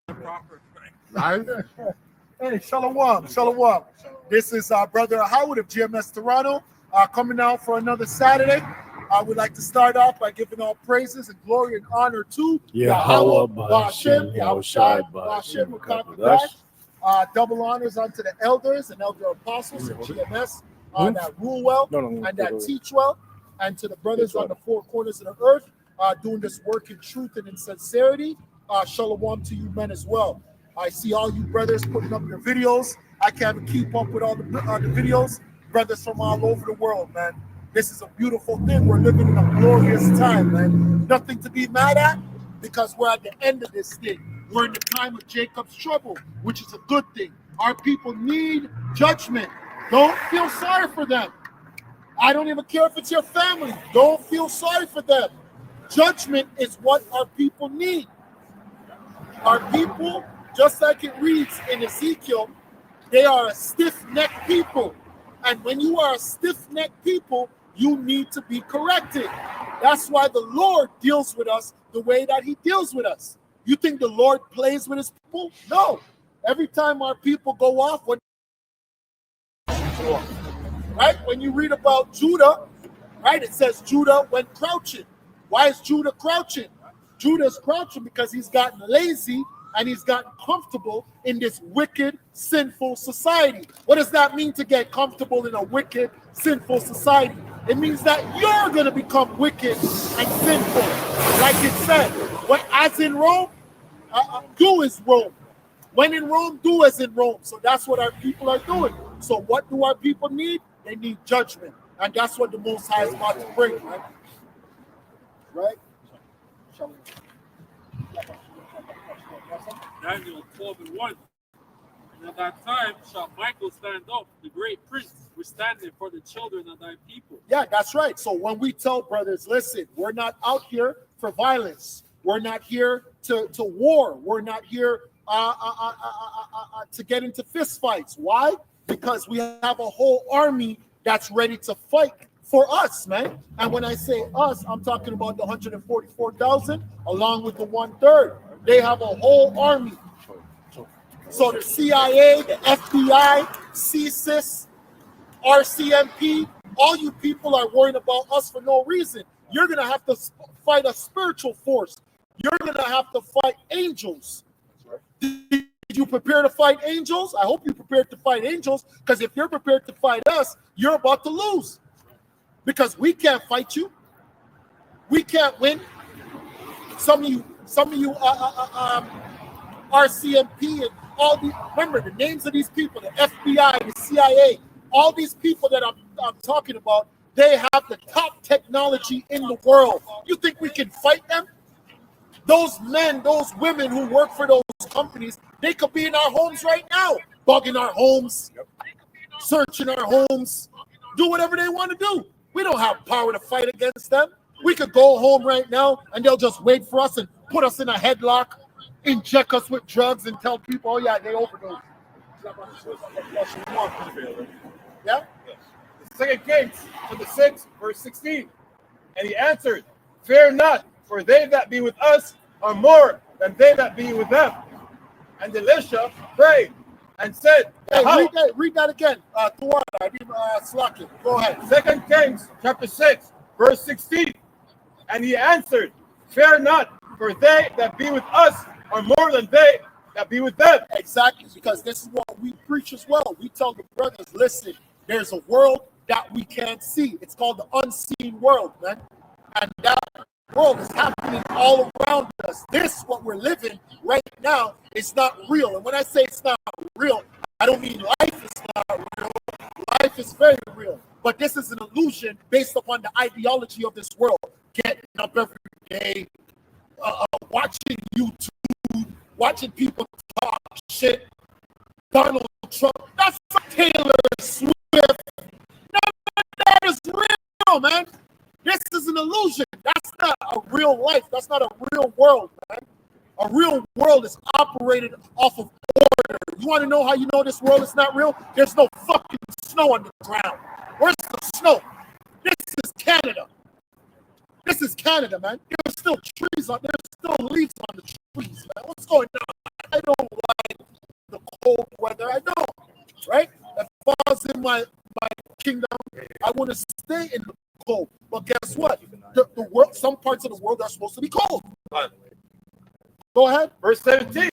Right? Hey, Shalom, Shalom. This is our brother Howard of GMS Toronto coming out for another Saturday. I would like to start off by giving all praises and glory and honor to Yahweh, Ba'ashem, Yahushai, Ba'ashem, Ba'ashem. double honors unto the elders and elder apostles of GMS that rule well and that teach well, and to the brothers on the four corners of the earth doing this work in truth and in sincerity. Shalom to you men as well. I see all you brothers putting up your videos. I can't even keep up with all the videos. Brothers from all over the world, man. This is a beautiful thing. We're living in a glorious time, man. Nothing to be mad at because we're at the end of this thing. We're in the time of Jacob's trouble, which is a good thing. Our people need judgment. Don't feel sorry for them. I don't even care if it's your family. Don't feel sorry for them. Judgment is what our people need. Our people, just like it reads in Ezekiel, they are a stiff-necked people. And when you are a stiff-necked people, you need to be corrected. That's why the Lord deals with us the way that he deals with us. You think the Lord plays with his people? No. Every time our people go off, what right? When you read about Judah, right, it says Judah went crouching. Why is Judah crouching? Judah's crouching because he's gotten lazy and he's gotten comfortable in this wicked, sinful society. What does that mean to get comfortable in a wicked, sinful society? It means that you're going to become wicked and sinful. Like it said, as in Rome, do as Rome. When in Rome, do as in Rome. So that's what our people are doing. So what do our people need? They need judgment. And that's what the Most High is about to bring, right? Right? Daniel 12:1. And at that time shall Michael stand up, the great prince, withstanding for the children of thy people. Yeah, that's right. So when we tell brothers, listen, we're not out here for violence. We're not here to war. We're not here to get into fist fights. Why? Because we have a whole army that's ready to fight for us, man. And when I say us, I'm talking about the 144,000 along with the 1/3. They have a whole army. So the CIA, the FBI, CSIS, RCMP, all you people are worrying about us for no reason. You're going to have to fight a spiritual force. You're going to have to fight angels. Did you prepare to fight angels? I hope you prepared to fight angels, because if you're prepared to fight us, you're about to lose. Because we can't fight you. We can't win. Some of you RCMP and all these, remember the names of these people, the FBI, the CIA, all these people that I'm talking about, they have the top technology in the world. You think we can fight them? Those men, those women who work for those companies, they could be in our homes right now, bugging our homes, searching our homes, do whatever they want to do. We don't have power to fight against them. We could go home right now and they'll just wait for us and put us in a headlock, inject us with drugs and tell people, oh yeah, they overdosed. Yeah? 2 Kings chapter 6, verse 16. And he answered, fear not, for they that be with us are more than they that be with them. And Elisha prayed and said, hey, read that again. Tuan, I mean, Slakin. Go ahead. 2 Kings chapter 6, verse 16. And he answered, fear not, for they that be with us are more than they that be with them. Exactly, because this is what we preach as well. We tell the brothers, listen, there's a world that we can't see. It's called the unseen world, man. And that world is happening all around us. This, what we're living right now, is not real. And when I say it's not real, I don't mean life is not real. Life is very real. But this is an illusion based upon the ideology of this world. Getting up every day, watching YouTube, watching people talk shit. Donald Trump, that's Taylor Swift. None of that is real, man. This is an illusion. That's not a real life. That's not a real world, man. A real world is operated off of order. You want to know how you know this world is not real? There's no fucking snow on the ground. Where's the snow? This is Canada. This is Canada, man. There's still trees on. There's still leaves on the trees, man. What's going on? kingdom. I want to stay in the cold. But guess what? The world, some parts of the world are supposed to be cold. Go ahead. Verse 17.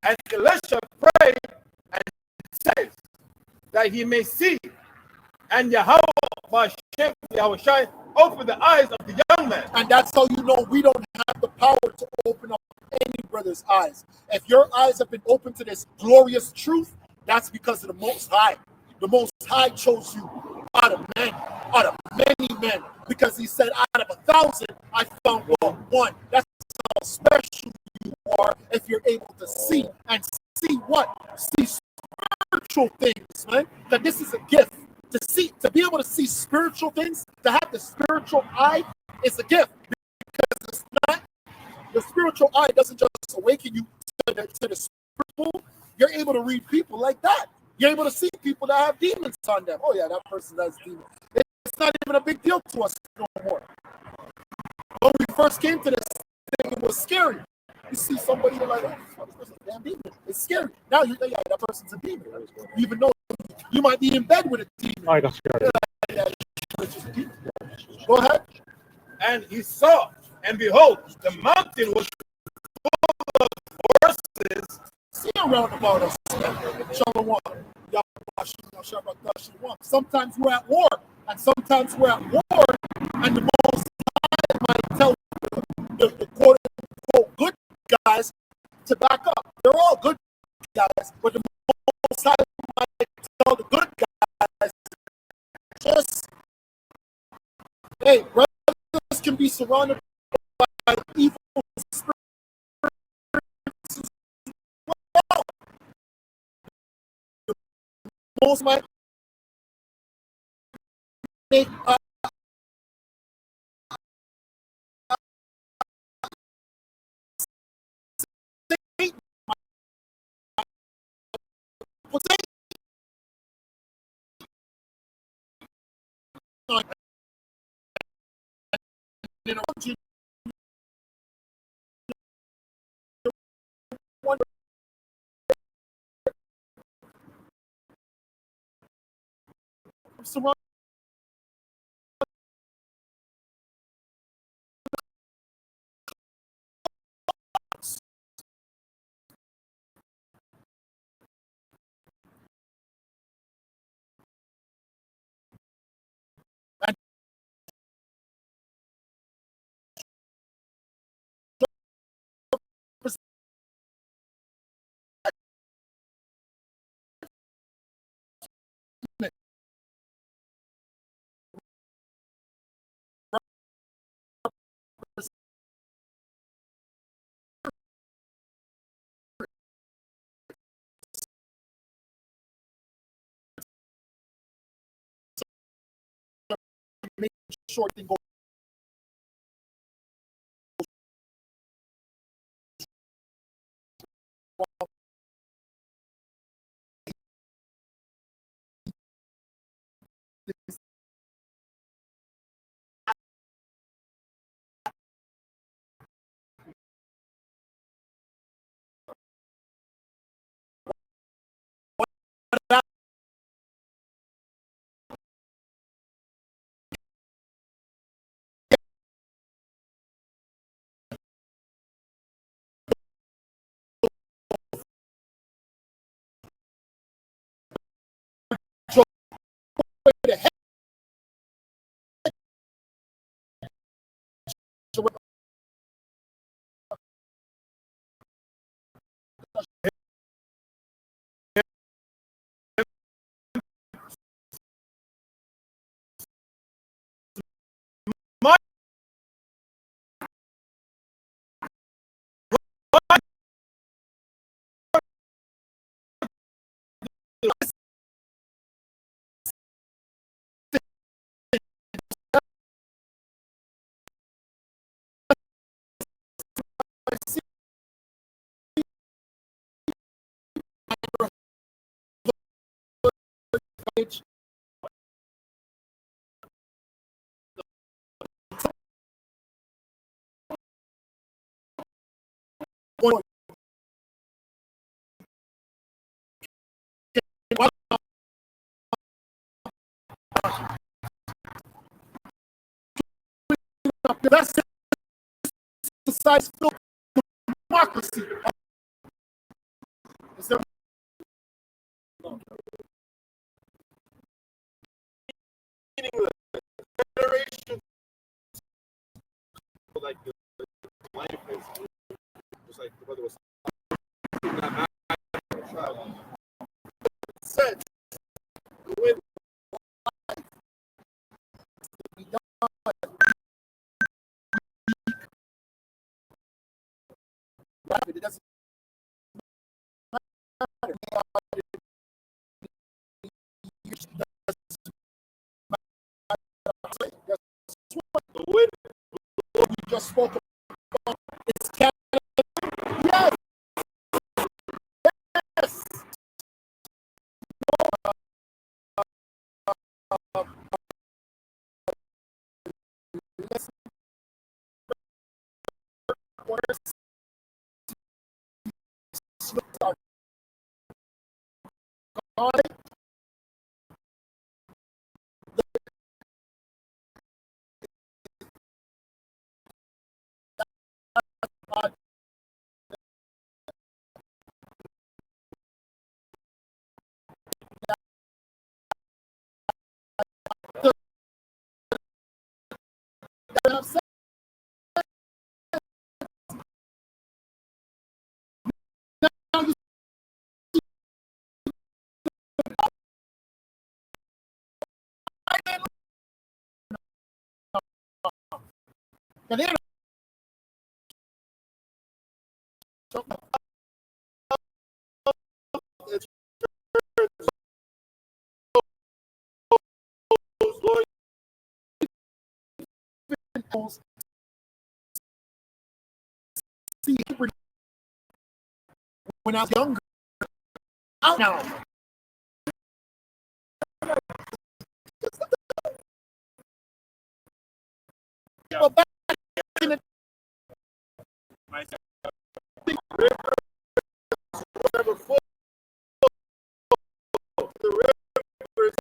And Elisha prayed and says that he may see, and Yahweh Yahushai open the eyes of the young man. And that's how you know we don't have the power to open up any brother's eyes. If your eyes have been opened to this glorious truth, that's because of the Most High. The Most High chose you out of men, out of many men, because he said, out of 1,000, I found one. That's how special you are if you're able to see. And see what? See spiritual things, man. That this is a gift. To see, to be able to see spiritual things, to have the spiritual eye is a gift. Because it's not, the spiritual eye doesn't just awaken you to the spiritual. You're able to read people like that. You're able to see people that have demons on them. Oh yeah, that person has demons. It's not even a big deal to us no more. When we first came to this thing, it was scary. You see somebody, you're like, oh, this person's a damn demon. It's scary. Now you think, yeah, that person's a demon. Even though you might be in bed with a demon. I got scared. Go ahead. And he saw, and behold, the mountain was full of horses. See around about us. Shalom. Sometimes we're at war, and sometimes we're at war, and the Most High might tell the quote unquote good guys to back up. They're all good guys, but the Most High might tell the good guys just, hey, brothers can be surrounded by evil spirits as well. The Most might make surrounded. Make sure it go the head. up there. That's society built democracy. Is there generation like the life is just like the brother was said when it doesn't matter. the wind We just spoke about is Canada. Yes. Yes. When I was younger, now. But back in the whatever full the rivers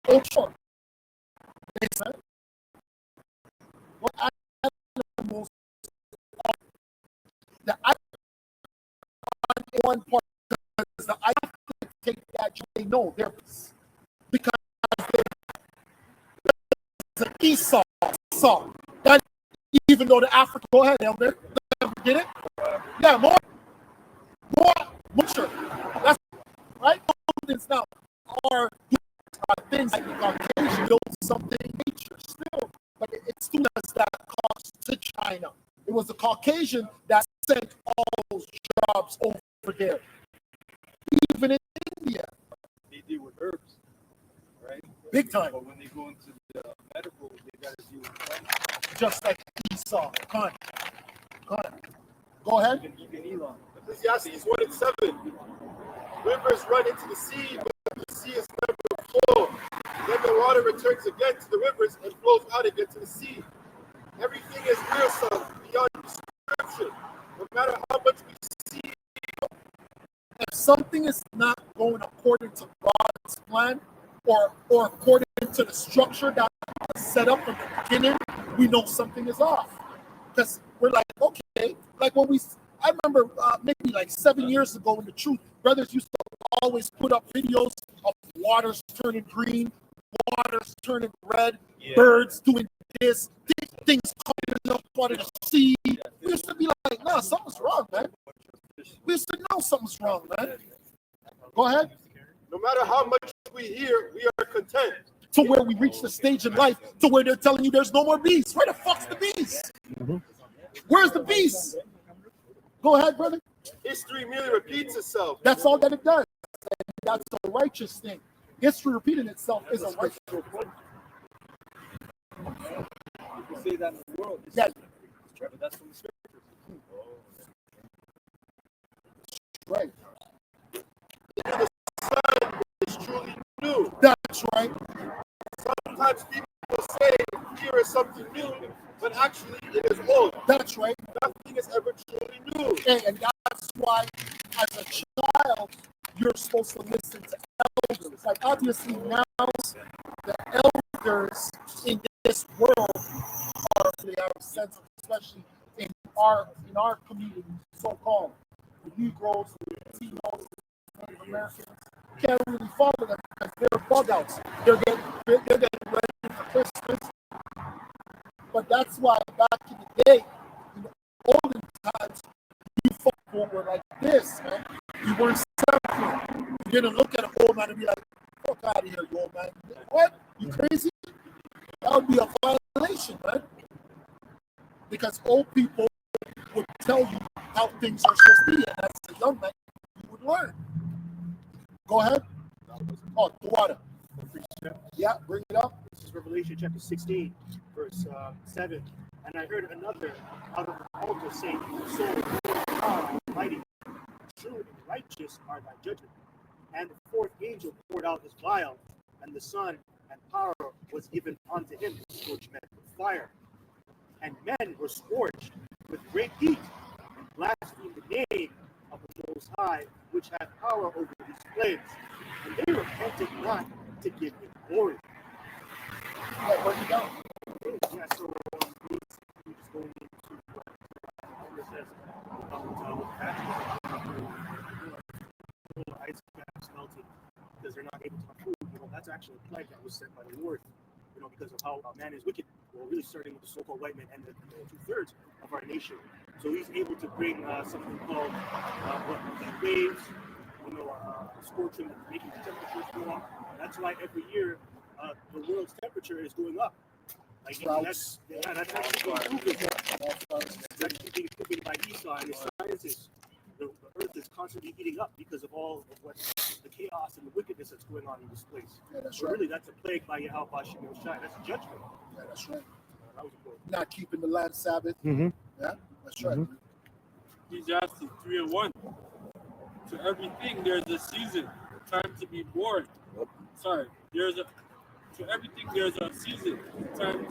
ocean, what animals, the one part is the I take that they know there is because there's an Esau that even though the African go ahead elder get it more sure that's right it's not or things like the Caucasian built something in nature still but it's still that cost to China. It was the Caucasian that sent all those jobs over there. Even in India. they deal with herbs, right? Big time. But when they go into the medical, they got to deal with plants. Just like Esau. Come on. Go ahead. Ecclesiastes 1:7. Rivers run into the sea, but the sea is never full. Then the water returns again to the rivers and flows out again to the sea. Everything is fearsome beyond description. No matter how much we see, if something is not going according to God's plan or according to the structure that was set up from the beginning, we know something is off. Because we're like, okay, like when I remember maybe like 7 years ago in the truth, brothers used to always put up videos of waters turning green, waters turning red, birds doing this, things coming up out of the sea. We used to be like, nah, something's wrong, man. We used to know something's wrong, man. Go ahead. no matter how much we hear, we are content. To where we reach the stage in life to where they're telling you there's no more bees. Where the fuck's the bees? Where's the bees? Go ahead, brother. History merely repeats itself. That's all that it does. And that's a righteous thing. History repeating itself is a righteous thing. You say that in the world. Yeah. But that's from the scriptures. Right. The sun is truly new. That's right. Sometimes people say here is something new, but actually it is old. That's right. Nothing is ever truly new. And that's why, as a child, you're supposed to listen to elders. Like obviously now, the especially in our community, so-called the Negroes, the Latinos, the Native Americans, can't really follow them because they're bug outs. They're getting ready for Christmas. But that's why back in the day, in the olden times, you folk were like this, man. You weren't separate. You didn't look at an old man and be like, fuck out of here, you old man. What? You crazy? That would be a violation, man. Because old people would tell you how things are supposed to be, and as a young man, you would learn. Go ahead. Oh, the water. Yeah, bring it up. This is Revelation chapter 16, verse 7. And I heard another out of the altar saying, "So God Almighty, true and righteous are thy judgment." And the fourth angel poured out his vial, and the sun and power was given unto him to scorch men with fire. And men were scorched with great heat, and blasphemed the name of the Most High, which hath power over these flames. And they repented not to give him glory. Yeah, break it down. Yeah, so we're just going into what it says about ice caps melting because they're not able to have food. That's actually a plague that was sent by the Lord, because of how man is wicked. Well, really starting with the so-called white man and the 2/3 of our nation. So he's able to bring something called heat waves, scorching, making the temperatures go up. That's why every year the world's temperature is going up. That's actually being proven. It's actually being proven by Esau and his scientists. The earth is constantly heating up because of all of what the chaos and the wickedness that's going on in this place. Yeah, that's so right. really, that's a plague by Yahweh Hashem Yoshai. That's a judgment. Yeah, that's right. That was important. Not keeping the land Sabbath. Mm-hmm. Yeah, that's right. Ecclesiastes 3:1. To everything there's a season, time to be born. Sorry, to everything there's a season, time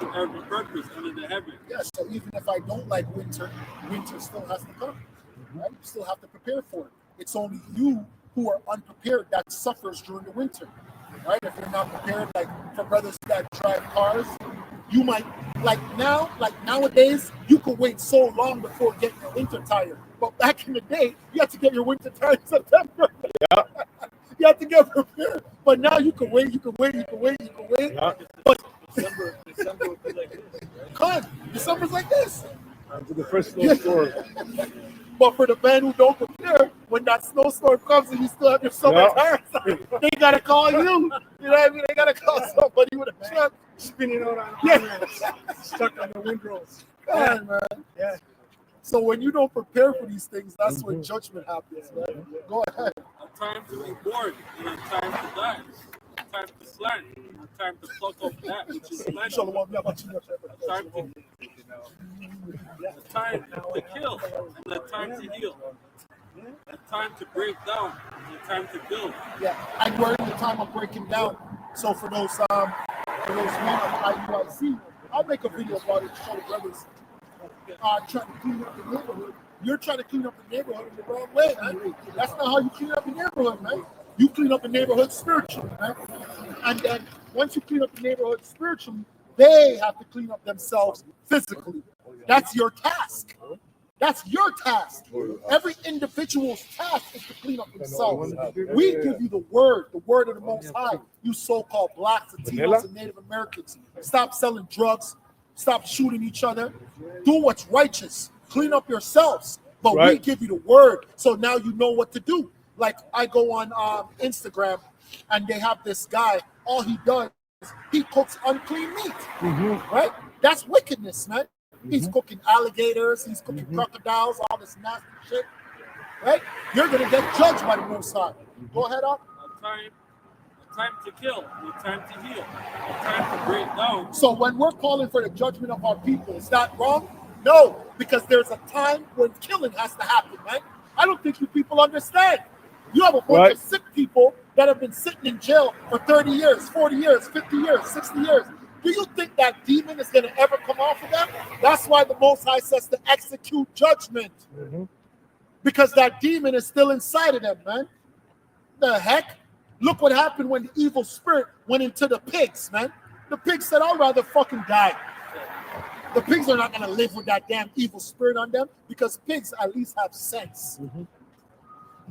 to every purpose under the heaven. Yeah, so even if I don't like winter, winter still has to come. Right? You still have to prepare for it. It's only you who are unprepared that suffers during the winter. Right? If you're not prepared, like for brothers that drive cars, you might nowadays you could wait so long before getting your winter tire. But back in the day, you had to get your winter tire in September. Yeah. You have to get prepared. But now you can wait. Yeah. But December would be like this, right? God, December's like this. To the first snowstorm. But for the men who don't prepare, when that snowstorm comes and you still have your summer tires, they gotta call you. You know what I mean? They gotta call somebody with a truck. Spinning out on Stuck on the windrows. God, man. Yeah. So when you don't prepare for these things, that's when judgment happens, man. Go ahead. A time to be born and a time to die. A time to plant and a time to pluck up that which is planted. A time to kill and a time to heal. A time to break down and a time to build. Yeah, and we're in the time of breaking down. So for those men of IUIC, I'll make a video about it to show the brothers trying to clean up the neighborhood. You're trying to clean up the neighborhood in the wrong way, man. That's not how you clean up the neighborhood, man. You clean up the neighborhood spiritually, man. And then once you clean up the neighborhood spiritually, they have to clean up themselves physically. That's your task. That's your task. Every individual's task is to clean up themselves. We give you the word of the Most High. You so-called blacks, Latinos, and Native Americans. Stop selling drugs. Stop shooting each other. Do what's righteous. Clean up yourselves. But we give you the word, so now you know what to do. Like I go on Instagram, and they have this guy. All he does, he cooks unclean meat. Right? That's wickedness, man. He's cooking alligators. He's cooking crocodiles. All this nasty shit. Right? You're gonna get judged by the Most High. Go ahead, up. A time to kill and a time to heal. A time to break down. So when we're calling for the judgment of our people, is that wrong? No, because there's a time when killing has to happen, man. I don't think you people understand. You have a bunch of sick people that have been sitting in jail for 30 years, 40 years, 50 years, 60 years. Do you think that demon is going to ever come off of them? That's why the Most High says to execute judgment. Because that demon is still inside of them, man. The heck? Look what happened when the evil spirit went into the pigs, man. The pig said, I'd rather fucking die. The pigs are not going to live with that damn evil spirit on them because pigs at least have sense.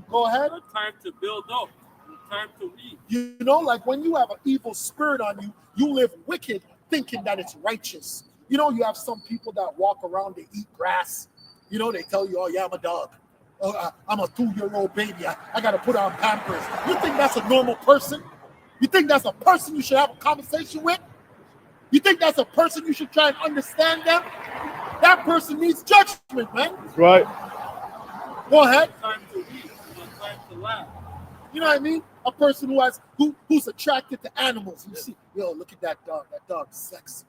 Go ahead. A time to build up. A time to reap. You know, like when you have an evil spirit on you, you live wicked thinking that it's righteous. You know, you have some people that walk around, they eat grass. You know, they tell you, oh, yeah, I'm a dog. Oh, I'm a 2-year-old baby. I got to put on Pampers. You think that's a normal person? You think that's a person you should have a conversation with? You think that's a person you should try and understand them? That person needs judgment, man. That's right. Go ahead. A time to reap. A time to laugh. You know what I mean? A person who's attracted to animals. You see, yo, look at that dog. That dog's sexy.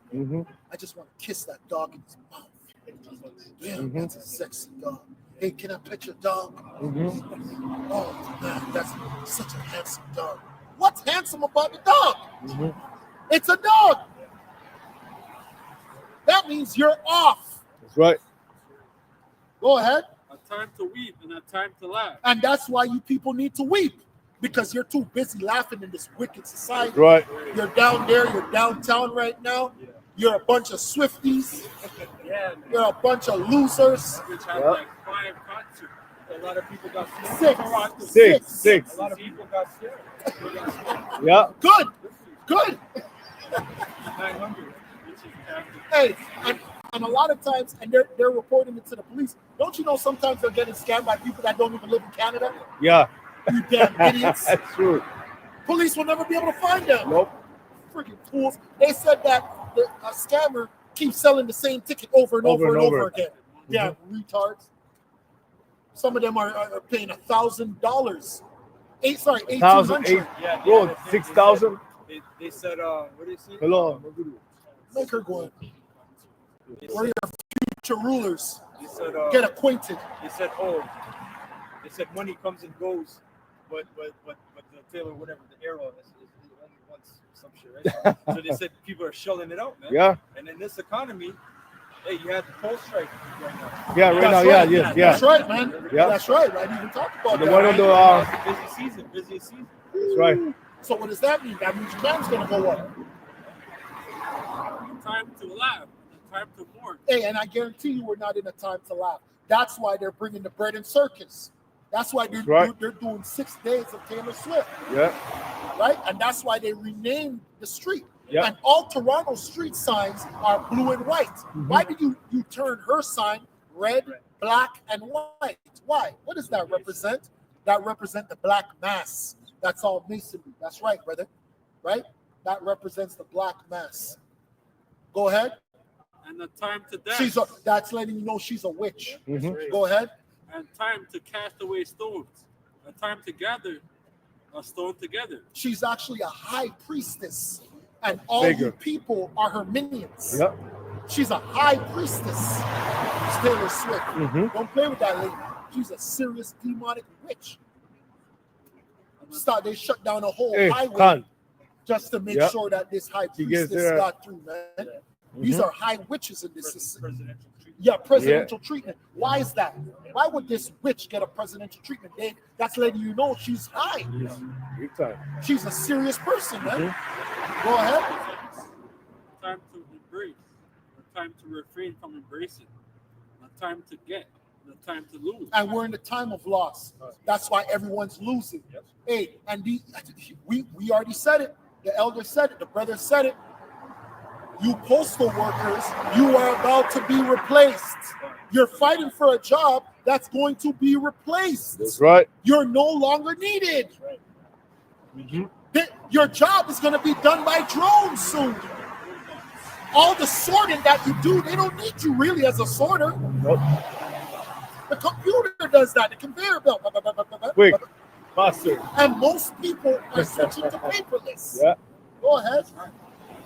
I just want to kiss that dog in his mouth. Damn, that's a sexy dog. Hey, can I pet your dog? Oh, man, that's such a handsome dog. What's handsome about the dog? It's a dog. That means you're off. That's right. Go ahead. A time to weep and a time to laugh. And that's why you people need to weep. Because you're too busy laughing in this wicked society. Right. You're down there, you're downtown right now. You're a bunch of Swifties. You're a bunch of losers. Which have like 5 concerts. A lot of people got scared. Six. A lot of people got scared. Yeah. Good. Good. 900. Which is after. Hey, and a lot of times, and they're reporting it to the police. Don't you know sometimes they're getting scammed by people that don't even live in Canada? Yeah. You damn idiots. That's true. Police will never be able to find them. Nope. Freaking fools. They said that a scammer keeps selling the same ticket over and over again. Yeah, retards. Some of them are paying $1,000. $1,800. Yeah, Bro, 6,000. They said, what did they say? Hello. Make her go in. We're your future rulers. They said, Get acquainted. They said, money comes and goes, but the Taylor, whatever, the arrow is only once some shit, right? So they said people are shelling it out, man. Yeah. And in this economy, hey, you had the coal strike right now. Yeah, right now. That's Yeah, right. yeah. That's right, man. Yeah. That's right. I didn't even talk about The that. one on right? the Busiest season. That's right. So what does that mean? That means your man's gonna go up. A time to laugh. A time to mourn. Hey, and I guarantee you we're not in a time to laugh. That's why they're bringing the bread and circus. That's why they're, right. they're doing 6 days of Taylor Swift, Yeah. right? And that's why they renamed the street. Yeah. And all Toronto street signs are blue and white. Why did you turn her sign red, black, and white? Why? What does that represent? That represents the black mass. That's all masonry. That's right, brother. Right? That represents the black mass. Go ahead. And a time to dance. That's letting you know she's a witch. Mhm. Go ahead. And time to cast away stones. A time to gather a stone together. She's actually a high priestess, and all Bigger. you people are her minions. Yep. She's a high priestess. It's Taylor Swift. Mhm. Don't play with that lady. She's a serious demonic witch. They shut down a whole Hey, highway Khan. just to make Yep. sure that this high She gets priestess there. got through, man. These are high witches in this system. Presidential treatment. Yeah, presidential treatment. Why is that? Why would this witch get a presidential treatment? That's letting you know she's high. Big time. She's a serious person, man. Go ahead. A time to embrace. A time to refrain from embracing. A time to get. And a time to lose. And we're in the time of loss. That's why everyone's losing. Yep. Hey, and we already said it. The elder said it. The brother said it. You postal workers, you are about to be replaced. You're fighting for a job that's going to be replaced. That's right. You're no longer needed. Your job is going to be done by drones soon. All the sorting that you do, they don't need you really as a sorter. Nope. The computer does that. The conveyor belt. Quick. Faster. And most people are switching to paperless. Yeah. Go ahead.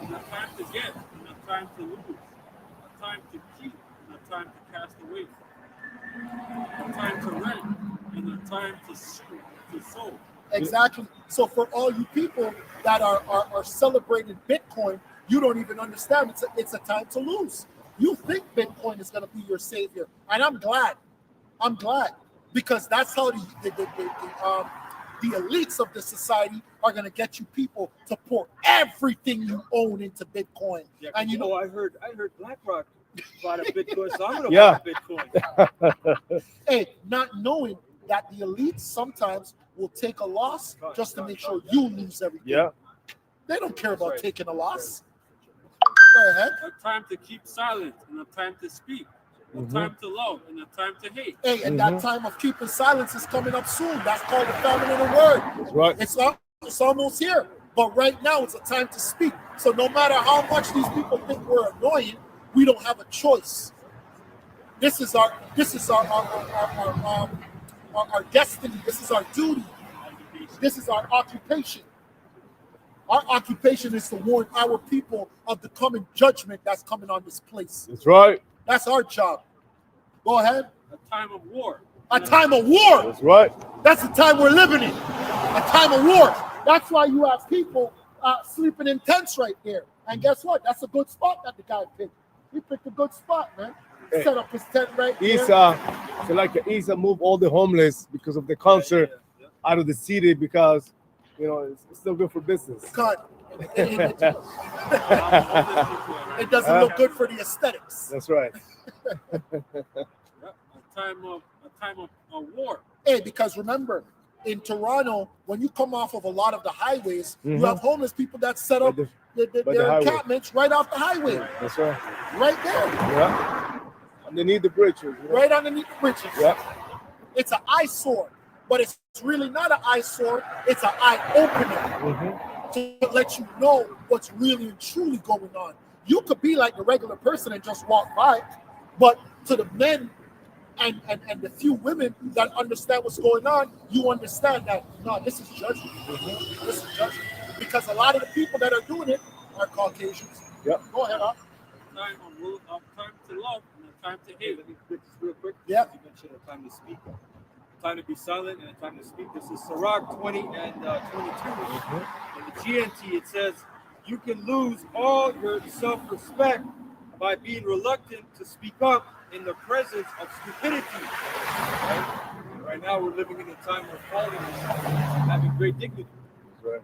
And a time to get. And a time to lose. A time to keep. And a time to cast away. A time to rent. And a time to sow. Exactly. So for all you people that are celebrating Bitcoin, you don't even understand. It's a time to lose. You think Bitcoin is going to be your savior, and I'm glad. I'm glad because that's how the elites of the society are going to get you people to pour everything you own into Bitcoin. Yeah, And you know, I heard BlackRock bought a Bitcoin, so I'm gonna Yeah. buy a Bitcoin. Hey, not knowing that the elites sometimes will take a loss just to make sure you lose everything. Yeah. They don't care about right. taking a loss. Go ahead. A time to keep silent and a time to speak. A time to love and a time to hate. Hey, and that time of keeping silence is coming up soon. That's called the famine of the word. That's right. It's almost here. But right now it's a time to speak. So no matter how much these people think we're annoying, we don't have a choice. This is our destiny. This is our duty. This is our occupation. Our occupation is to warn our people of the coming judgment that's coming on this place. That's right. That's our job. Go ahead. A time of war. A time of war. That's right. That's the time we're living in. A time of war. That's why you have people sleeping in tents right there. And guess what? That's a good spot that the guy picked. He picked a good spot, man. He set up his tent right there. So like Isa moved all the homeless because of the concert out of the city because it's still good for business. Cut. It doesn't look good for the aesthetics. That's right. A time of war. Hey, because remember, in Toronto, when you come off of a lot of the highways, you have homeless people that set up their encampments right off the highway. That's right. Right there. Yeah. Underneath the bridges. Right underneath the bridges. Yeah. It's an eyesore, but it's really not an eyesore. It's an eye-opener to let you know what's really and truly going on. You could be like a regular person and just walk by, but to the men and the few women that understand what's going on, you understand that, no, this is judgment. This is judgment. Because a lot of the people that are doing it are Caucasians. Yep. Go ahead, Up. Time to love and a time to hate. Let me quick this real quick. Yeah. You mentioned a time to speak, a time to be silent, and a time to speak. This is Sirach 20 and 22. In the GNT, it says, "You can lose all your self-respect by being reluctant to speak up in the presence of stupidity." Right now, we're living in a time where quality is having great dignity. Right.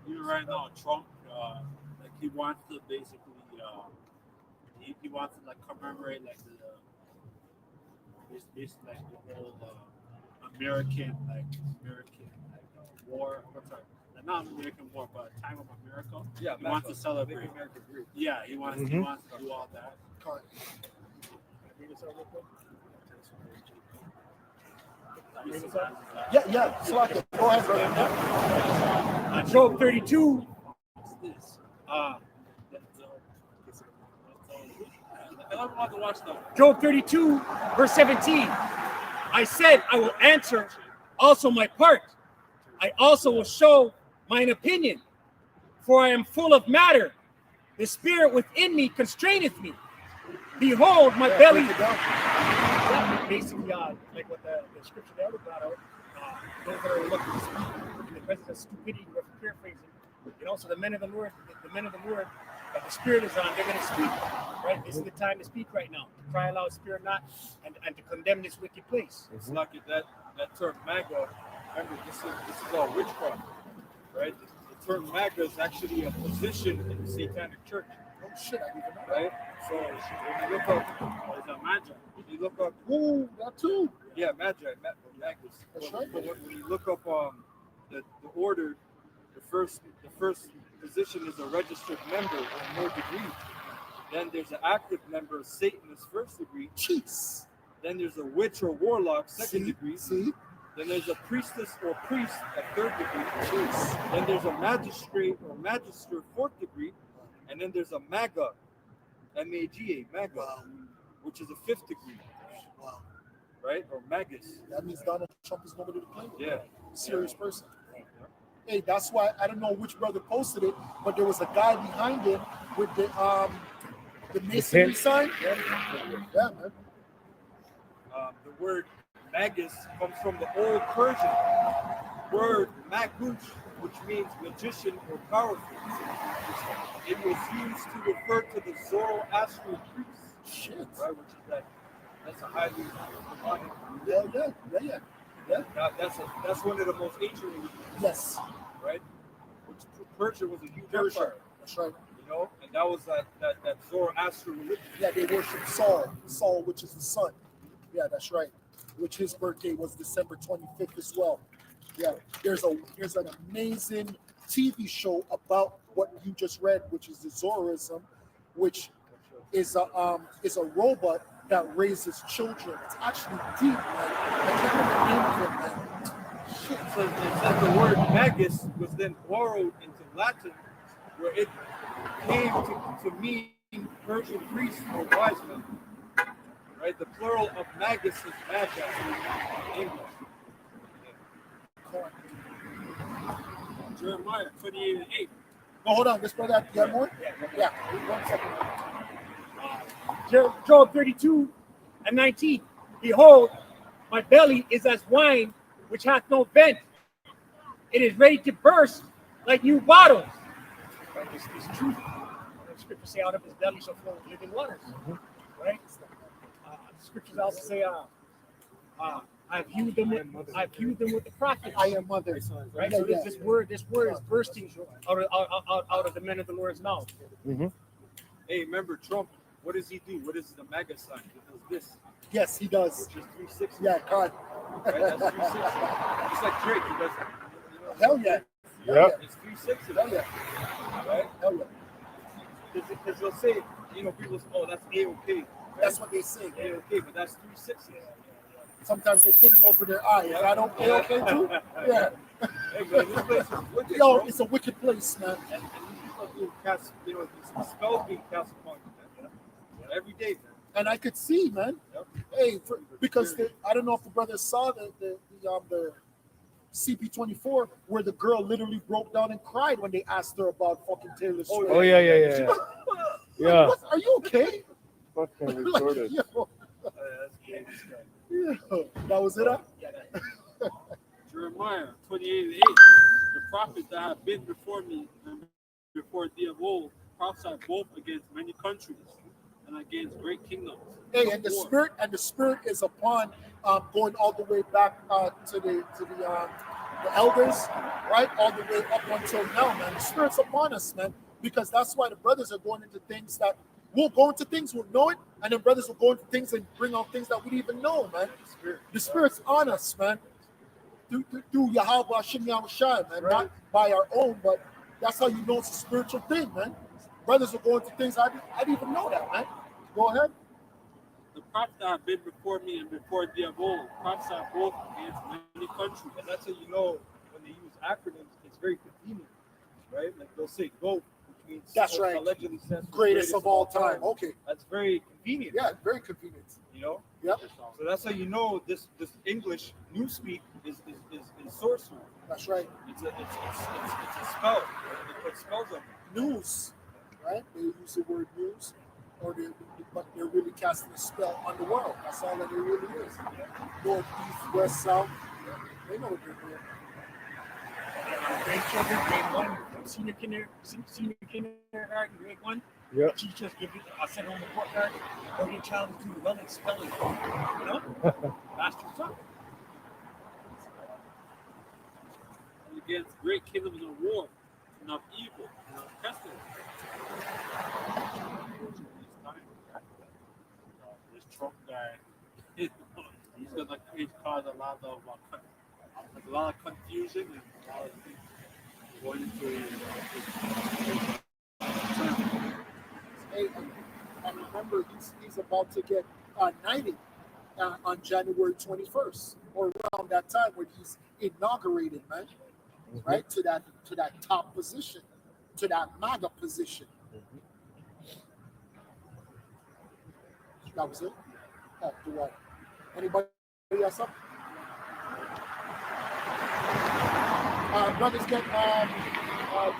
Even right now, Trump, like he wants to basically, he wants to like commemorate like basically like the whole American war. Sorry, not American war, but time of America. Yeah, he wants to celebrate. Make America great. Yeah, he wants to do all that. Yeah. So go ahead, brother. Job 32. Job 32, verse 17. I said, I will answer also my part. I also will show mine opinion. For I am full of matter. The spirit within me constraineth me. Behold, my belly. That basically, like what the scripture the other got out. Those that are looking to speak in the presence of stupidity, we're paraphrasing. So the men of the Lord, that the Spirit is on, they're going to speak, right? This is the time to speak right now, to cry aloud, spare not, and to condemn this wicked place. Mm-hmm. It's not that term MAGA. Remember, this is all witchcraft, right? The term MAGA is actually a position in the Satanic Church. Oh shit, I didn't even know. Right? So when you look up, you look up, Ooh, that too. yeah, Magi, Magus. That's right. But when you look up the order, the first position is a registered member or more degree. Then there's an active member, Satanist first degree. Jeez. Then there's a witch or warlock second degree. See? Then there's a priestess or priest at third degree. Then there's a magistrate or magister fourth degree. And then there's a MAGA, M-A-G-A, MAGA, Wow. which is a fifth degree, Wow. right? Or Magus. That means Donald Trump is nobody to play with. Yeah. Serious person. Hey, that's why I don't know which brother posted it, but there was a guy behind him with the masonry sign. Yeah, man. The word Magus comes from the Old Persian word Magush, which means magician or powerful. It was used to refer to the Zoroastrian priests. Shit. Right, which is that's a highly demonic. Yeah. That's one of the most ancient religions, Yes. right? Which Persia was a huge Persia. empire. That's right. know, and that was that Zoroaster religion. Yeah, they worship Saul, which is the sun. Yeah, that's right. Which his birthday was December 25th as well. Yeah, there's an amazing TV show about what you just read, which is the Zoroism, which is a robot that raises children. It's actually deep, man. I can't remember the name of it, man. Shit. So it said the word magus was then borrowed into Latin, where it came to mean Persian priest or wise man. Right? The plural of magus is magi in English. Jeremiah 28:8. No, hold on. This brother, you have more? Yeah. 1 second. Job 32:19. Behold, my belly is as wine which hath no vent. It is ready to burst like new bottles. Right? This is truth. The scriptures say out of his belly shall flow living waters. Right? The scriptures also say, I viewed them with the prophets. I am mother. Right? So this word is bursting out of the men of the Lord's mouth. Mm-hmm. Hey, remember Trump? What does he do? What is the MAGA sign? He does this. Yes, he does. Which is 360. Yeah, God. Right? That's 360. Just like Drake, he does. Hell yeah. Yep. It's 360. Hell yeah. Right? Hell yeah. Because they'll say, people say, oh, that's A-OK. Right? That's what they say. A-OK, but that's 360. Sometimes they put it over their eye. Is that okay too? Yeah. Hey, man, this place is wicked, Yo, bro. it's a wicked place, man. And these people are being cast, the spells being cast upon you, man. Every day, man. And I could see, man. Yep. Hey, because I don't know if the brothers saw the CP24 where the girl literally broke down and cried when they asked her about fucking Taylor Swift. Oh yeah. Yeah. What, are you okay? Fucking Like, retarded. yo, That's crazy stuff. yeah. That was it, huh? Jeremiah 28:8. The prophets that have been before me and before thee of old prophesied both against many countries and against great kingdoms. Hey, and the spirit is upon going all the way back to the elders, right? All the way up until now, man. The spirit's upon us, man, because that's why the brothers are going into things that we'll go into things, we'll know it, and then brothers will go into things and bring out things that we didn't even know, man. The spirit's on us, man. Through Yahweh Hashem Yahushai, man. Right. Not by our own, but that's how you know it's a spiritual thing, man. Brothers will go into things I didn't even know that, man. Go ahead. The prophets that have been before me and before thee of old prophesied both against many countries. And that's how you know when they use acronyms, it's very convenient, right? Like they'll say GOAT, which means That's right. allegedly says Greatest of all time. Okay. That's very convenient. Yeah, very convenient. You know? Yep. So that's how you know this English newspeak is sorcery. That's right. It's a spell. They put spells on it. News, right? They use the word news, but they're really casting a spell on the world. That's all that it really is. North, east, west, south. They know what they're doing. Grade children, grade 1, senior kindergarten, grade 1. Yep. Teachers give you, I send on the report card, go to your child to do well in spelling. You know? Bastards up. And against great kingdoms of war and of evil and of pestilence. This Trump guy, he's gonna cause a lot of confusion and a lot of things going into Hey, and remember, he's about to get knighted on January 21st, or around that time when he's inaugurated, man. Mm-hmm. Right to that top position, to that MAGA position. Mm-hmm. That was it. Do what? Anybody else something? Brothers get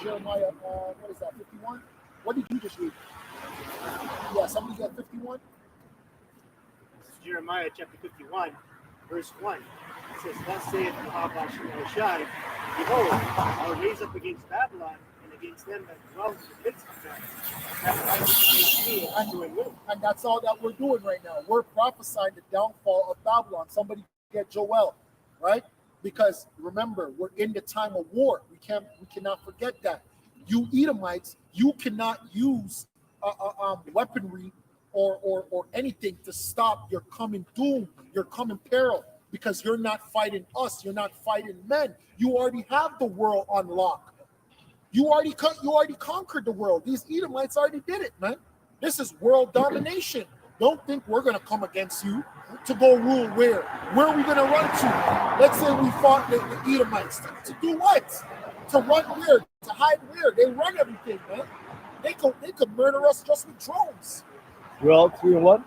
Jeremiah. What is that? 51. What did you just read? Yeah, somebody got 51. This is Jeremiah chapter 51, verse 1. It says, Thus saith Yahweh Yahushai, Behold, I will raise up against Babylon and against them that dwell in the midst of them, that against me and doing will. And that's all that we're doing right now. We're prophesying the downfall of Babylon. Somebody get Joel, right? Because remember, we're in the time of war. We cannot forget that. you Edomites, you cannot use weaponry or anything to stop your coming doom, your coming peril, because you're not fighting us, you're not fighting men. You already have the world on lock. You already conquered the world. These Edomites already did it, man. This is world domination. Don't think we're gonna come against you to go rule where? Where are we gonna run to? Let's say we fought the Edomites. To do what? To run where? To hide where? They run everything, man. They could murder us just with drones. Joel 3:1.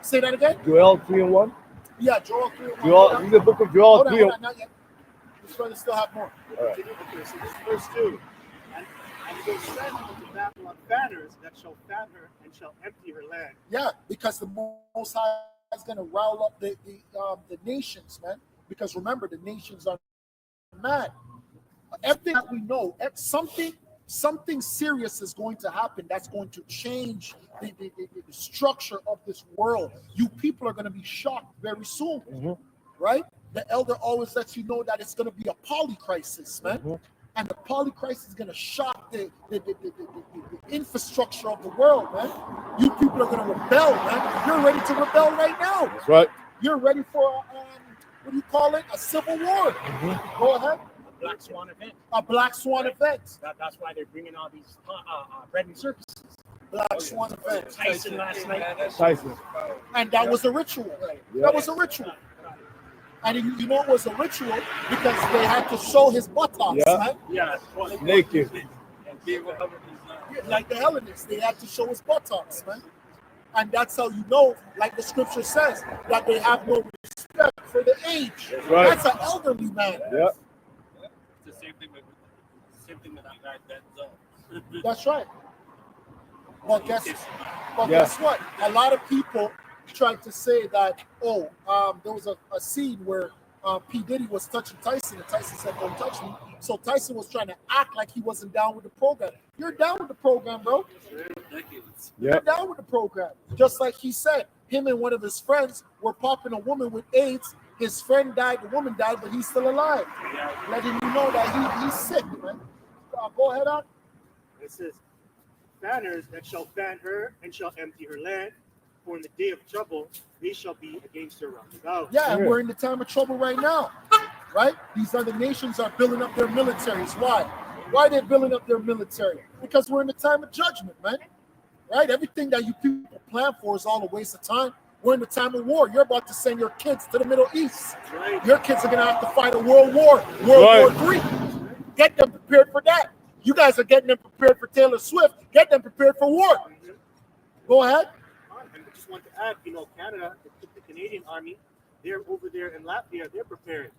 Say that again? Joel 3:1. Yeah, Joel 3:1. Joel, read the book of Joel Hold 3:1. on, not yet. This brother still have more. All right. Okay, so this is verse 2. And he will send unto Babylon banners that shall fan her and shall empty her land. Yeah, because the Most High is going to rile up the nations, man. Because remember, the nations are mad. Everything that we know, something serious is going to happen that's going to change the structure of this world. You people are going to be shocked very soon, right? The elder always lets you know that it's going to be a polycrisis, man. And the polycrisis is going to shock the infrastructure of the world, man. You people are going to rebel, man. You're ready to rebel right now. That's right. You're ready for, what do you call it? A civil war. Go ahead. Black Swan event. A Black Swan event. That's why they're bringing all these bread and circuses. Black Swan event. Tyson last night. Tyson. And that was a ritual. That was a ritual. And you know it was a ritual because they had to show his buttocks, right? Yeah. Naked. Like the Hellenists, they had to show his buttocks, man. And that's how you know, like the scripture says, that they have no respect for the age. That's right. That's an elderly man. Yeah. It's the same thing with that guy Denzel. That's right. But guess Yeah. guess what? A lot of people tried to say that, there was a scene where P. Diddy was touching Tyson, and Tyson said, "Don't touch me." So Tyson was trying to act like he wasn't down with the program. You're down with the program, bro. You're down with the program. Just like he said, him and one of his friends were popping a woman with AIDS. His friend died, the woman died, but he's still alive. Letting you know that he's sick, man. Go ahead on. It says, banners that shall fan her and shall empty her land. For in the day of trouble, they shall be against her round about. Yeah, and we're in the time of trouble right now, right? These other nations are building up their militaries. Why? Why are they building up their military? Because we're in the time of judgment, man. Right? Everything that you people plan for is all a waste of time. We're in the time of war. You're about to send your kids to the Middle East. Right. Your kids are going to have to fight a world war, World War III. Get them prepared for that. You guys are getting them prepared for Taylor Swift. Get them prepared for war. Go ahead. And I just want to add, Canada, the Canadian Army, they're over there in Latvia, they're preparing.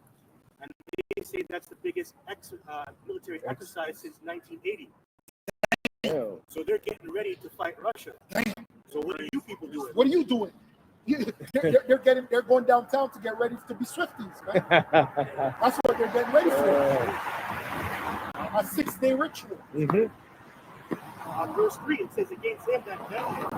And they say that's the biggest military exercise since 1980. So they're getting ready to fight Russia. So what are you people doing? What are you doing? They're going downtown to get ready to be Swifties, man. That's what they're getting ready for. A 6-day ritual. Verse 3, it says, against him that bendeth,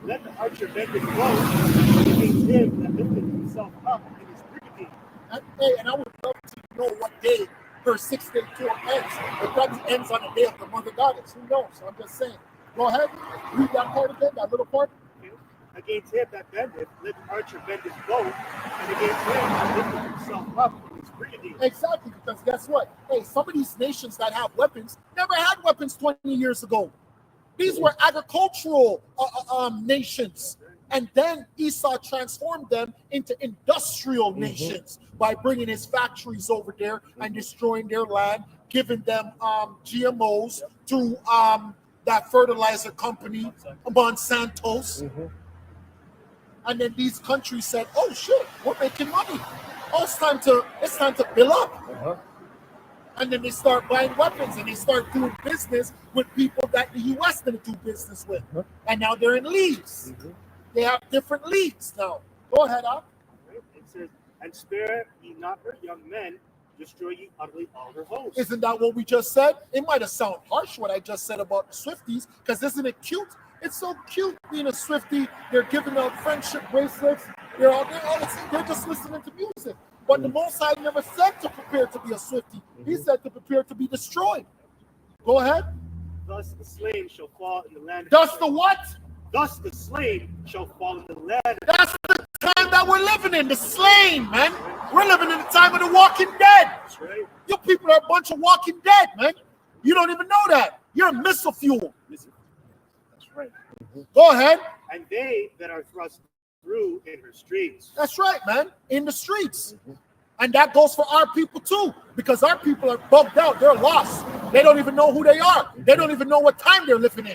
let the archer bend his bow, against him that lifted himself up in his brigade. And I would love to know what day her 6-day tour ends. It probably ends on the day of the Mother Goddess. Who knows? I'm just saying. Go ahead. Read that part again, that little part. Okay. Against him that bendeth, let the archer bend his bow, and against him that lifted himself up in his brigade. Exactly, because guess what? Hey, some of these nations that have weapons never had weapons 20 years ago. These were agricultural nations. And then Esau transformed them into industrial nations by bringing his factories over there and destroying their land, giving them GMOs through that fertilizer company, Monsanto's. And then these countries said, "Oh shit, we're making money. Oh, it's time to build up." And then they start buying weapons and they start doing business with people that the U.S. didn't do business with. And now they're in leagues. They have different leagues now. Go ahead, Al. Right? It says, and spare ye not her young men, destroy ye utterly all her hosts. Isn't that what we just said? It might have sounded harsh what I just said about the Swifties, because isn't it cute? It's so cute being a Swiftie. They're giving out friendship bracelets. They're just listening to music. But the Most High never said to prepare to be a Swiftie. He said to prepare to be destroyed. Go ahead. Thus the slain shall fall in the land. Thus the what? Thus the slain shall fall in the land. That's the time that we're living in, the slain, man. We're living in the time of the walking dead. That's right. You people are a bunch of walking dead, man. You don't even know that. You're a missile fuel. That's right. Go ahead. And they that are thrust through in her streets. That's right, man. In the streets. And that goes for our people too, because our people are bugged out. They're lost. They don't even know who they are. They don't even know what time they're living in.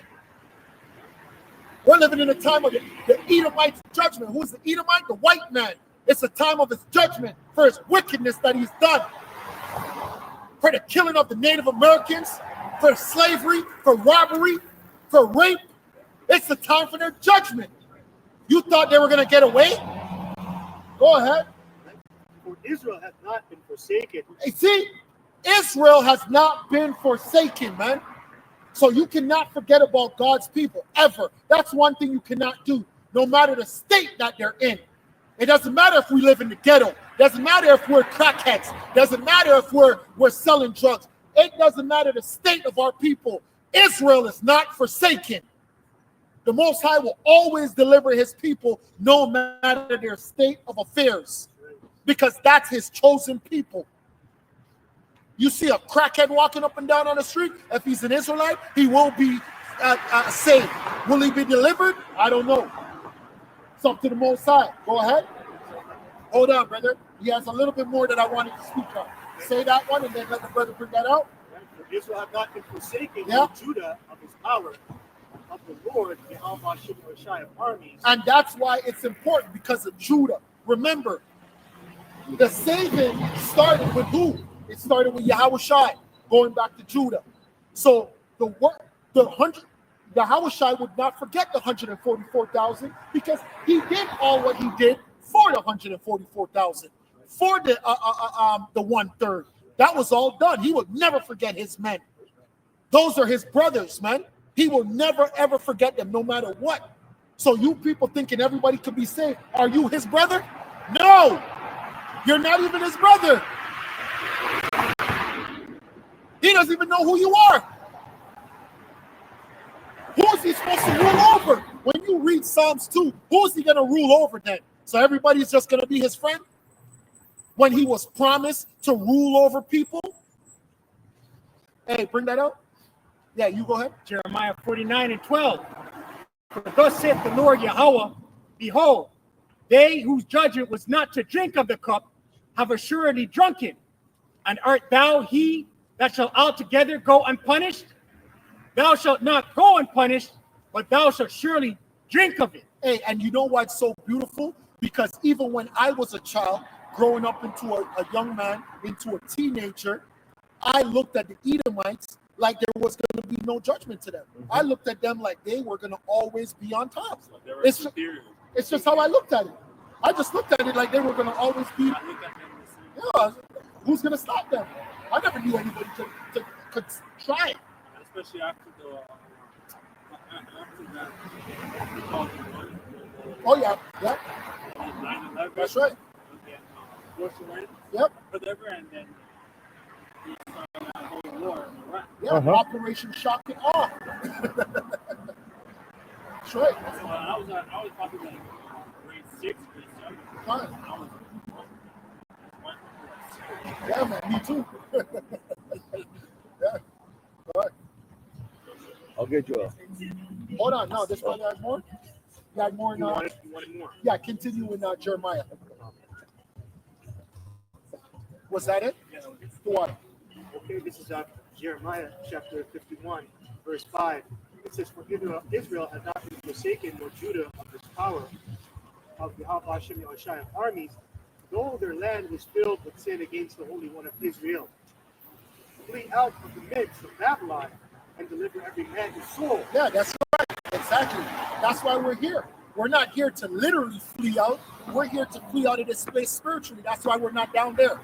We're living in a time of the Edomite judgment. Who's the Edomite? The white man. It's a time of his judgment for his wickedness that he's done. For the killing of the Native Americans, for slavery, for robbery, for rape. It's the time for their judgment. You thought they were going to get away? Go ahead. For Israel hath not been forsaken. Hey, see, Israel has not been forsaken, man. So you cannot forget about God's people, ever. That's one thing you cannot do, no matter the state that they're in. It doesn't matter if we live in the ghetto. Doesn't matter if we're crackheads. Doesn't matter if we're selling drugs. It doesn't matter the state of our people. Israel is not forsaken. The Most High will always deliver his people, no matter their state of affairs, because that's his chosen people. You see a crackhead walking up and down on the street, if he's an Israelite, he will be saved. Will he be delivered? I don't know. It's up to the Most High. Go ahead. Hold on, brother. He has a little bit more that I wanted to speak on. Say that one and then let the brother bring that out. For Israel hath not been forsaken, Yeah. Judah of his power, of the Lord, the Alma Shai of armies. And that's why it's important, because of Judah. Remember, the saving started with who? It started with Yahushai, going back to Judah. So Yahushai would not forget the 144,000, because he did all what he did for the 144,000, for the 1/3. That was all done. He would never forget his men. Those are his brothers, man. He will never ever forget them, no matter what. So you people thinking everybody could be saved, are you his brother? No, you're not even his brother. He doesn't even know who you are. Who is he supposed to rule over? When you read Psalms 2, who is he going to rule over then? So everybody's just going to be his friend? When he was promised to rule over people? Hey, bring that up. Yeah, you go ahead. Jeremiah 49:12. For thus saith the Lord Yahweh, behold, they whose judgment was not to drink of the cup have assuredly drunken. And art thou he that shall altogether go unpunished? Thou shalt not go unpunished, but thou shalt surely drink of it. Hey, and you know what's so beautiful? Because even when I was a child, growing up into a young man, into a teenager, I looked at the Edomites like there was going to be no judgment to them. I looked at them like they were going to always be on top. It's just how I looked at it. I just looked at it like they were going to always be. Yeah, who's going to stop them? I never knew anybody could try it. Especially after that. Oh yeah, yeah. 9/11. That's right. Yep. Whatever, and then we saw that whole war in Iraq. Yeah, Operation Shock and Awe. That's right. So I was probably like grade 6, grade 7. Fine. I was Yeah, man, me too. Yeah. All right. I'll get you up. Hold on, no, this one has more. You had more. You wanted more. Yeah, continue with Jeremiah. Was that it? Yeah. What? Okay, this is Jeremiah chapter 51, verse 5. It says, for Israel had not been forsaken, nor Judah of his power, of the Shai of armies, though their land was filled with sin against the Holy One of Israel. Flee out of the midst of Babylon and deliver every man his soul. Yeah, that's right. Exactly. That's why we're here. We're not here to literally flee out. We're here to flee out of this space spiritually. That's why we're not down there.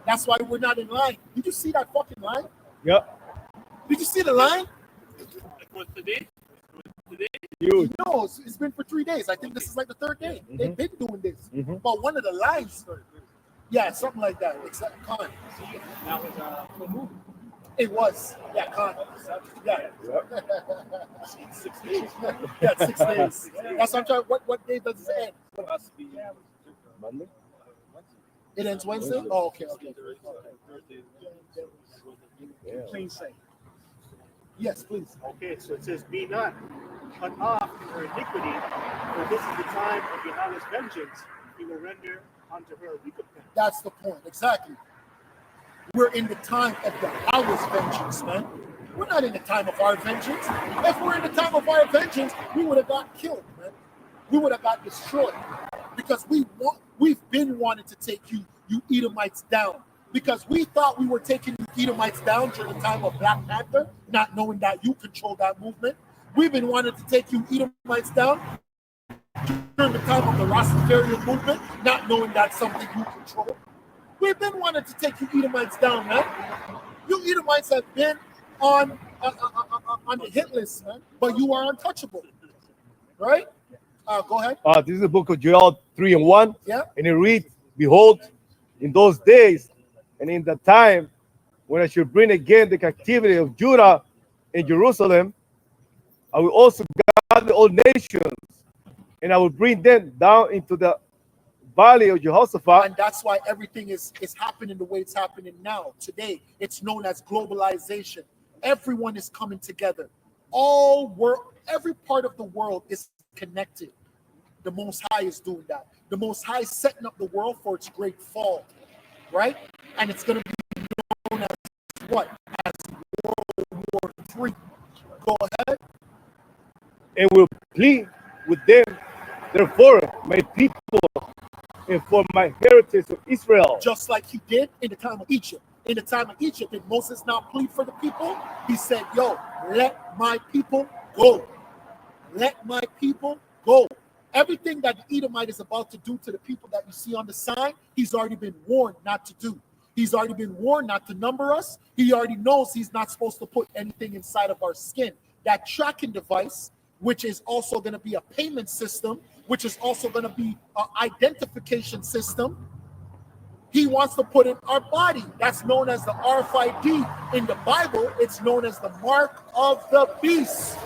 That's why we're not in line. Did you see that fucking line? Yep. Did you see the line? What's today? Huge. No, it's been for 3 days. I think this is like the third day. They've been doing this. But one of the lines, yeah, something like that. Exactly. That was for who? It was. Yeah, Khan. Yeah. It's 6 days. Yeah, 6 days. That's what I'm trying. What day does it end? Monday? It ends Wednesday? Oh, okay. Plain sight. Yes, please. Okay, so it says, be not cut off for iniquity, for this is the time of Yahweh's vengeance. He will render unto her recompense. That's the point. Exactly. We're in the time of the hour's vengeance, man. We're not in the time of our vengeance. If we're in the time of our vengeance, we would have got killed, man. We would have got destroyed. Because we've been wanting to take you Edomites down. Because we thought we were taking you Edomites down during the time of Black Panther, not knowing that you control that movement. We've been wanting to take you Edomites down during the time of the Rastafarian movement, not knowing that's something you control. We've been wanting to take you Edomites down, man. You Edomites have been on the hit list, man, but you are untouchable, right? Go ahead. This is the book of Joel 3:1. Yeah. And it reads, behold, in those days and in the time when I shall bring again the captivity of Judah and Jerusalem, I will also gather all nations, and I will bring them down into the valley of Jehoshaphat. And that's why everything is happening the way it's happening now. Today, it's known as globalization. Everyone is coming together. Every part of the world is connected. The Most High is doing that. The Most High is setting up the world for its great fall, right? And it's going to be known as what? As World War III. Go ahead. And will plead with them, therefore, my people, and for my heritage of Israel. Just like he did in the time of Egypt. In the time of Egypt, did Moses not plead for the people? He said, yo, let my people go. Let my people go. Everything that the Edomite is about to do to the people that you see on the sign, he's already been warned not to do. He's already been warned not to number us. He already knows he's not supposed to put anything inside of our skin. That tracking device, which is also going to be a payment system, which is also going to be an identification system, he wants to put in our body. That's known as the RFID. In the Bible, it's known as the mark of the beast.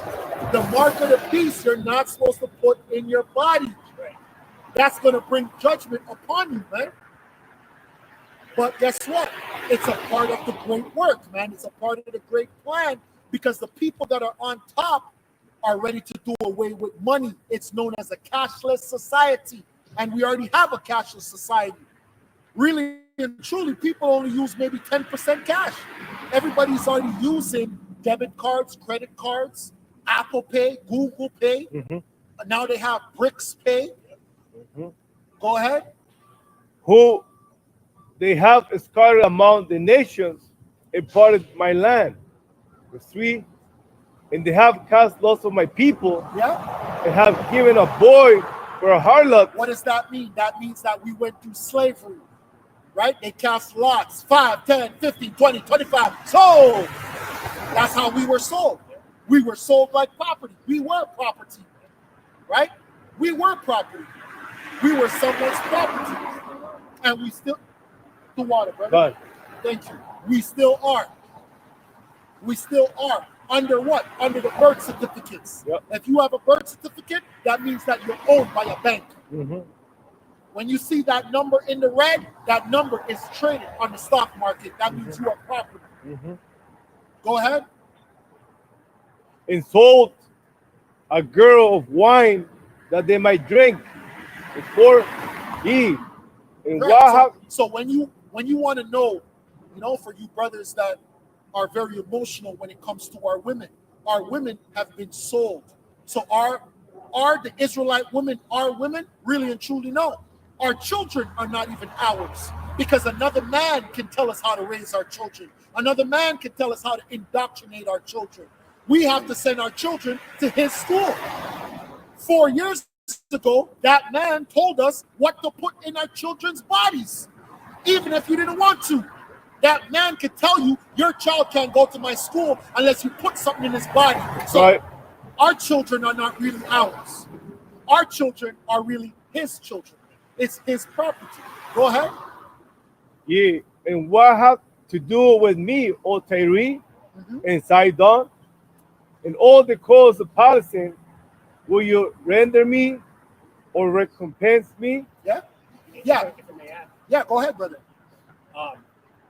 The mark of the beast you're not supposed to put in your body. That's going to bring judgment upon you, man. But guess what? It's a part of the great work, man. It's a part of the great plan, because the people that are on top are ready to do away with money. It's known as a cashless society, and we already have a cashless society. Really and truly, people only use maybe 10% cash. Everybody's already using debit cards, credit cards, Apple Pay, Google Pay. Now they have BRICS Pay. Go ahead. Who they have scattered among the nations and parted my land. Verse 3, and they have cast lots of my people, Yeah. and have given a boy for a harlot. What does that mean? That means that we went through slavery, right? They cast lots, 5, 10, 15, 20, 25, sold. That's how we were sold. We were sold like property. We were property, right? We were property. We were someone's property. And we still, the water, brother. God. Thank you. We still are. We still are. Under what? Under the birth certificates. Yep. If you have a birth certificate, that means that you're owned by a bank. When you see that number in the red, that number is traded on the stock market. That means you are property. Go ahead. And sold a girl of wine that they might drink before ye. And Correct. Wahab, So when you want to know, for you brothers that are very emotional when it comes to our women have been sold. So are the Israelite women our women? Really and truly no. Our children are not even ours, because another man can tell us how to raise our children. Another man can tell us how to indoctrinate our children. We have to send our children to his school. 4 years ago, that man told us what to put in our children's bodies, even if you didn't want to. That man could tell you your child can't go to my school unless you put something in his body. So right. Our children are not really ours. Our children are really his children. It's his property. Go ahead. ye, and Wahab to do with me, O Tyre and Sidon, and all the coasts of Palestine, will you render me or recompense me? Yeah. Yeah. If I may add. Yeah, go ahead, brother.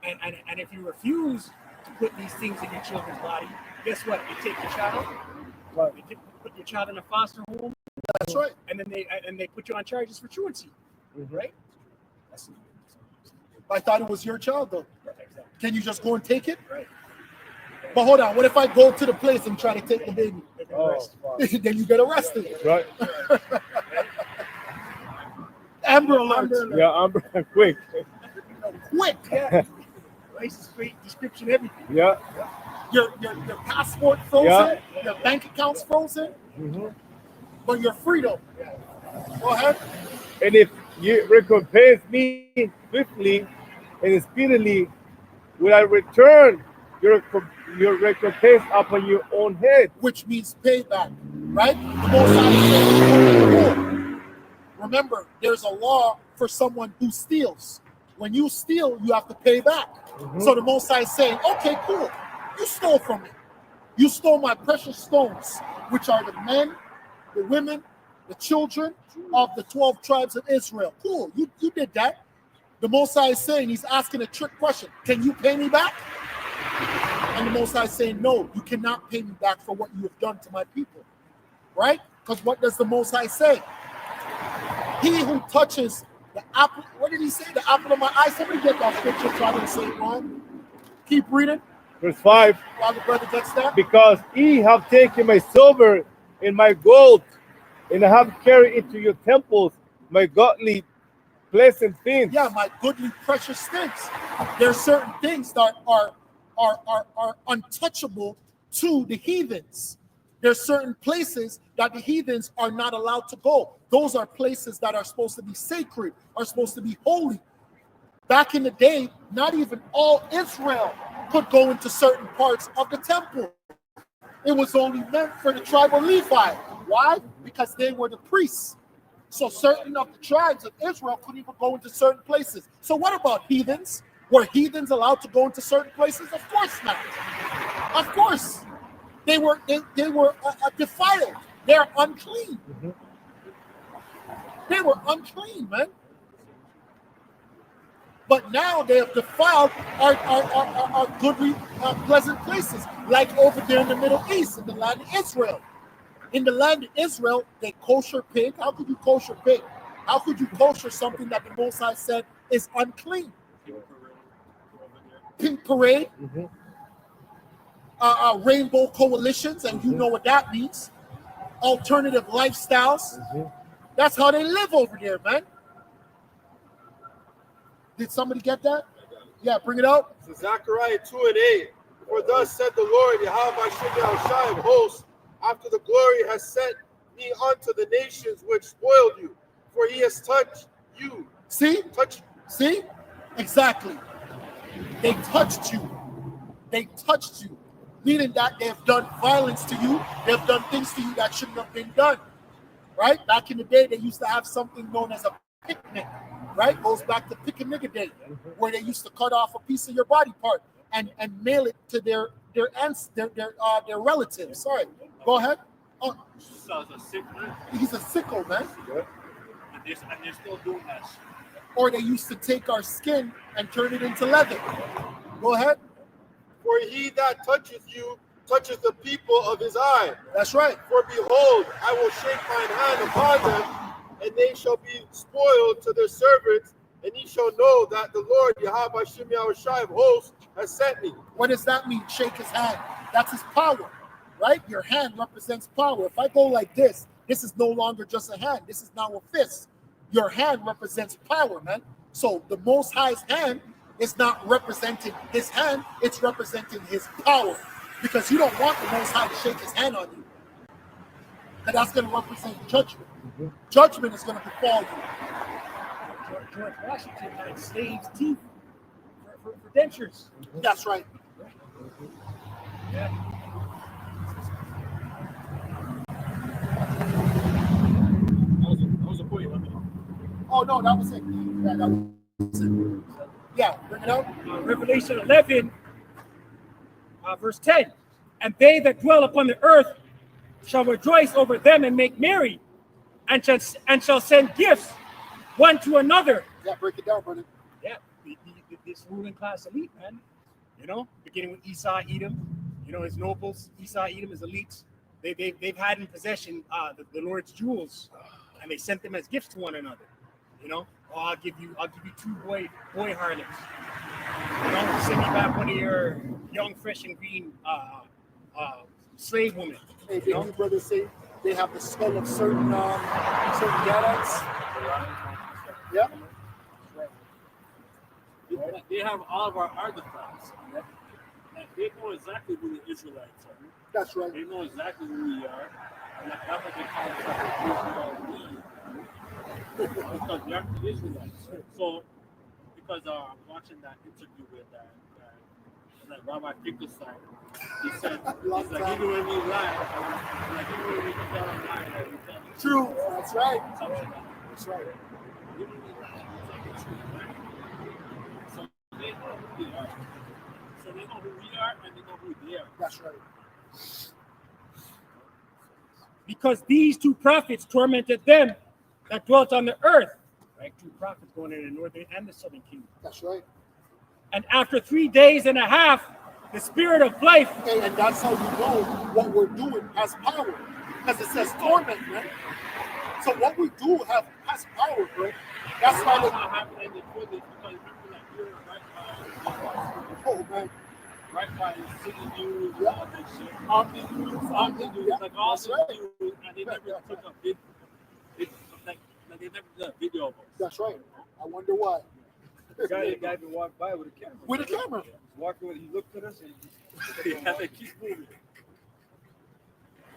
And if you refuse to put these things in your children's body, guess what? You take your child, you put your child in a foster home. That's right. And then they put you on charges for truancy, right? I thought it was your child, though. Exactly. Can you just go and take it? Right. But hold on, what if I go to the place and try to take the baby? Then you get arrested. Right. Amber Alert. Yeah, Amber, quick. Quick. Yeah. License plate, description, everything. Yeah. Your passport frozen, your bank account's frozen, but you're free though. Go ahead. And if you recompense me swiftly and speedily, will I return your recompense upon your own head? Which means payback, right? The Most High says, remember, there's a law for someone who steals. When you steal, you have to pay back. So the Most High is saying, okay, cool. You stole from me. You stole my precious stones, which are the men, the women, the children of the 12 tribes of Israel. Cool, you did that. The Most High is saying, he's asking a trick question. Can you pay me back? And the Most High is saying, no, you cannot pay me back for what you have done to my people. Right? Because what does the Most High say? He who touches the apple, what did he say? The apple of my eye. Somebody get that scripture so I don't say it wrong. Keep reading. Verse 5. While the brother gets that. Because ye have taken my silver and my gold, and have carried into your temples my godly pleasant things. Yeah, my goodly precious things. There are certain things that are untouchable to the heathens. There's certain places that the heathens are not allowed to go. Those are places that are supposed to be sacred, are supposed to be holy. Back in the day, not even all Israel could go into certain parts of the temple. It was only meant for the tribe of Levi. Why? Because they were the priests. So certain of the tribes of Israel couldn't even go into certain places. So what about heathens? Were heathens allowed to go into certain places? Of course not. Of course. They were defiled. They're unclean. They were unclean, man. But now they have defiled our goodly, pleasant places, like over there in the Middle East, in the land of Israel. In the land of Israel, they kosher pig. How could you kosher pig? How could you kosher something that the Most High said is unclean? Pink parade, rainbow coalitions, and you know what that means. Alternative lifestyles. That's how they live over there, man. Did somebody get that? Yeah, bring it out. So Zechariah 2:8. For thus said the Lord, Yahweh Shai of hosts, after the glory has sent me unto the nations which spoiled you, for he has touched you. See? See? Exactly. They touched you. They touched you. Meaning that they have done violence to you. They have done things to you that shouldn't have been done. Right? Back in the day, they used to have something known as a picnic. Right? Goes back to Pick a Nigga Day, where they used to cut off a piece of your body part and mail it to their relatives. Sorry. Go ahead. Oh. So it's a sick man. He's a sicko, man. And they're still doing that shit. Or they used to take our skin and turn it into leather. Go ahead. For he that toucheth you touches the people of his eye. That's right. For behold, I will shake mine hand upon them, and they shall be spoiled to their servants, and ye shall know that the Lord Yahweh Shai of hosts has sent me. What does that mean? Shake his hand. That's his power, right? Your hand represents power. If I go like this is no longer just a hand. This is now a fist. Your hand represents power, man. So the Most High's hand is not representing his hand, it's representing his power. Because you don't want the Most High to shake his hand on you. And that's going to represent judgment. Judgment is going to befall you. George Washington had slaves' teeth for dentures. That's right. Yeah. That was a point. Oh, no, that was it. Yeah, that was it. Yeah, bring it out. Revelation 11, verse 10. And they that dwell upon the earth shall rejoice over them and make merry, and shall send gifts one to another. Yeah, break it down, brother. Yeah, this ruling class elite, man. You know, beginning with Esau, Edom. You know, his nobles, Esau, Edom, his elites. They've had in possession the Lord's jewels, and they sent them as gifts to one another. You know, oh, I'll give you 2 boy harlots. You know, send me back one of your young, fresh and green slave women. Hey, the young brothers say they have the skull of certain Gadites. Yeah. They have all of our artifacts. And they know exactly who the Israelites are. That's right. They know exactly who we are. And that's what they call us because we are the Israelites. So, because I'm watching that interview with that Rabbi Finkelstein, he said, he's like, even when we lie, like even when we tell a lie, like we tell the True. That's right. That's right. Even when we lie, we tell the truth, right? So they know who we are. So they know who we are and they know who they are. That's right. Because these 2 prophets tormented them that dwelt on the earth. Right? 2 prophets going in the northern and the southern kingdom. That's right. And after 3 days and a half, the spirit of life. Hey, and that's how you know what we're doing has power. Because it says torment, man. So what we do has power, bro. That's why What's not happening in the village because people like you're oh man. right by the city news, all that shit. All the news, like all That's the right. news, and they never took a video. Like they never did a video of us. That's right. I wonder why. The guy even walked by with a camera. With a camera. He walked with, he looked at us and Yeah, they keep moving.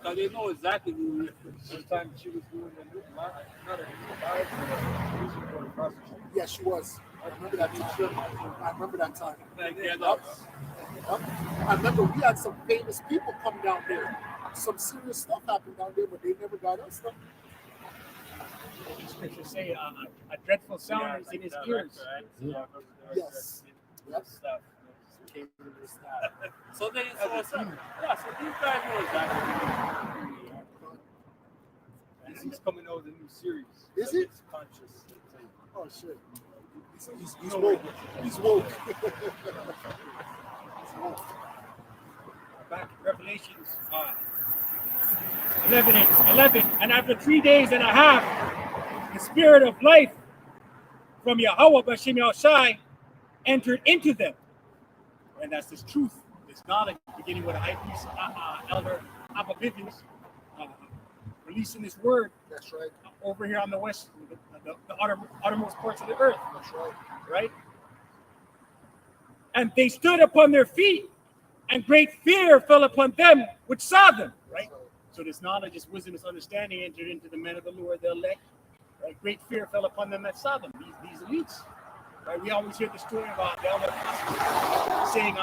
Because they know exactly who we are. sometimes she was doing not a music for across the street. Yes, she was. I remember that time. Like, Yep. yeah, Yep. I remember we had some famous people come down there. Some serious stuff happened down there, but they never got us stuff. The scriptures say a dreadful sound is in his ears. Yes. Yep. So they, so these guys know exactly who we are. He's coming out with a new series. Is it? It's conscious. Oh shit. He's woke. He's woke. Back in Revelations 11, and after 3 days and a half, the spirit of life from Yahweh B'Shem Yahushai entered into them. And that's this truth, this knowledge, beginning with the high priest, Elder Ababivius, releasing this word. That's right. Over here on the west, the uttermost parts of the earth. That's right. Right? And they stood upon their feet, and great fear fell upon them which saw them. Right? So this knowledge, this wisdom, this understanding entered into the men of the Lord, the elect. Right? Great fear fell upon them that saw them, these elites. Right? We always hear the story about the elder apostles saying,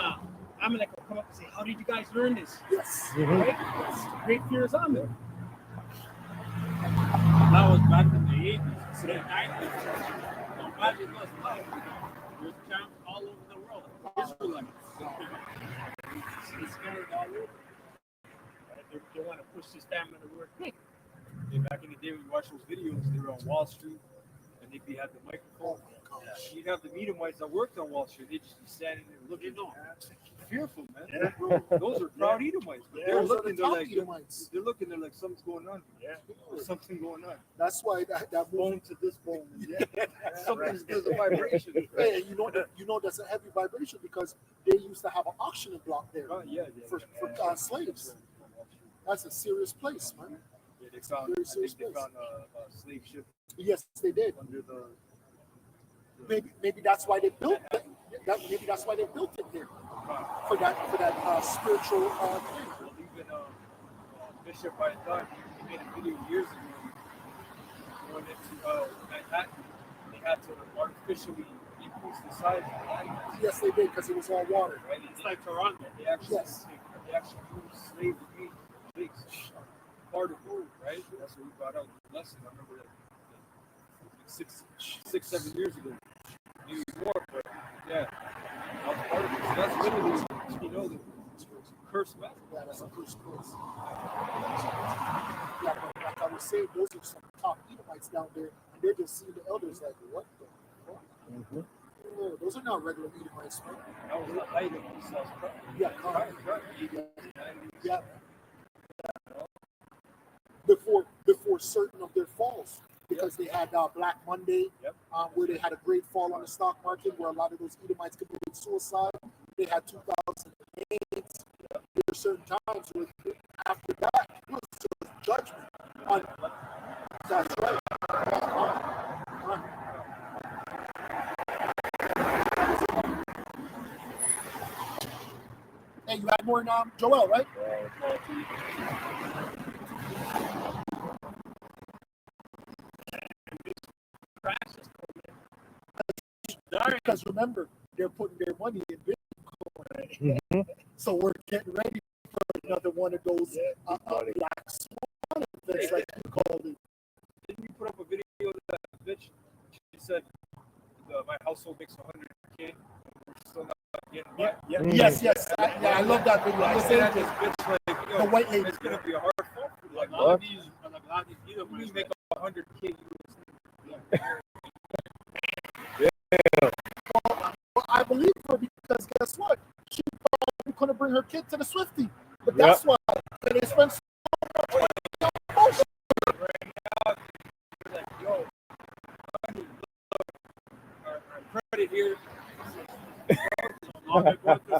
Amalek will come up and say, how did you guys learn this? Yes. Right? Great fear is on them. That was back in the 80s, the 90s. So imagine us now. There's camps all over the world. Israelites. It's scattered all over. They want to push this family to work quick. Back in the day, we watched those videos. They were on Wall Street, and they'd had the microphone. You'd have the Edomites that worked on Wall Street. They'd just be standing there looking. Fearful, man. Yeah. Those are proud Edomites, but they're Those are looking. the They're top like Edomites. they're looking. They're like something's going on. Yeah. There's something going on. That's why that movie. Bone to this bone. Yeah. Something's there's a vibration. Hey, you know that's a heavy vibration because they used to have an auctioning block there for slaves. That's a serious place, man. Yeah, they found. I think they found a slave ship. Yes, they did. Under the Maybe that's why they built it. Maybe that's why they built it there for that spiritual thing. Even Bishop I thought he made a video years ago going into Manhattan. They had to artificially increase the size of the animals. Yes, they did because it was all water. Right? It's like Toronto. They actually moved slave pigs. Part of food, right? That's what we brought out the lesson. I remember that 6, 7 years ago. Maybe more, but Yeah. That's literally, the cursed method. Yeah, that's a first place. Yeah, but like I was saying, those are some top Edomites down there, and they're just seeing the elders like, what the fuck? Oh, those are not regular Edomites, man. That was the height of themselves. Yeah, yeah. Before certain of their falls, because they had Black Monday, where they had a great fall on the stock market, where a lot of those Edomites committed suicide. They had 2008. There were certain times where after that, it was just judgment. That's right. Hey, you had more than Joel, right? Because remember, they're putting their money in Bitcoin. So we're getting ready for another one of those black swan events, like you called it. Didn't you put up a video of that bitch? She said, my household makes 100K. We're still not getting by. Yes. I love that video. I said that this bitch, like, the white lady. It's going to be a hard fall. Like, a lot of these we make 100K. Well, I believe her because guess what? She probably couldn't bring her kid to the Swifty. But that's why they spent so much money on promotion. Right now, like, yo, our credit here.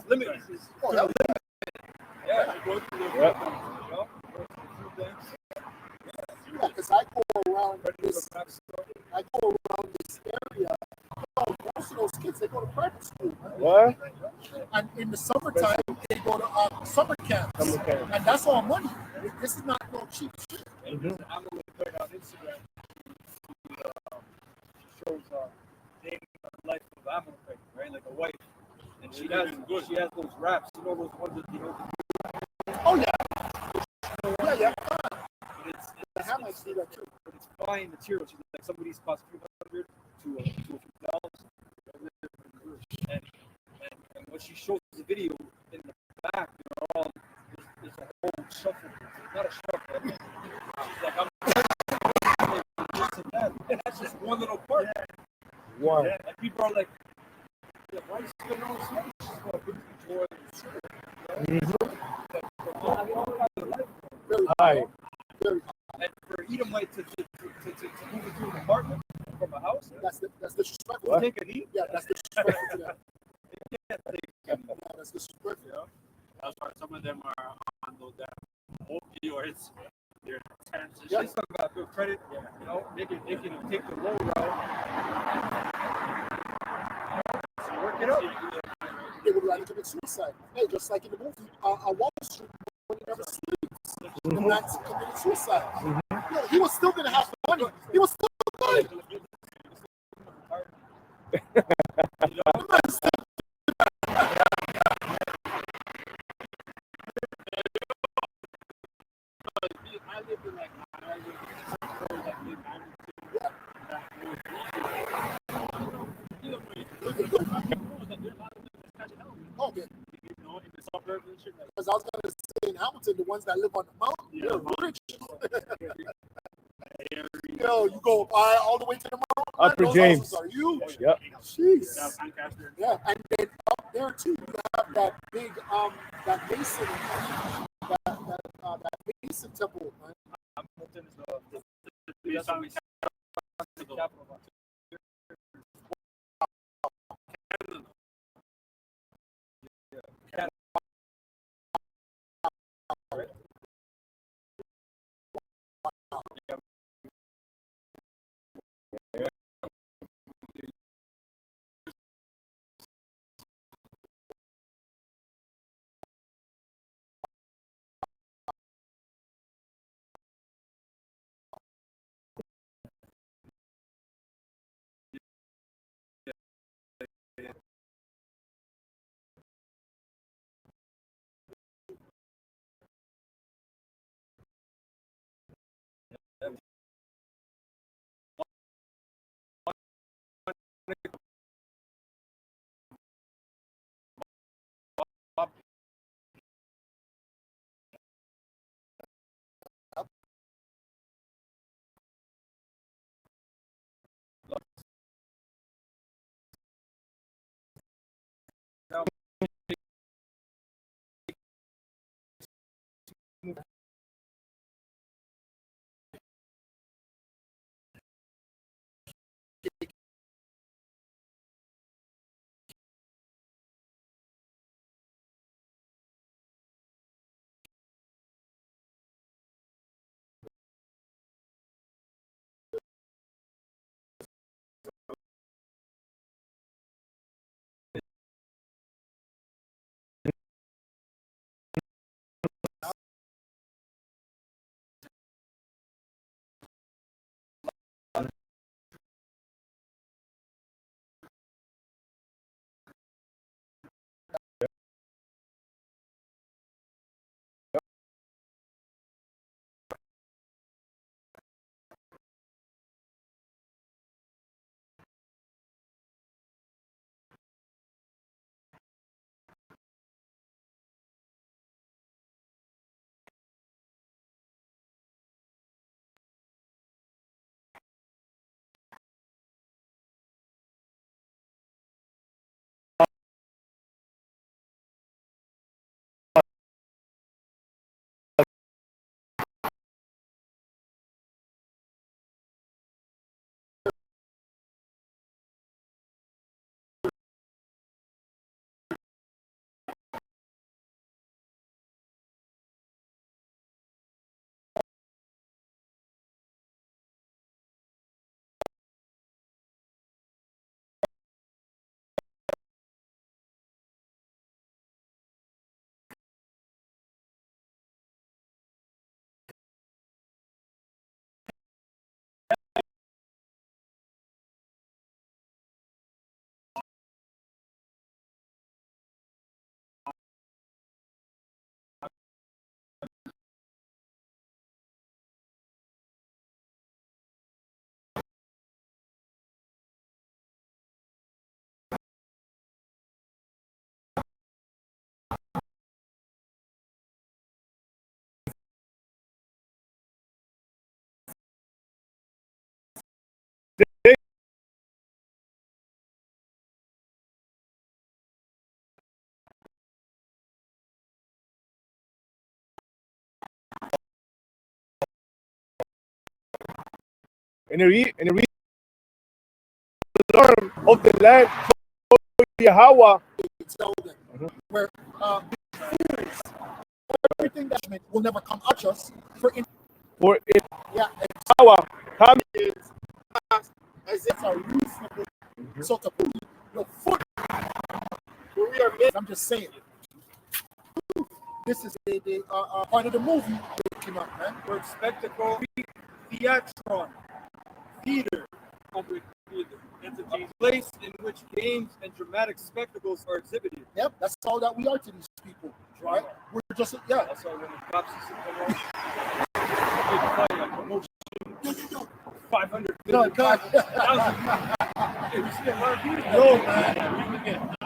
Limited. Yeah, because I go around this area. Most of those kids, they go to private school. What? And in the summertime, they go to summer camps. And that's all money. This is not no cheap shit. I'm going to put it on Instagram. She shows day in the life of Amalek, right? Like a wife. And she has those raps. You know those ones that Oh, yeah. Yeah. But it's fine material. She's like, some of these cost $300 to a few dollars. And when she shows the video in the back, they're all there's a whole shuffle, not a shuffle. She's like, I'm this and that. And that's just one little part. One. And people are like, why is she going on smoke? She's going to enjoy the school. Hi. And for Edomite to move into an apartment from a house, that's disrespectful. What? Take a knee. Yeah, that's disrespectful to them. Yeah, That's disrespectful. That's why some of them are on those damn opioids. They're tense. Let's talk about good credit. You know, they can take the low route. So work it out. They would rather commit suicide. Hey, just like in the movie, Wall Street, when he never sleeps, the man committed suicide. Yeah, he was still going to have the money. He was still good. I live in like Oh, man. you know, in the suburbs and shit. Because I was going to say in Hamilton, the ones that live on the mountain, they're rich. Yo, you go all the way to the mountain. Upper Those James. houses are huge. Yep. Jeez. Lancaster. Yeah, and then up there too, you have that big that Mason that Mason temple, man. Hamilton is the capital of and he read the arm of the land Yahweh. Tell them where fools, everything that will never come at us for it. Yeah, Yahweh coming is as if a reasonable. So to put your foot where we are made, I'm just saying. This is the part of the movie waking up, man. Word spectacle, theatron, theater, public theater, entity, a place in which games and dramatic spectacles are exhibited. Yep, that's all that we are to these people, right? We're just That's why when the cops come around, big fight, like promotion, 500 no, million, God. 5,000. Hey, we see a lot of people. Yo, man.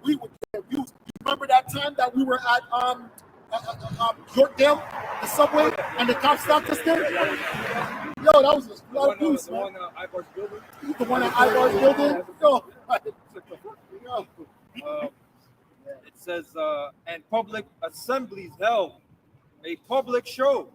We would get abused. You remember that time that we were at Yorkdale, the subway, and the cops stopped us there? Yo, that was a lot of abuse, The man. one Ivar's building. The one at Ivar's building? Yo. It says, and public assemblies held, a public show,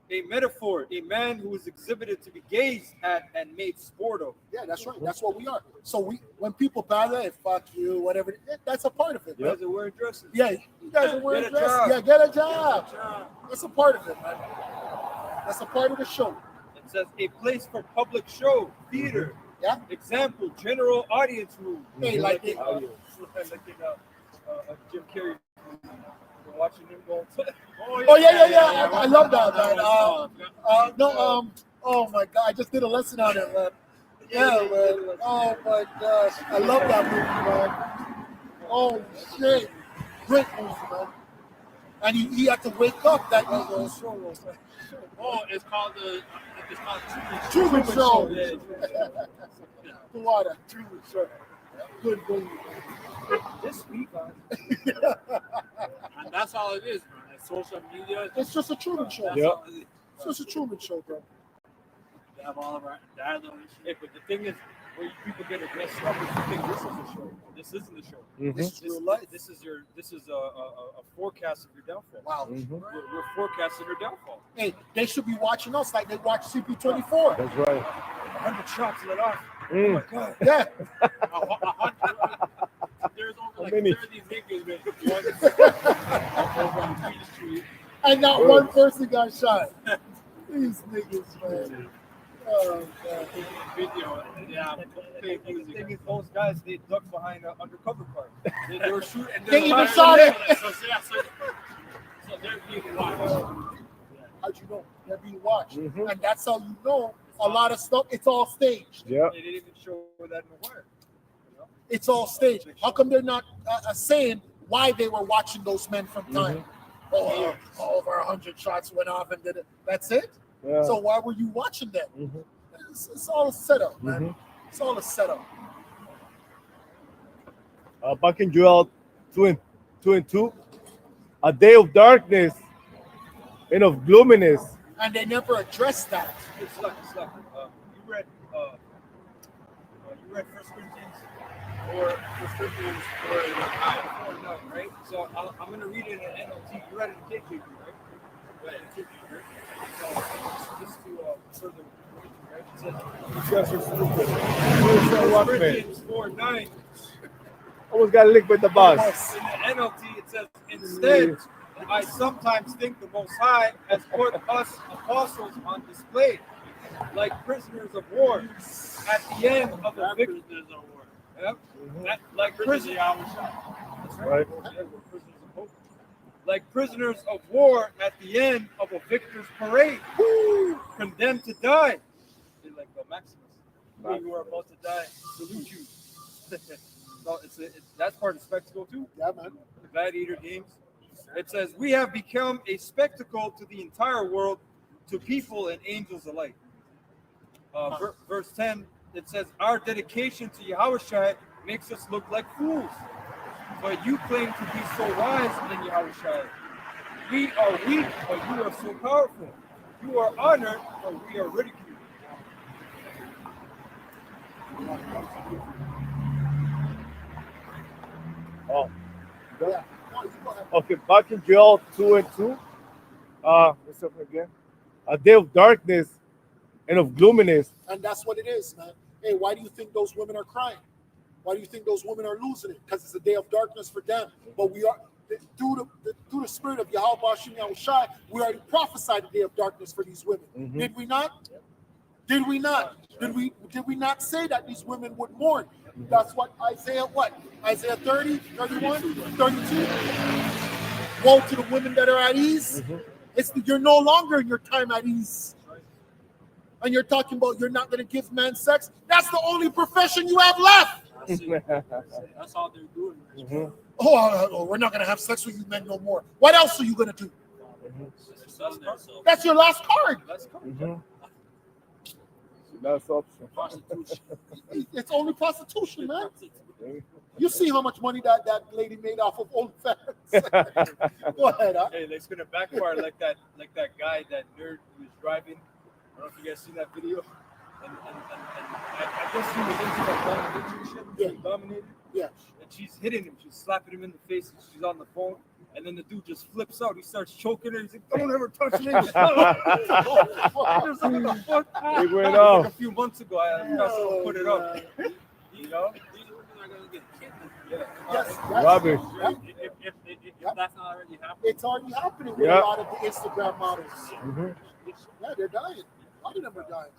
a metaphor, a man who is exhibited to be gazed at and made sport of. Yeah, that's right. That's what we are. So when people bother and fuck you, whatever, that's a part of it, You man. guys are wearing dresses. Yeah, you guys are wearing Get a dresses. job. Yeah, get a job. That's a part of it, man. That's a part of the show. It says a place for public show, theater. Yeah. Example, general audience room. Hey, like it. like in Jim Carrey. We're watching him go. Oh yeah. I love that, man. Oh my God, I just did a lesson on it, man. Yeah, man. Oh my gosh, I love that movie, man. Oh shit, great movie, man. And he had to wake up that Oh, it's called Truman Show. Yeah. The water, Truman Show. Good movie. This week on. And that's all it is, man. It's social media. It's just a Truman Show. That's Yeah. all it is. It's just a Truman Show, bro. They have all of our dialogue and Hey, shit. but the thing is, where people get it messed up is you think this is a show. This isn't a show. This is real life. This is a forecast of your downfall. Wow. We're forecasting your downfall. Hey, they should be watching us like they watch CP24. That's right. 100 shots let off. Oh Mm. my God. Yeah. There's over like many? 30 niggas that over on Queen Street. And not one person got shot. These niggas, man. Oh, God. Video. Yeah. The thing is, those guys, they duck behind an undercover car. They were shooting. They even shot it. So they're being watched. How'd you know? They're being watched. Mhm. And that's how you know a lot of stuff, it's all staged. Yeah. They didn't even show that in the wire. It's all staged. How come they're not saying why they were watching those men from time? Oh, over 100 shots went off and did it. That's it? Yeah. So why were you watching them? Mhm. It's all a setup, man. It's all a setup. Back in Joel 2:2, a day of darkness and of gloominess. And they never addressed that. It's like, you read 1 Corinthians or 1 Corinthians or 9, right? So I'm going to read it in NLT. You read it in KJV, right? Read it in KJV, right? So just to further, right? It says, You guys are stupid. 1 Corinthians 4:9. Almost got licked with the bus. In the NLT, it says, instead, I sometimes think the Most High has put us apostles on display, like prisoners of war, at the end of a victory. Yep. Like prisoners. That's Right. Yeah, we're prisoners of hope. Like prisoners of war at the end of a victor's parade, condemned to die. They're like Maximus. When you are about to die, salute you. So that's part of the spectacle too. Yeah, man. The gladiator games. It says, we have become a spectacle to the entire world, to people and angels alike. Verse 10, it says, our dedication to Yahushua makes us look like fools. But you claim to be so wise in Yahushua. We are weak, but you are so powerful. You are honored, but we are ridiculed. Oh. Yeah. Okay, back in Joel 2:2, what's up again? A day of darkness and of gloominess. And that's what it is, man. Hey, why do you think those women are crying? Why do you think those women are losing it? Because it's a day of darkness for them. But we are through the spirit of Yahweh Bashim Yahushai, we already prophesied a day of darkness for these women. Mm-hmm. Did we not? Did we not? Did we not say that these women would mourn? That's what Isaiah 30, 31, 32. Woe to the women that are at ease. Mm-hmm. You're no longer in your time at ease. And you're talking about you're not going to give man sex. That's the only profession you have left. That's all they're doing. Mm-hmm. Oh, we're not going to have sex with you men no more. What else are you going to do? Mm-hmm. That's your last card. Mm-hmm. That's option. Prostitution. It's only prostitution, man. You see how much money that lady made off of OnlyFans. Go ahead, huh? Hey, it's gonna backfire like that guy, that nerd who was driving. I don't know if you guys seen that video. And I guess he was into that domination shit. Yeah. Dominated. Yeah. And she's hitting him. She's slapping him in the face. And she's on the phone. And then the dude just flips out. He starts choking her. He's like, "Don't ever touch me." What the fuck? It went Like off. a few months ago, I saw someone put it up. You know? These women are gonna get kidnapped. Yeah. Yes. Rubbish. If that's not already happening. It's already happening with Yeah. a lot of the Instagram models. Mm-hmm. Yeah, they're dying. A lot of them are dying.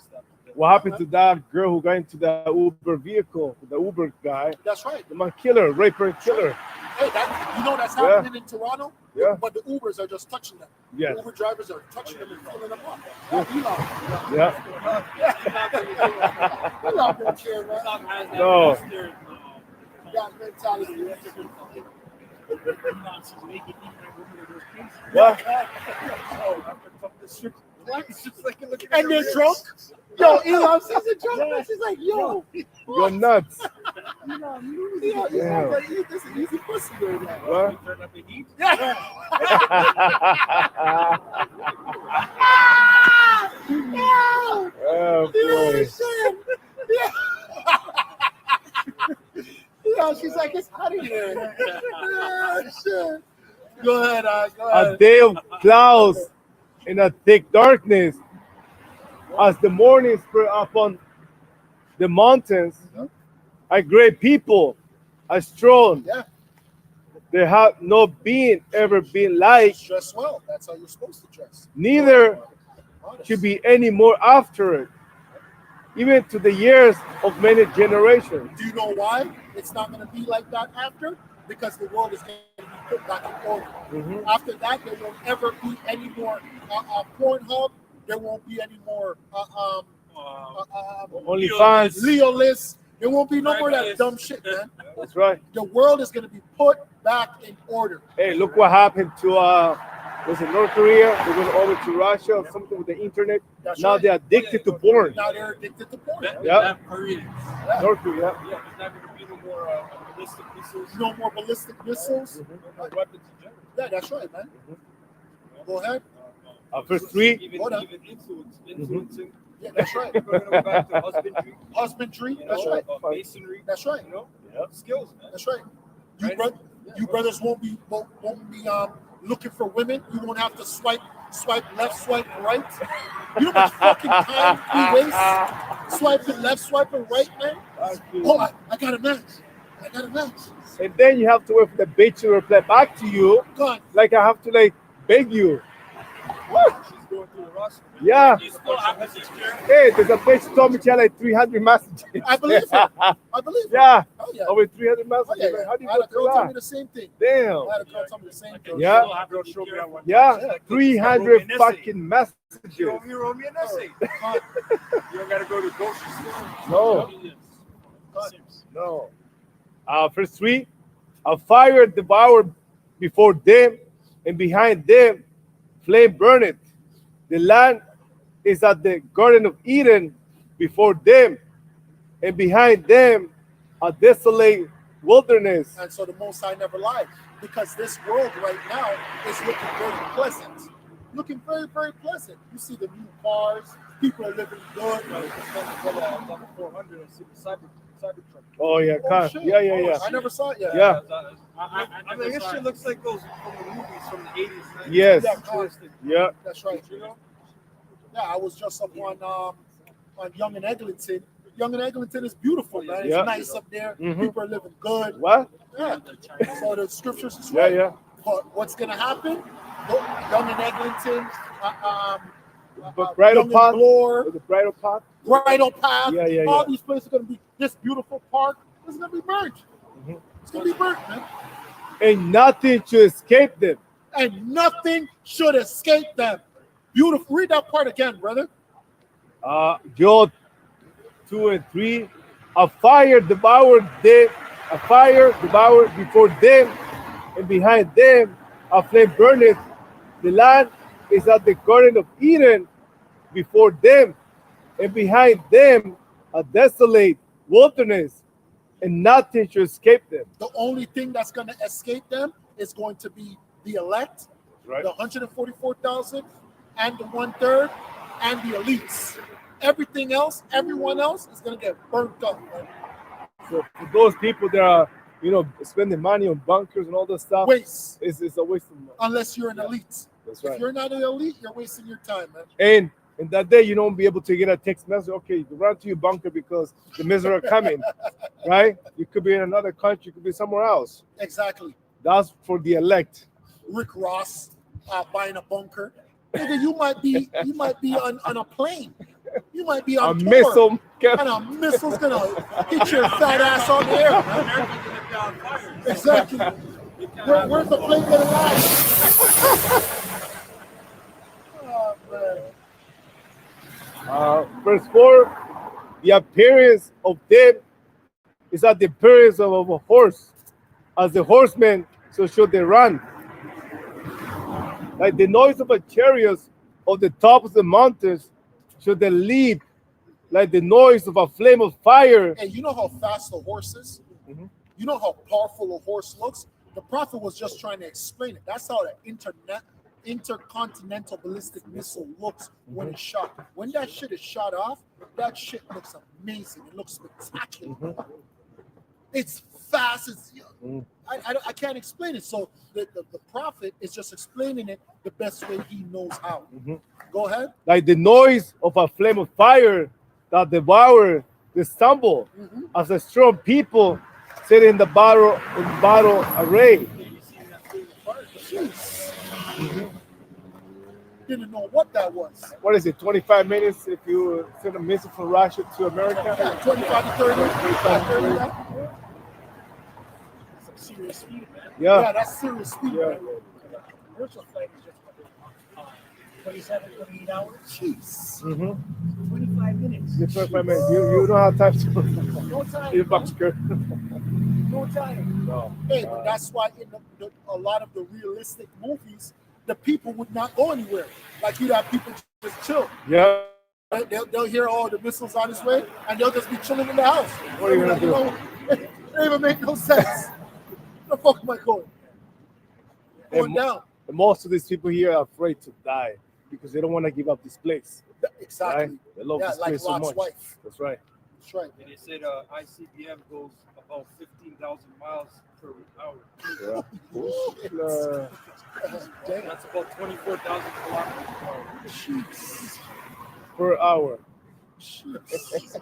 What happened to that girl who got into the Uber vehicle, the Uber guy? That's right. The man killer, raper and killer. Hey, that's happening in Toronto. Yeah. But the Ubers are just touching them. Yes. The Uber drivers are touching them and filling them up. Yeah, Yeah. Elon don't care, man. No. That mentality. What? And they're drunk. Yo, Elon sees a drunk. Yeah. She's like, yo, You're nuts. yeah. This is easy pussy right now. What? Oh, boy. Yeah, she's like, it's hot in here. Shit. Go ahead, go A ahead. day of clouds in a thick darkness. As the morning spread upon the mountains, a great people, a strong. Yeah. There have no being ever been like, Dress well. That's how you're supposed to dress. neither Honest. should be any more after it, even to the years of many generations. Do you know why it's not going to be like that after? Because the world is going to be put back in order. Mhm. After that, there won't ever be any more Pornhub. There won't be any more Only fans. Leo lists. There won't be no more of that dumb shit, man. That's right. The world is going to be put back in order. Hey, look what happened to was it North Korea? They went over to Russia or something with the internet. That's Now right. they're addicted to porn. Now they're addicted to porn. Yeah. Koreans. North Korea. Yeah, there's not going to be no more ballistic missiles. No more ballistic missiles. No more weapons in general. Yeah, that's right, man. Go ahead. First three. Even Hold on. influencing. Yeah, that's right. We're going to go back to husbandry. Husbandry. You That's know, right. masonry. That's right. You know, Yeah. skills, man. That's right. Right. You brothers won't be looking for women. You won't have to swipe left, swipe right. You know how much fucking time we waste swiping left, swiping right, man. Oh, I got a match. I got a match. And then you have to wait for the bitch to reply back to you. God, Like I have to beg you. She's going through the roster. Yeah. You still have to take care. Hey, there's a bitch told me she had 300 messages. I believe it. I believe it. Yeah. Oh yeah. Over 300 Oh, messages. yeah. Like, how do you I had go a girl tell me through the same thing. that? Damn. I had a girl tell me the same thing. Yeah. You still have to be careful. Yeah. 300 fucking messages. You wrote me an essay. You don't got to go to grocery store. No. No. Verse 3. A fire devoured before them, and behind them flame burned. The land is at the Garden of Eden before them, and behind them a desolate wilderness. And so the Most High never lied, because this world right now is looking very pleasant. Looking very, very pleasant. You see the new cars, People are living good. I was on the 400. I see the Cybertruck. Oh yeah, Oh, car. shit. Yeah. I never saw it yet. Yeah. I mean, this shit looks like those from the movies from the 80s. 90s. Yes. Yeah, car. Yeah. That's right. Yeah, I was just up on Young and Eglinton. Young and Eglinton is beautiful, man. It's Yeah. nice up there. Mhm. People are living good. What? Yeah. So the scriptures is Yeah, right. yeah. But what's gonna happen? Young and Eglinton, But Bridal Young Path. and Bloor, The Bridal Path. Bridal Path. Yeah. All these places are gonna be this beautiful park. It's gonna be burnt. Mhm. It's gonna be burnt, man. And nothing to escape them. And nothing should escape them. Beautiful. Read that part again, brother. Job 2 and 3. A fire devoured them. A fire devoured before them, and behind them a flame burneth. The land is at the Garden of Eden before them, and behind them a desolate wilderness, and nothing shall escape them. The only thing that's going to escape them is going to be the elect, Right. the 144,000, and the 1/3, and the elites. Everything else, everyone else is going to get burnt up. Man. So for those people that are, spending money on bunkers and all this stuff, Waste, it's a waste of money. unless you're an elite. That's If right. you're not an elite, you're wasting your time, man. And in that day, you don't be able to get a text message. Okay, you run to your bunker because the missiles are coming, right? You could be in another country, you could be somewhere else. Exactly. That's for the elect. Rick Ross buying a bunker. Nigga, you might be on a plane. You might be A on tour, missile. and a missile's gonna hit your fat ass on the air, man. Exactly. Where's the plane gonna land? Oh, man. Verse 4, the appearance of them is at the appearance of a horse. As the horsemen, so should they run. Like the noise of a chariot of the top of the mountains, should they leap. Like the noise of a flame of fire. Hey, you know how fast a horse is? Mhm. You know how powerful a horse looks? The prophet was just trying to explain it. That's how the intercontinental ballistic missile looks when it's shot. When that shit is shot off, that shit looks amazing. It looks spectacular. It's fast. It's, I can't explain it. So the prophet is just explaining it the best way he knows how. Go ahead. Like the noise of a flame of fire that devour the stumble, as a strong people sit in battle array. Didn't know what that was. What is it? 25 minutes if you send a missile from Russia to America? Yeah, 25 to 30. 25 to 30. Some serious speed, man. Yeah, Yeah. that's serious speed. Yeah. Man. Commercial flight is just 27, 28 hours. Jeez. 25 minutes. You 25 minutes. You don't have time to No time. you busker. No time. No. Hey, but that's why in a lot of the realistic movies, the people would not go anywhere. Like you'd have people just chill. Yeah. They'll hear all the missiles on its way, and they'll just be chilling in the house. What are you gonna do? It don't even make no sense. Where the fuck am I going? Going And down. And most of these people here are afraid to die because they don't want to give up this place. Exactly. Right? They love Yeah, this like place so Lot's much. wife. That's right. That's right. And they said ICBM goes about 15,000 miles per hour. Yeah. Damn. That's about 24,000 kilometers per hour. Jeez. Per hour. Jeez.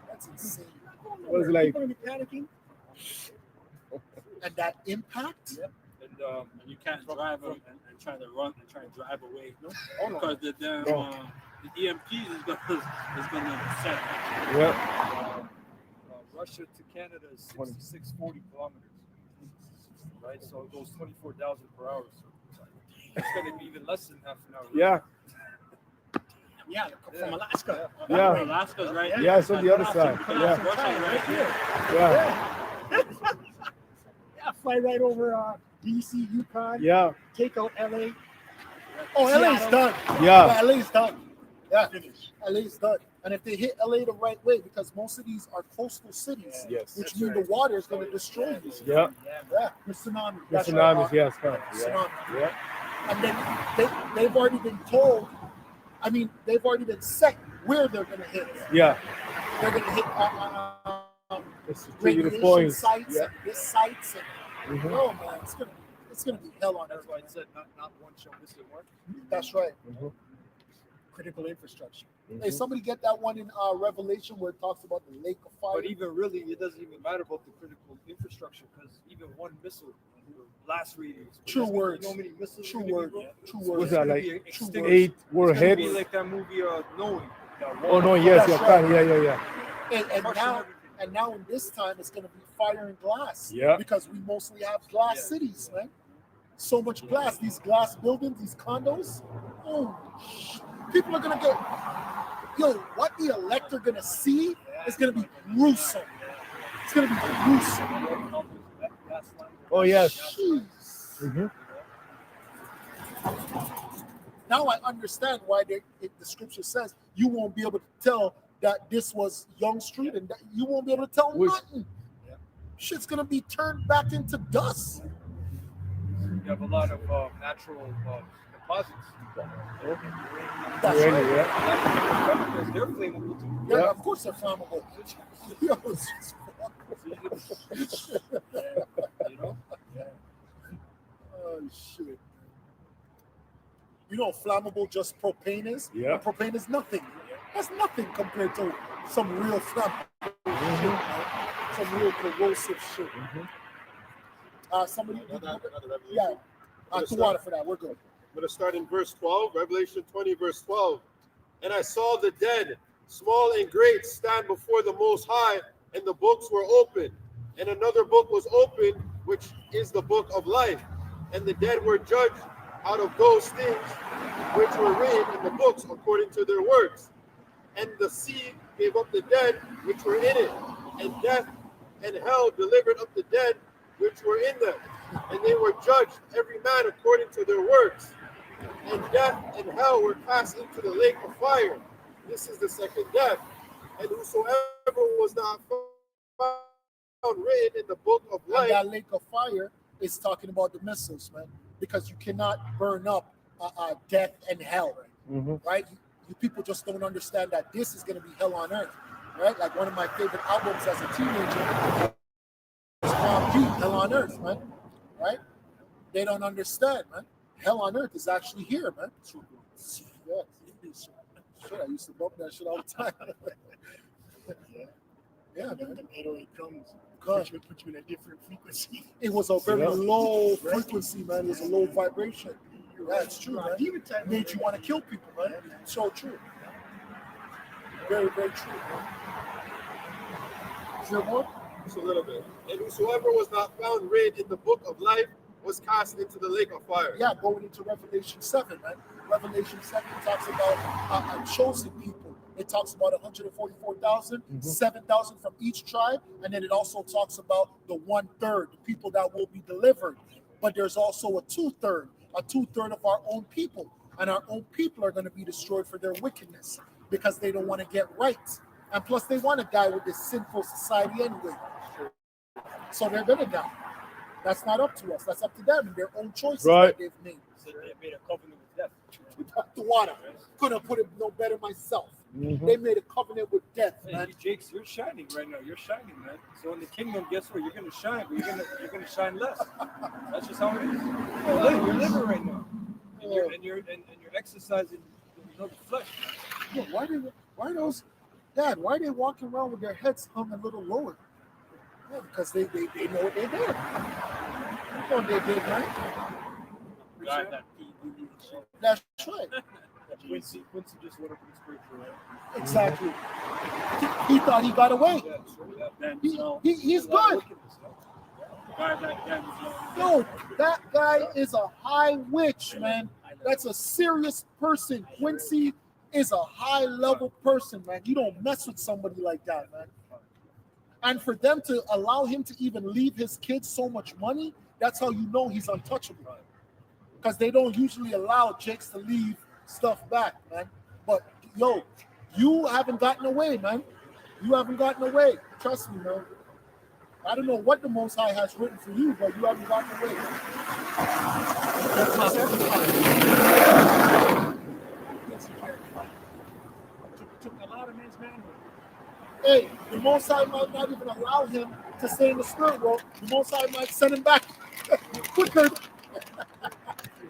That's insane. What is it like? People gonna be panicking. And that impact? And You can't drive and try to run and try to drive away. Oh, no. Because the damn the EMPs is gonna set. Yeah. Russia to Canada is 6640 kilometers. Right? So it goes 24,000 per hour. So it's going to be even less than half an hour. Yeah. Yeah, from Alaska. Yeah. Alaska's right. Yeah, it's on the other side. Yeah. Russia's right here. Yeah. Yeah, fly right over DC, Yukon. Yeah. Take out LA. Oh, LA's done. Yeah. LA's done. Yeah, LA's done. And if they hit LA the right way, because most of these are coastal cities, Yes. which mean the water is going to destroy you. Yeah. Yeah, the tsunami. The That's tsunamis, right. yes. Huh? Tsunami. Yeah. And then they've already been told I mean, they've already been set where they're going to hit. Yeah. They're going to hit It's the radiation points. sites Yeah. and this sites. And, Mhm. oh, man, it's gonna be hell on That's earth. why I said not one shall miss it one. That's right. Mhm. Critical infrastructure. Mhm. Hey, somebody get that one in Revelation where it talks about the lake of fire. But even really, it doesn't even matter about the critical infrastructure because even one missile, blast radius. True you know words. how many missiles True are gonna be, words. bro? True It's words. What's that, gonna like be extinguished. 8 It's warheads? gonna be like that movie Knowing. Oh no, yes, That's you're right. fine. Yeah. And Crushing now, everything. and now in this time, it's gonna be fire and glass. Yeah. Because we mostly have glass Yeah. cities, man. So much glass. These glass buildings, these condos. Oh, people are gonna get. Yo, what the elect are gonna see is gonna be gruesome. It's gonna be gruesome. Oh yes. Jeez. Mhm. Now I understand why the scripture says you won't be able to tell that this was Young Street and that you won't be able to tell Which- nothing. Shit's gonna be turned back into dust. You have a lot of natural deposits. That's Really, right. yeah. Because they're flammable too. Yeah, Yeah. of course they're flammable. Yo, it's- You know? oh shit. You know, flammable just propane is. Yeah. And propane is nothing. That's nothing compared to some real flammable shit, man. Some real corrosive shit. Somebody, Another revelation. yeah. Two water for that. We're good. I'm going to start in verse 12, Revelation 20, verse 12. And I saw the dead, small and great, stand before the Most High, and the books were opened. And another book was opened, which is the book of life. And the dead were judged out of those things which were written in the books according to their works. And the sea gave up the dead which were in it, and death and hell delivered up the dead which were in them. And they were judged, every man according to their works. And death and hell were cast into the lake of fire. This is the second death. And whosoever was not found written in the book of And life. that lake of fire is talking about the missiles, man, because you cannot burn up death and hell, Mhm. right? You people just don't understand that this is going to be hell on earth, right? Like one of my favorite albums as a teenager was Bomb G, Hell on Earth, man, right? They don't understand, man. Hell on earth is actually here, man. Yeah, shit, I used to bump that shit all the time. yeah, man. The 808 drums Gosh, put you in a different frequency. it was a very Yeah. low frequency, man. It was a low vibration. That's true, man. Demon time Made you want to kill people, man. So true. Very, very true, man. Is there more? Just a little bit. And whosoever was not found written in the book of life was cast into the lake of fire. Yeah, going into Revelation 7, man. Revelation 7 talks about a chosen people. It talks about 144,000, 7,000 from each tribe, and then it also talks about the 1/3, the people that will be delivered. But there's also a 2/3 of our own people, and our own people are going to be destroyed for their wickedness because they don't want to get right, and plus they want to die with this sinful society anyway. So they're going to die. That's not up to us. That's up to them and their own choices Right. that they've made. So they made a covenant with death. The water. Couldn't put it no better myself. Mhm. They made a covenant with death, Hey, man. you Jakes, you're shining right now. You're shining, man. So in the kingdom, guess what? You're gonna shine, but you're gonna shine less. That's just how it is. You're living right now, and you're exercising, the flesh. Yeah, why those dad? Why are they walking around with their heads hung a little lower? Yeah, because they know what they did. They know what they did, right? God, that PDD shit. That's right. Quincy just went up in spiritual. Right? Exactly. He thought he got away. Yeah, so yeah. Then, He's good. God, that was Yo, that guy is a high witch, man. That's a serious person. Quincy is a high level person, man. You don't mess with somebody like that, man. And for them to allow him to even leave his kids so much money, that's how you know he's untouchable. Because they don't usually allow Jakes to leave stuff back, man. But yo, you haven't gotten away, man. You haven't gotten away. Trust me, man. I don't know what the Most High has written for you, but you haven't gotten away. That's not everybody. not a man's manhood. Hey, the Most High might not even allow him to stay in the spirit world. The Most High might send him back quicker.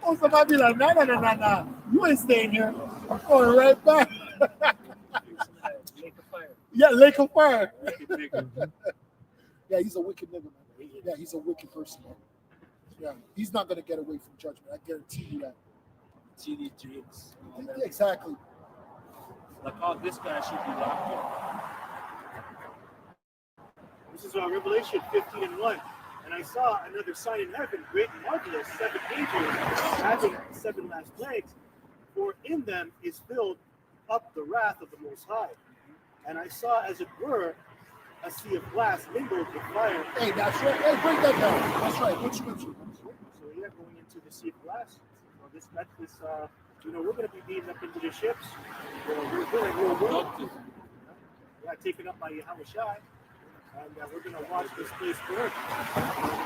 Also, might be like, nah. You ain't staying here. I'm going right back. Lake of fire. Yeah, Lake of Fire. Yeah, he's a wicked nigga, man. Yeah, he's a wicked person, man. Yeah, he's not gonna get away from judgment. I guarantee you that. TD dreams. Yeah, exactly. Like, oh, this guy should be locked up. This is Revelation 15:1. And I saw another sign in heaven, great and marvelous, 7 angels having 7 last plagues, for in them is filled up the wrath of the Most High. And I saw, as it were, a sea of glass mingled with fire. Hey, that's right. Hey, break that down. That's right. Which scripture? So yeah, going into the sea of glass. So we're going to be beaten up into the ships. We're taken up by Yahweh Shai. And we're going to watch this place burn.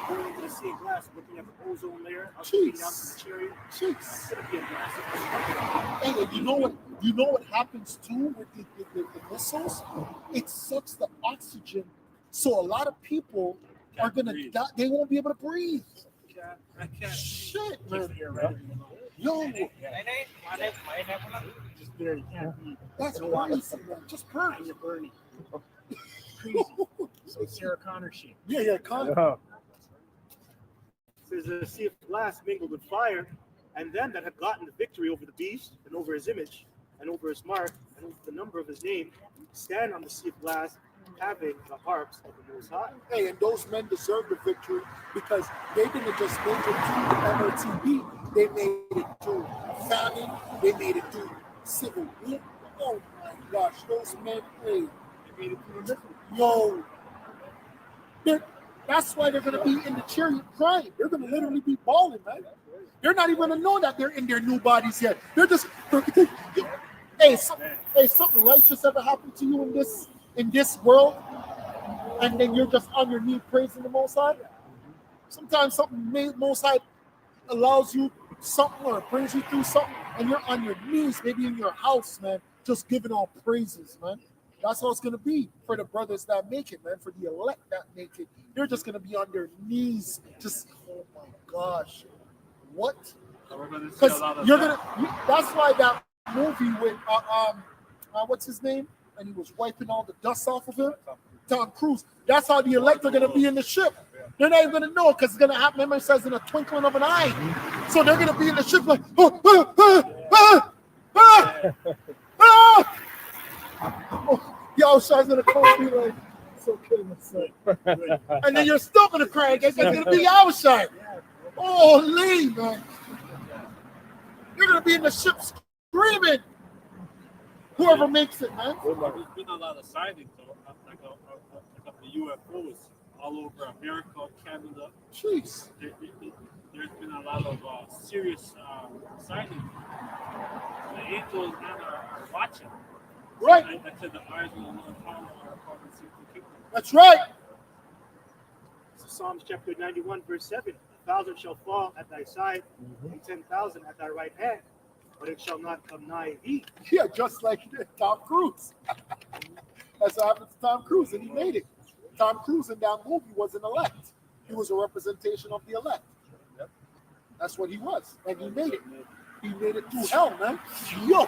We're going into the sea of glass, looking at the ozone layer, looking down to the chariot. Jeez. It's going to be a massive. Hey, and you know what happens too with the missiles? It sucks the oxygen, so a lot of people are gonna die. They won't be able to breathe. I can't. Shit, man. Yo, Just there, you can't breathe. that's crazy, man. Just burn. You're burning. Crazy. Some Sarah Connor shit. Yeah, Connor. There's a sea of glass mingled with fire, and them that have gotten the victory over the beast, and over his image, and over his mark, and over the number of his name, stand on the sea of glass, having the harps of the Most High. Hey, and those men deserve the victory because they didn't just make it to MRTB. They made it to famine. They made it to civil war. Oh my gosh, those men, hey, They made it through the missile. yo. That's why they're going to be in the chariot crying. They're going to literally be bawling, man. They're not even going to know that they're in their new bodies yet. They're just, hey, something righteous ever happened to you in this world, and then you're just on your knee praising the Most High? Sometimes something Most High allows you something or brings you through something, and you're on your knees, maybe in your house, man, just giving all praises, man. That's how it's going to be for the brothers that make it, man, for the elect that make it. They're just going to be on their knees, just, oh my gosh. What? Because you're going to, that's why that movie with, what's his name? And he was wiping all the dust off of him. Tom Cruise. That's how the elect are going to be in the ship. They're not even going to know because it's going to happen, remember, it says in a twinkling of an eye. So they're going to be in the ship like, Yo, Shai's gonna call me like, it's okay, my son. And then you're still gonna cry again because it's gonna be our Shai. Oh, Lee, man. You're gonna be in the ship screaming. Whoever makes it, man. There's been a lot of sightings, though, like of the UFOs all over America, Canada. Jeez. There's been a lot of serious sightings. The angels are watching. Right. I said the eyes will not follow our Father seek the kingdom. That's right. So Psalms chapter 91, verse 7. 1,000 shall fall at thy side, and 10,000 at thy right hand, but it shall not come nigh thee. Yeah, just like Tom Cruise. That's what happened to Tom Cruise, and he made it. Tom Cruise in that movie was an elect. He was a representation of the elect. That's what he was, and he made it. He made it through hell, man. Yo,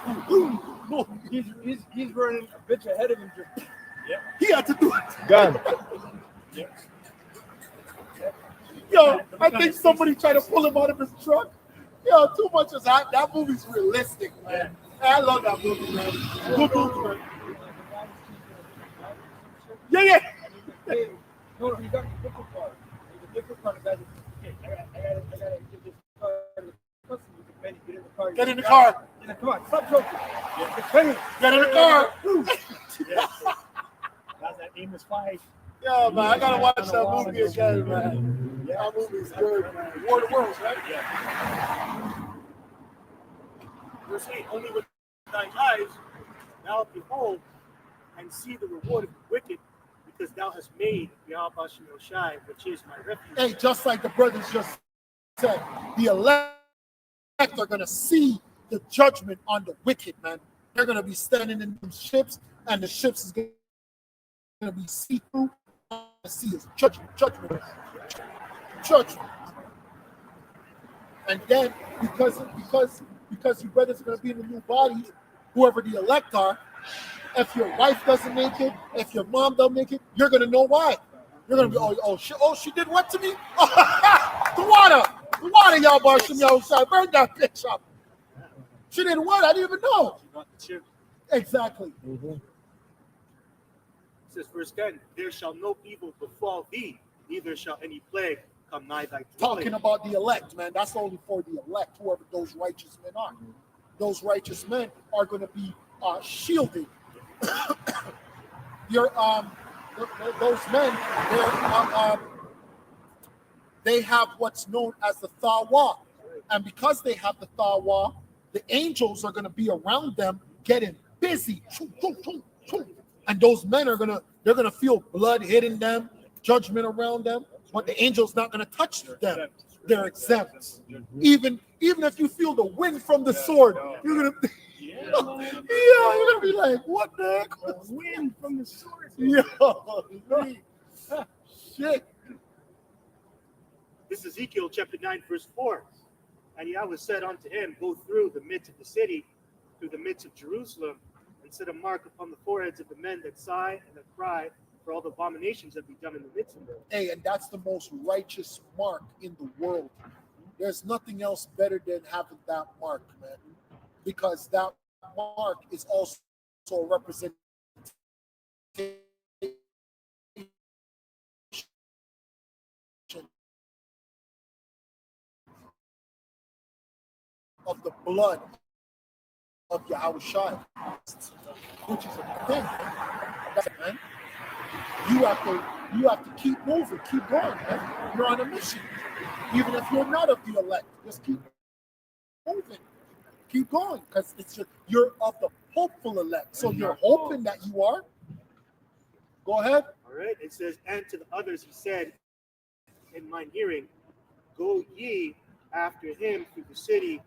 no. He's running a bitch ahead of him. He had to do it. Gun. Yo, I think somebody tried to pull him out of his truck. Yo, too much is happening. That movie's realistic, man. I love that movie, man. Good movie, man. Yeah. No, he got the different part. The different part of that is, okay, I gotta give this car to the customer. Benny, get in the car. Get in the car. Come on, stop joking. Get in the car. That's that Amos 5. Yo, man, I gotta watch that movie again, man. That movie's good, man. War of the Worlds, right? Yeah. Verse 8, only with thine eyes thou behold and see the reward of the wicked, because thou hast made Yahweh Shai, which is my refuge. Hey, just like the brothers just said, the elect are going to see the judgment on the wicked, man. They're going to be standing in them ships and the ships is going to be see-through. The sea is judgment. And then because your brothers are going to be in the new bodies, whoever the elect are, if your wife doesn't make it, if your mom don't make it, you're going to know why. You're going to be, she did what to me? The water, y'all boys from y'all side. Burn that bitch up. She did what? I didn't even know. Exactly. It says, verse 10, there shall no evil befall thee, neither shall any plague come nigh thy dwelling. Talking about the elect, man. That's only for the elect, whoever those righteous men are. Those righteous men are going to be shielded. Those men, they have what's known as the Thawa. And because they have the Thawa, the angels are going to be around them getting busy. And those men are they're gonna feel blood hitting them, judgment around them, but the angel's not gonna touch them. They're exempt. Even if you feel the wind from the sword, you're gonna you're gonna be like, what the heck? Wind from the sword. Yeah. Shit. This is Ezekiel chapter 9, verse 4. And Yahweh said unto him, go through the midst of the city, through the midst of Jerusalem, and set a mark upon the foreheads of the men that sigh and that cry for all the abominations that be done in the midst of them. Hey, and that's the most righteous mark in the world. There's nothing else better than having that mark, man. Because that mark is also a representation of the blood of Yahweh Shai, which is a thing. That's it, man. You have to keep moving, keep going, man. You're on a mission. Even if you're not of the elect, just keep moving. Keep going, because you're of the hopeful elect. So you're hoping that you are. Go ahead. All right. It says, and to the others he said in mine hearing, go ye after him through the city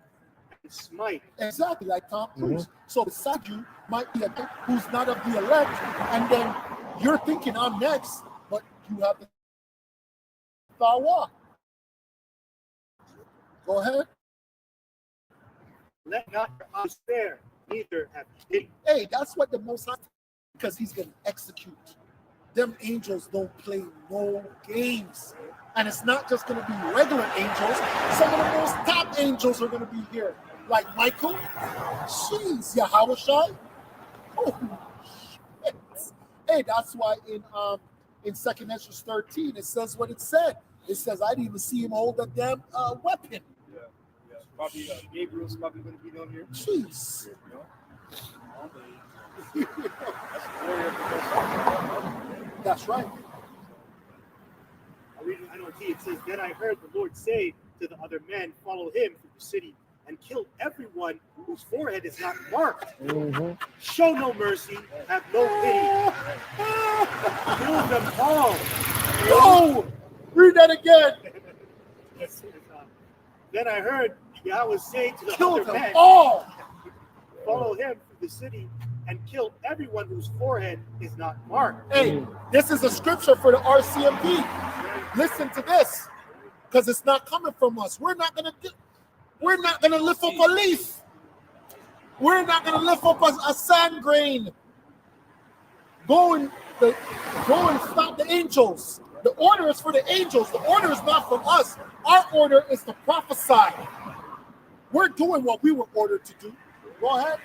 and smite. Exactly, like Tom Cruise. So beside you might be a guy who's not of the elect, and then you're thinking I'm next, but you have the Thawa. Go ahead. Let not your eyes spare, neither have pity. Hey, that's what the Most High, because he's going to execute. Them angels don't play no games. And it's not just going to be regular angels. Some of the most top angels are going to be here. Like Michael. Jeez, Yahweh Shai. Oh, shit. Hey, that's why in 2nd Ezra 13, it says what it said. It says, I didn't even see him hold a damn weapon. Probably Gabriel's probably going to be down here. Jeez. That's right. I read in NLT, it says, then I heard the Lord say to the other men, follow him through the city and kill everyone whose forehead is not marked. Show no mercy, have no pity. Kill them all. No! Read that again. Then I heard Yahweh say to the Kill other them men, all. follow him through the city and kill everyone whose forehead is not marked. Hey, this is a scripture for the RCMP. Listen to this, because it's not coming from us. We're not gonna lift up a leaf. We're not gonna lift up a sand grain. Go and stop the angels. The order is for the angels. The order is not from us. Our order is to prophesy. We're doing what we were ordered to do. Go ahead.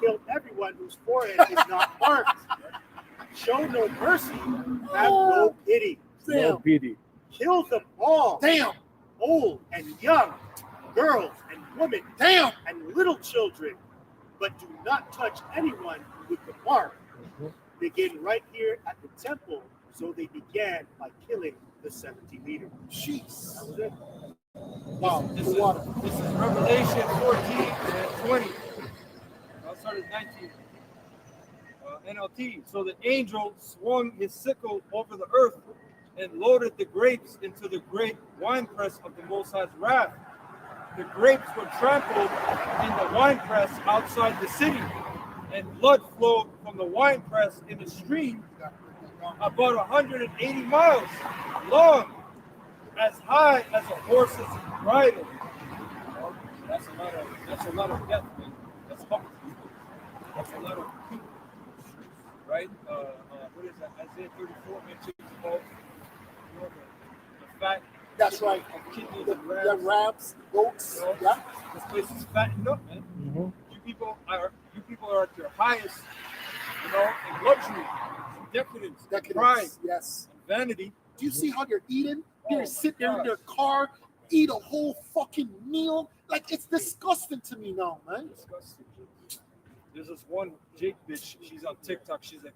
Kill everyone whose forehead is not marked. Show no mercy. Have no pity. No pity. Kill them all. Damn. Old and young, girls and women, Damn. and little children. But do not touch anyone with the mark. Begin right here at the temple. So they began by killing the 70 leaders. Jeez. That was it. Wow. This The is, water. this is Revelation 14 and 20. I'll start at 19. NLT. So the angel swung his sickle over the earth and loaded the grapes into the great winepress of the Most High's wrath. The grapes were trampled in the winepress outside the city, and blood flowed from the wine press in a stream about 180 miles long, as high as a horse's bridle. Well, that's a lot of death, man. That's a lot of people, right? What is that? Isaiah 34 mentions about the fat. That's right. Of kidneys The and rams, goats. You know, Yeah. This place is fattened up, man. Mhm. You people are at your highest, in luxury, decadence, pride, Yes. and vanity. Do you see how they're eating? Oh They're my sitting there in gosh. their car, eat a whole fucking meal. Like, it's disgusting to me now, man. Disgusting. There's this one Jake bitch. She's on TikTok. She's like,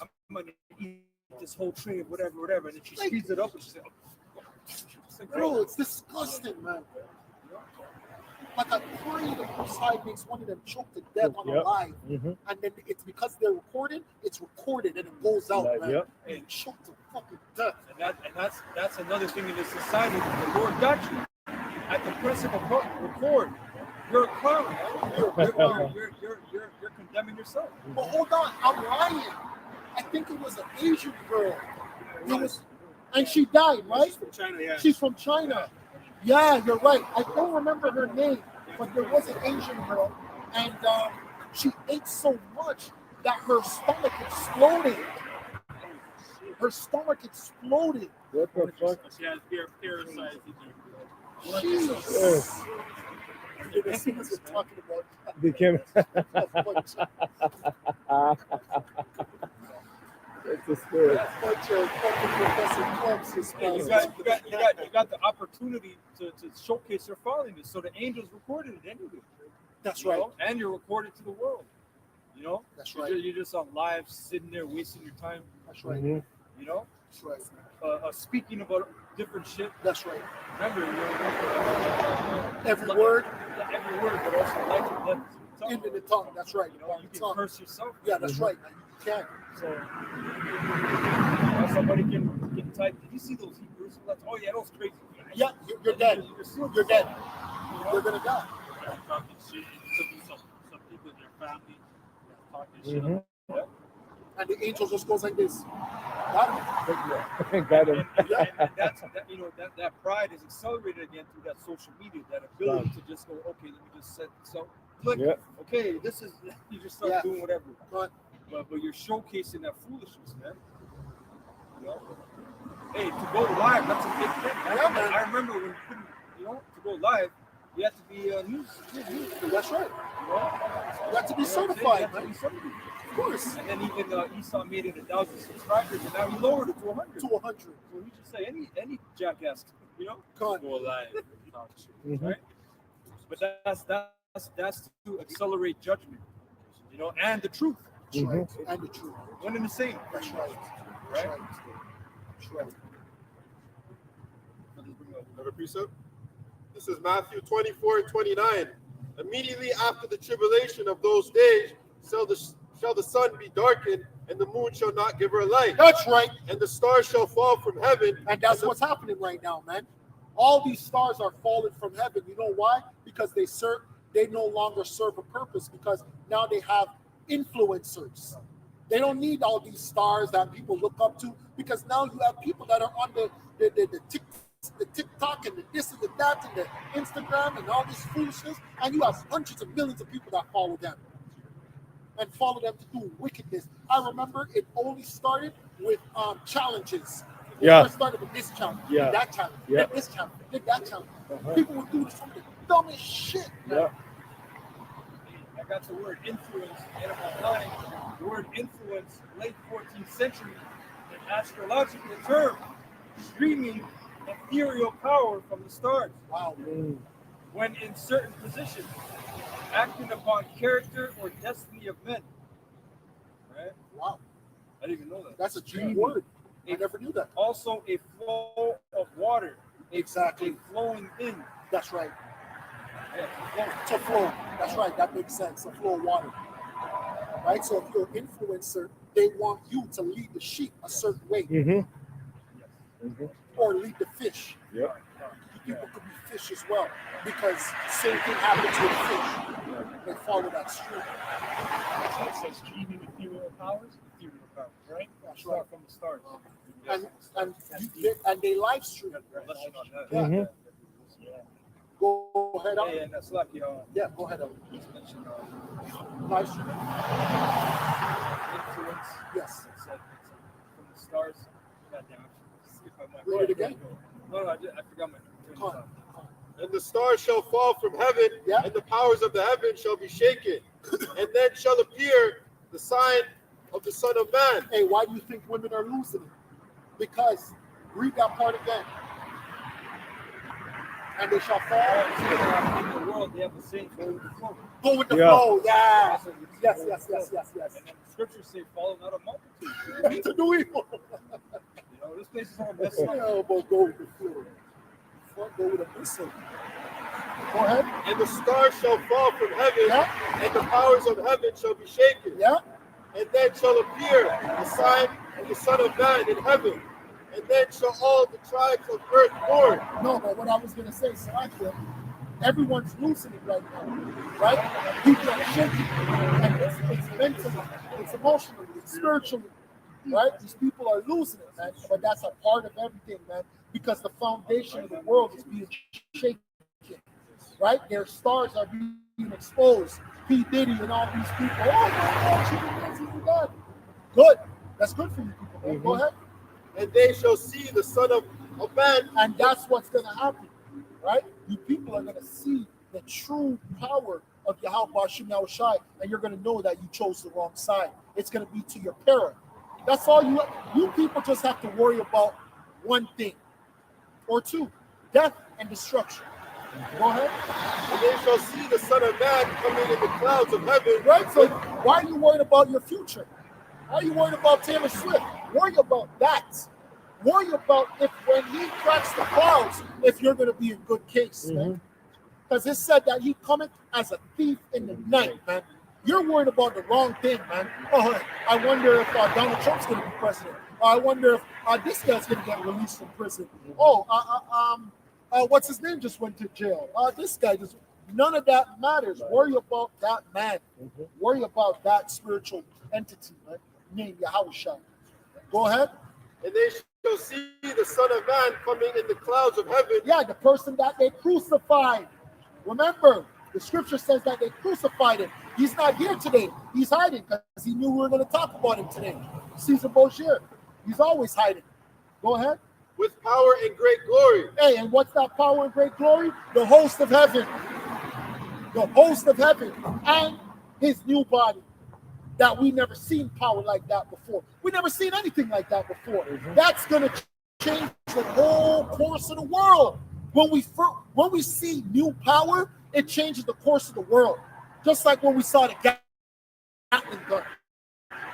I'm gonna eat this whole tray of whatever, and then she speeds it up and she's like, Bro, it's disgusting, man. Like, I pray the Most High makes one of them choke to death on a Yep. live. Mhm. And then it's because they're recorded, it's recorded and it goes out, Like, man. yep. And it choked to fucking death. And that's another thing in this society. The Lord got you at the press of a button. Record. You're a clown. Man. You're condemning yourself. But hold on, I'm lying. I think it was an Asian girl. It was, and she died, right? She's from China, yeah. She's from China. Yeah, you're right. I don't remember her name, but there was an Asian girl, and she ate so much that her stomach exploded. Her stomach exploded. What the fuck? She has parasites in there. Jesus. The things we're talking about. Became. A bunch It's a spirit. of fucking Professor Clubs is You got the opportunity to showcase your following. So the angels recorded it anyway. That's You right. know? And you're recorded to the world. You know? That's right. You're just on live, sitting there, wasting your time. That's right. Mhm. You know? That's right. Speaking about different shit. That's right. Remember, Every word every word, but also life and death. is into the tongue. That's right. You know, you can curse yourself. Yeah, that's right. You can. So somebody can type. Did you see those Hebrews? Oh yeah, that was crazy. Yeah, you're dead. You're dead. You're gonna die. Talking shit. Some people in their family talking shit. Mhm. And the angel just goes like this. Got him. Got him. And that pride is accelerated again through that social media, that ability to just go, okay, let me just set this up. Click. Yeah. Okay, this is you just start Yeah. doing whatever. But But you're showcasing that foolishness, man. You know? Hey, to go live, that's a big thing. Yeah, man. I remember when you couldn't, to go live, you have to be news. that's right. You know? You have to be You know what I'm saying? certified, You have to man. be certified. Of course. And then even Esau made it 1,000 subscribers, and now he lowered it to 100. To 100. So we just say any jackass, God. Go live. Talk shit. Mhm. right? But that's to accelerate judgment, and the truth, That's right. And the truth. one and the same. That's right. That's right. That's right. Another precept. This is Matthew 24:29. Immediately after the tribulation of those days shall the sun be darkened, and the moon shall not give her light, That's right. and the stars shall fall from heaven. And that's what's happening right now, man. All these stars are falling from heaven. You know why? Because they no longer serve a purpose, because now they have influencers. They don't need all these stars that people look up to, because now you have people that are on the TikTok and the this and the that and the Instagram and all this foolishness, and you have hundreds of millions of people that follow them and follow them to do wickedness. I remember it only started with challenges. It Yeah. first started with this challenge, Yeah. did that challenge, Yeah. did this challenge, did that challenge. Uh-huh. People would do some of the dumbest shit. Man. Yeah. I got the word influence in my mind. The word influence, late 14th century, an astrological term, streaming ethereal power from the stars Wow. Mm. when in certain positions, acting upon character or destiny of men. Right? Wow. I didn't even know that. That's a deep Streaming. word. I never knew that. Also a flow of water. Exactly. A flowing in. That's right. Yeah, To flow. That's right. That makes sense. A flow of water. Right? So if you're an influencer, they want you to lead the sheep a certain way Mm-hmm. Mm-hmm. or lead the fish. Yep. People could be fish as well, because same thing happens with fish. They follow that stream. It says dreaming ethereal powers, right? That's Start right. from the stars. And they live stream it. Let's on that. Mhm. Go ahead. Yeah, that's like Yeah, go ahead. just mentioned Live stream it. influence. Yes. It said from the stars. God damn it. See if I might. Read it again. No, I forgot my. Come on. And the stars shall fall from heaven, Yeah. and the powers of the heaven shall be shaken. And then shall appear the sign of the Son of Man. Hey, why do you think women are losing it? Because read that part again. And they shall fall. In the world, they have the same go with the flow. Go with the Yeah. flow. Yeah. That's what it's Yes, go yes, with the yes, flow. yes, yes. And then the scriptures say, follow not a multitude. To do evil. You know, this place is all messed up. Elbow go with the flow. Front go with a missile. Go ahead. And the stars shall fall from heaven, Yeah. and the powers of heaven shall be shaken. Yeah. And then shall appear the sign of the Son of Man in heaven. And then shall all the tribes of earth mourn. No, but what I was gonna say, so actually, everyone's losing it right now, right? People are shaking, and it's mentally, it's emotionally, it's spiritually, right? These people are losing it, man. But that's a part of everything, man, because the foundation of the world is being shaken, right? Their stars are being exposed. P. Diddy and all these people. Oh my God, she did this, she did that. Good. That's good for you people, man. Go ahead. And they shall see the Son of Man. And that's what's going to happen, right? You people are going to see the true power of Yahweh Hashem Yahushai, and you're going to know that you chose the wrong side. It's going to be to your peril. That's all you people just have to worry about one thing or two: death and destruction. Go ahead. And they shall see the Son of Man coming in the clouds of heaven. Right? So why are you worried about your future? Why are you worried about Taylor Swift? Worry about that. Worry about if when he cracks the clouds, if you're going to be in good case, man. Because it said that he cometh as a thief in the night, man. You're worried about the wrong thing, man. Oh, I wonder if Donald Trump's going to be president. I wonder if this guy's going to get released from prison. Oh, what's his name just went to jail. This guy just, none of that matters. Worry about that man. Worry about that spiritual entity, man, named Yahushua. Go ahead. And they shall see the Son of Man coming in the clouds of heaven. Yeah, the person that they crucified. Remember, the scripture says that they crucified him. He's not here today. He's hiding because he knew we were going to talk about him today. Caesar Borgia. He's always hiding. Go ahead. With power and great glory. Hey, and what's that power and great glory? The host of heaven. The host of heaven and his new body. That we never seen power like that before. We never seen anything like that before. That's gonna change the whole course of the world. When we see new power, it changes the course of the world. Just like when we saw the Gatling gun.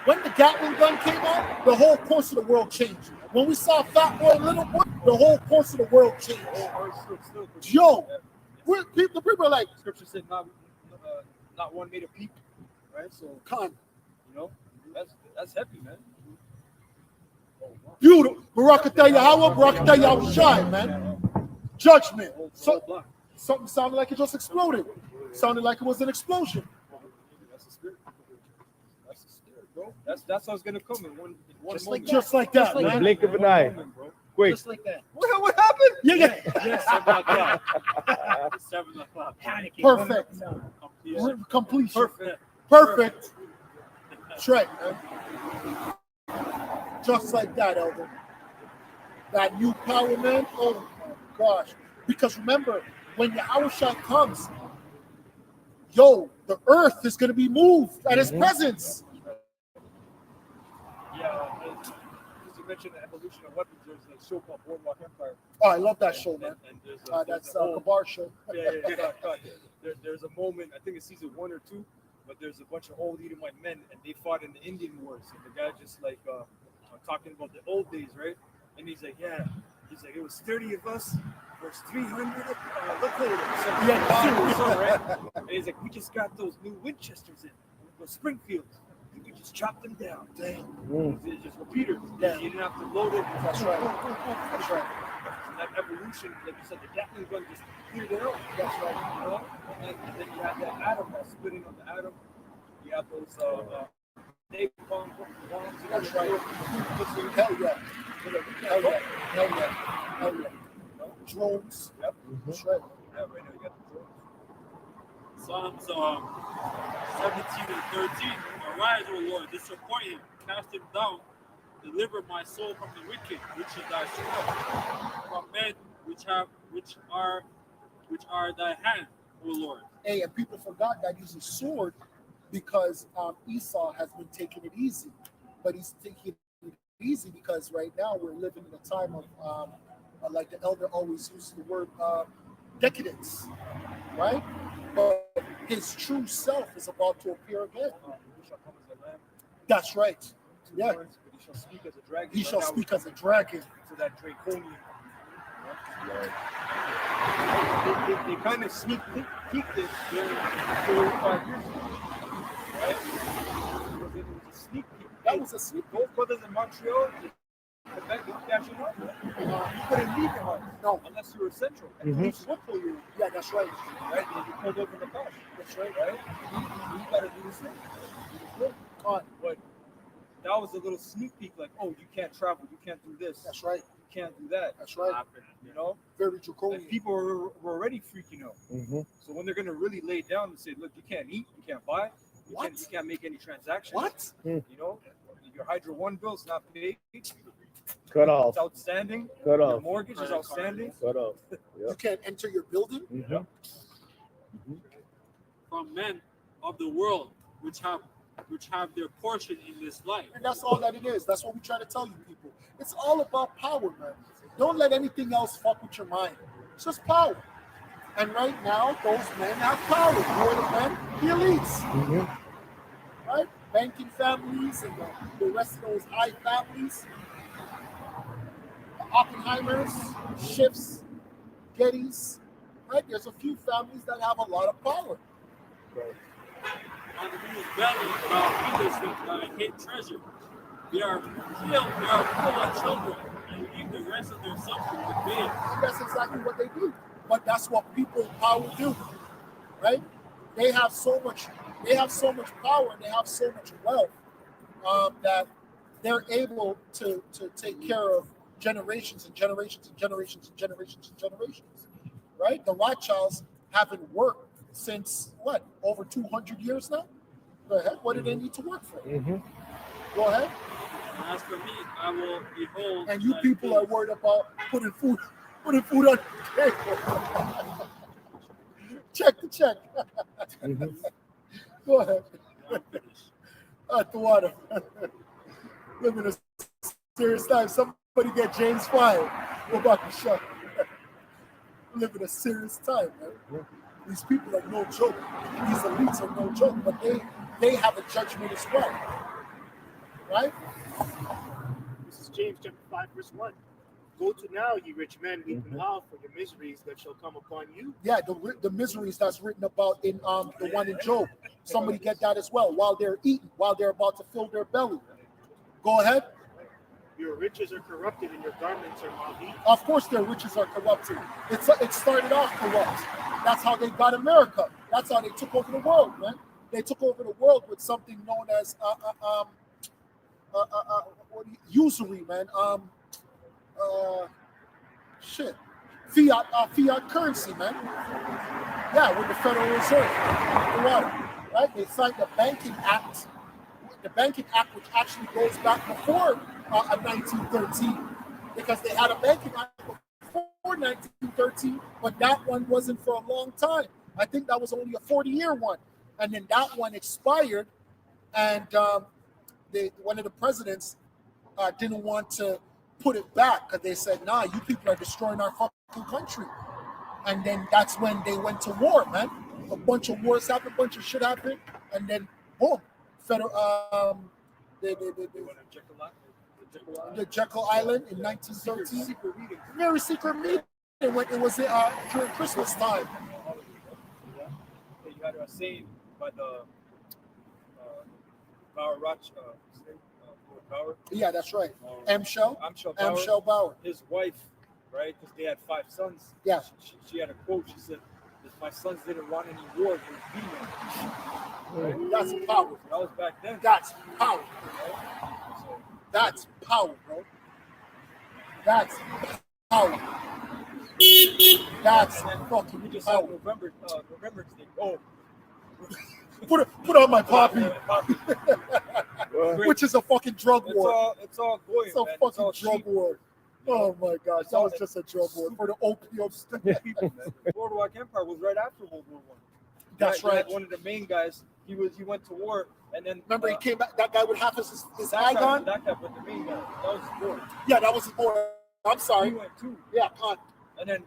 When the Gatling gun came out, the whole course of the world changed. When we saw Fat Boy, Little Boy, the whole course of the world changed. Yo, the people are like, Scripture said not one made a peep, right? So Khan, you know, that's heavy, man. beautiful. Barakatah Yahweh, Barakatah Yahushai, man. Judgment. So, block. something sounded like it just exploded. Sounded like it was an explosion. That's the spirit. That's the spirit, bro. That's how it's gonna come in one moment. Just like that, In the man. blink of an eye. Moment, bro. Quick. Just like that. What happened? Yeah. Yes, 7 o'clock. 7 o'clock. Panicking. Perfect. Completion. Completion. Perfect. Perfect. Trey, man. Just like that, Elder. That new power, man. Oh my gosh. Because remember, when Yahushua comes, yo, the earth is going to be moved at his presence. Yeah. Just to mention the evolution of weapons, there's a show called Boardwalk Empire. Oh, I love that show, man. And there's That's a whole- Kabar show. There's a moment, I think it's season 1 or 2, but there's a bunch of old Edomite men and they fought in the Indian Wars. And the guy just like talking about the old days, right? And he's like, it was 30 of us versus 300 look right? And he's like, we just got those new Winchesters in, those Springfields. We could just chop them down. Damn. It's just repeaters. Yeah. You didn't have to load it. That's right. That's right. That evolution, like you said, the Gatling gun just cleared it out. That's right. You know? And then you have that atom, that splitting of the atom. You have those napalm bombs. That's right. Hell yeah. Hell yeah. Hell yeah. Hell yeah. Drones. Yep. That's right. Yeah, right now you got the drones. Psalms 17 and 13. Arise, O Lord, disappoint him, cast him down, deliver my soul from the wicked, which is thy strength, from men which are thy hand, O Lord. Hey, and people forgot that he's a sword because Esau has been taking it easy, but he's taking it easy because right now we're living in a time of like the elder always uses the word decadence, right? But his true self is about to appear again. He shall come as a lamb. That's right. Two Yeah. horns, but he shall speak as a dragon. He Right shall now speak we're as a dragon. to that draconian. They kind of peeked it during 45 years ago, right? It was a sneak peek. That was a sneak. Those brothers in Montreal, Quebec, they catch you up. You couldn't leave your house No. unless you were central. Mhm. Police would pull you, Yeah, that's right. right? And you pulled over in the car. That's right. Right? You got to do the same. God, But that was a little sneak peek, like, oh, you can't travel, you can't do this, that's right. you can't do that. That's right. You know, Very draconian. and people were already freaking out. Mhm. So when they're gonna really lay down and say, look, you can't eat, you can't buy, What? you can't make any transactions. What? You know, your Hydro One bill's not paid. Cut off. It's outstanding. Cut Your off. mortgage is outstanding. Cut off. You can't enter your building? Mhm. From men of the world which have their portion in this life. And that's all that it is. That's what we try to tell you people. It's all about power, man. Don't let anything else fuck with your mind. It's just power. And right now, those men have power. More than men, the elites. Mhm. Right? Banking families and the rest of those high families. The Oppenheimers, Schiffs, Gettys. Right? There's a few families that have a lot of power. On whose belly thou feedest with thy hid treasure. They are full of children, and leave the rest of their substance to babes. That's exactly what they do. But that's what people in power do, right? They have so much power and they have so much wealth that they're able to take care of generations and generations and generations and generations and generations, right? The Rothschilds haven't worked since what, over 200 years now? Go ahead. What do they need to work for? Mhm. Go ahead. And as for me, I will behold. And you thy people are face. worried about putting food on the table. Check the check. Mhm. Go ahead. I'm finished. At the water. Living a serious time. Somebody get James fired. Go back to shut. Living a serious time, man. These people are no joke. These elites are no joke, but they have a judgment as well. Right? This is James chapter 5, verse 1. Go to now, ye rich men, weep and howl for your miseries that shall come upon you. Yeah, the miseries that's written about in the one in Job. Somebody get that as well. While they're eating, while they're about to fill their belly. Go ahead. Your riches are corrupted and your garments are moth-eaten. Of course, their riches are corrupted. It started off corrupt. That's how they got America. That's how they took over the world, man. They took over the world with something known as usury, man. Fiat currency, man. Yeah, with the Federal Reserve, right? They signed the Banking Act. The Banking Act, which actually goes back before 1913, because they had a Banking Act before 1913, but that one wasn't for a long time. I think that was only a 40-year one, and then that one expired, and one of the presidents didn't want to put it back because they said, "Nah, you people are destroying our fucking country." And then that's when they went to war, man. A bunch of wars happened, a bunch of shit happened, and then boom, federal the Jekyll Island in 1913. Secret meeting. Very secret meeting. It was during Christmas time. You had a saying by the Bauer Bauer. Yeah, that's right. Amschel Bauer. Bauer. His wife, right? Because they had 5 sons. Yeah. She had a quote. She said, "If my sons didn't want any war, they would be men." That's power. That was back then. That's power. That's power, bro. That's power. That's fucking We just power. had Remembrance Day. Oh, Put on my poppy, Great. which is a fucking drug war. It's all going, It's a man. It's fucking all drug cheap. war. Oh my gosh, It's that all- was just a drug war for the opium stuff. People, man. The Boardwalk Empire was right after World War One. That's You had right. One of the main guys. He went to war, and then Remember, he came back. That guy with half his that eye guy, gone. That guy, but the main guy. That was his boy. Yeah, that was his boy. I'm He sorry. went too. Yeah, con. And then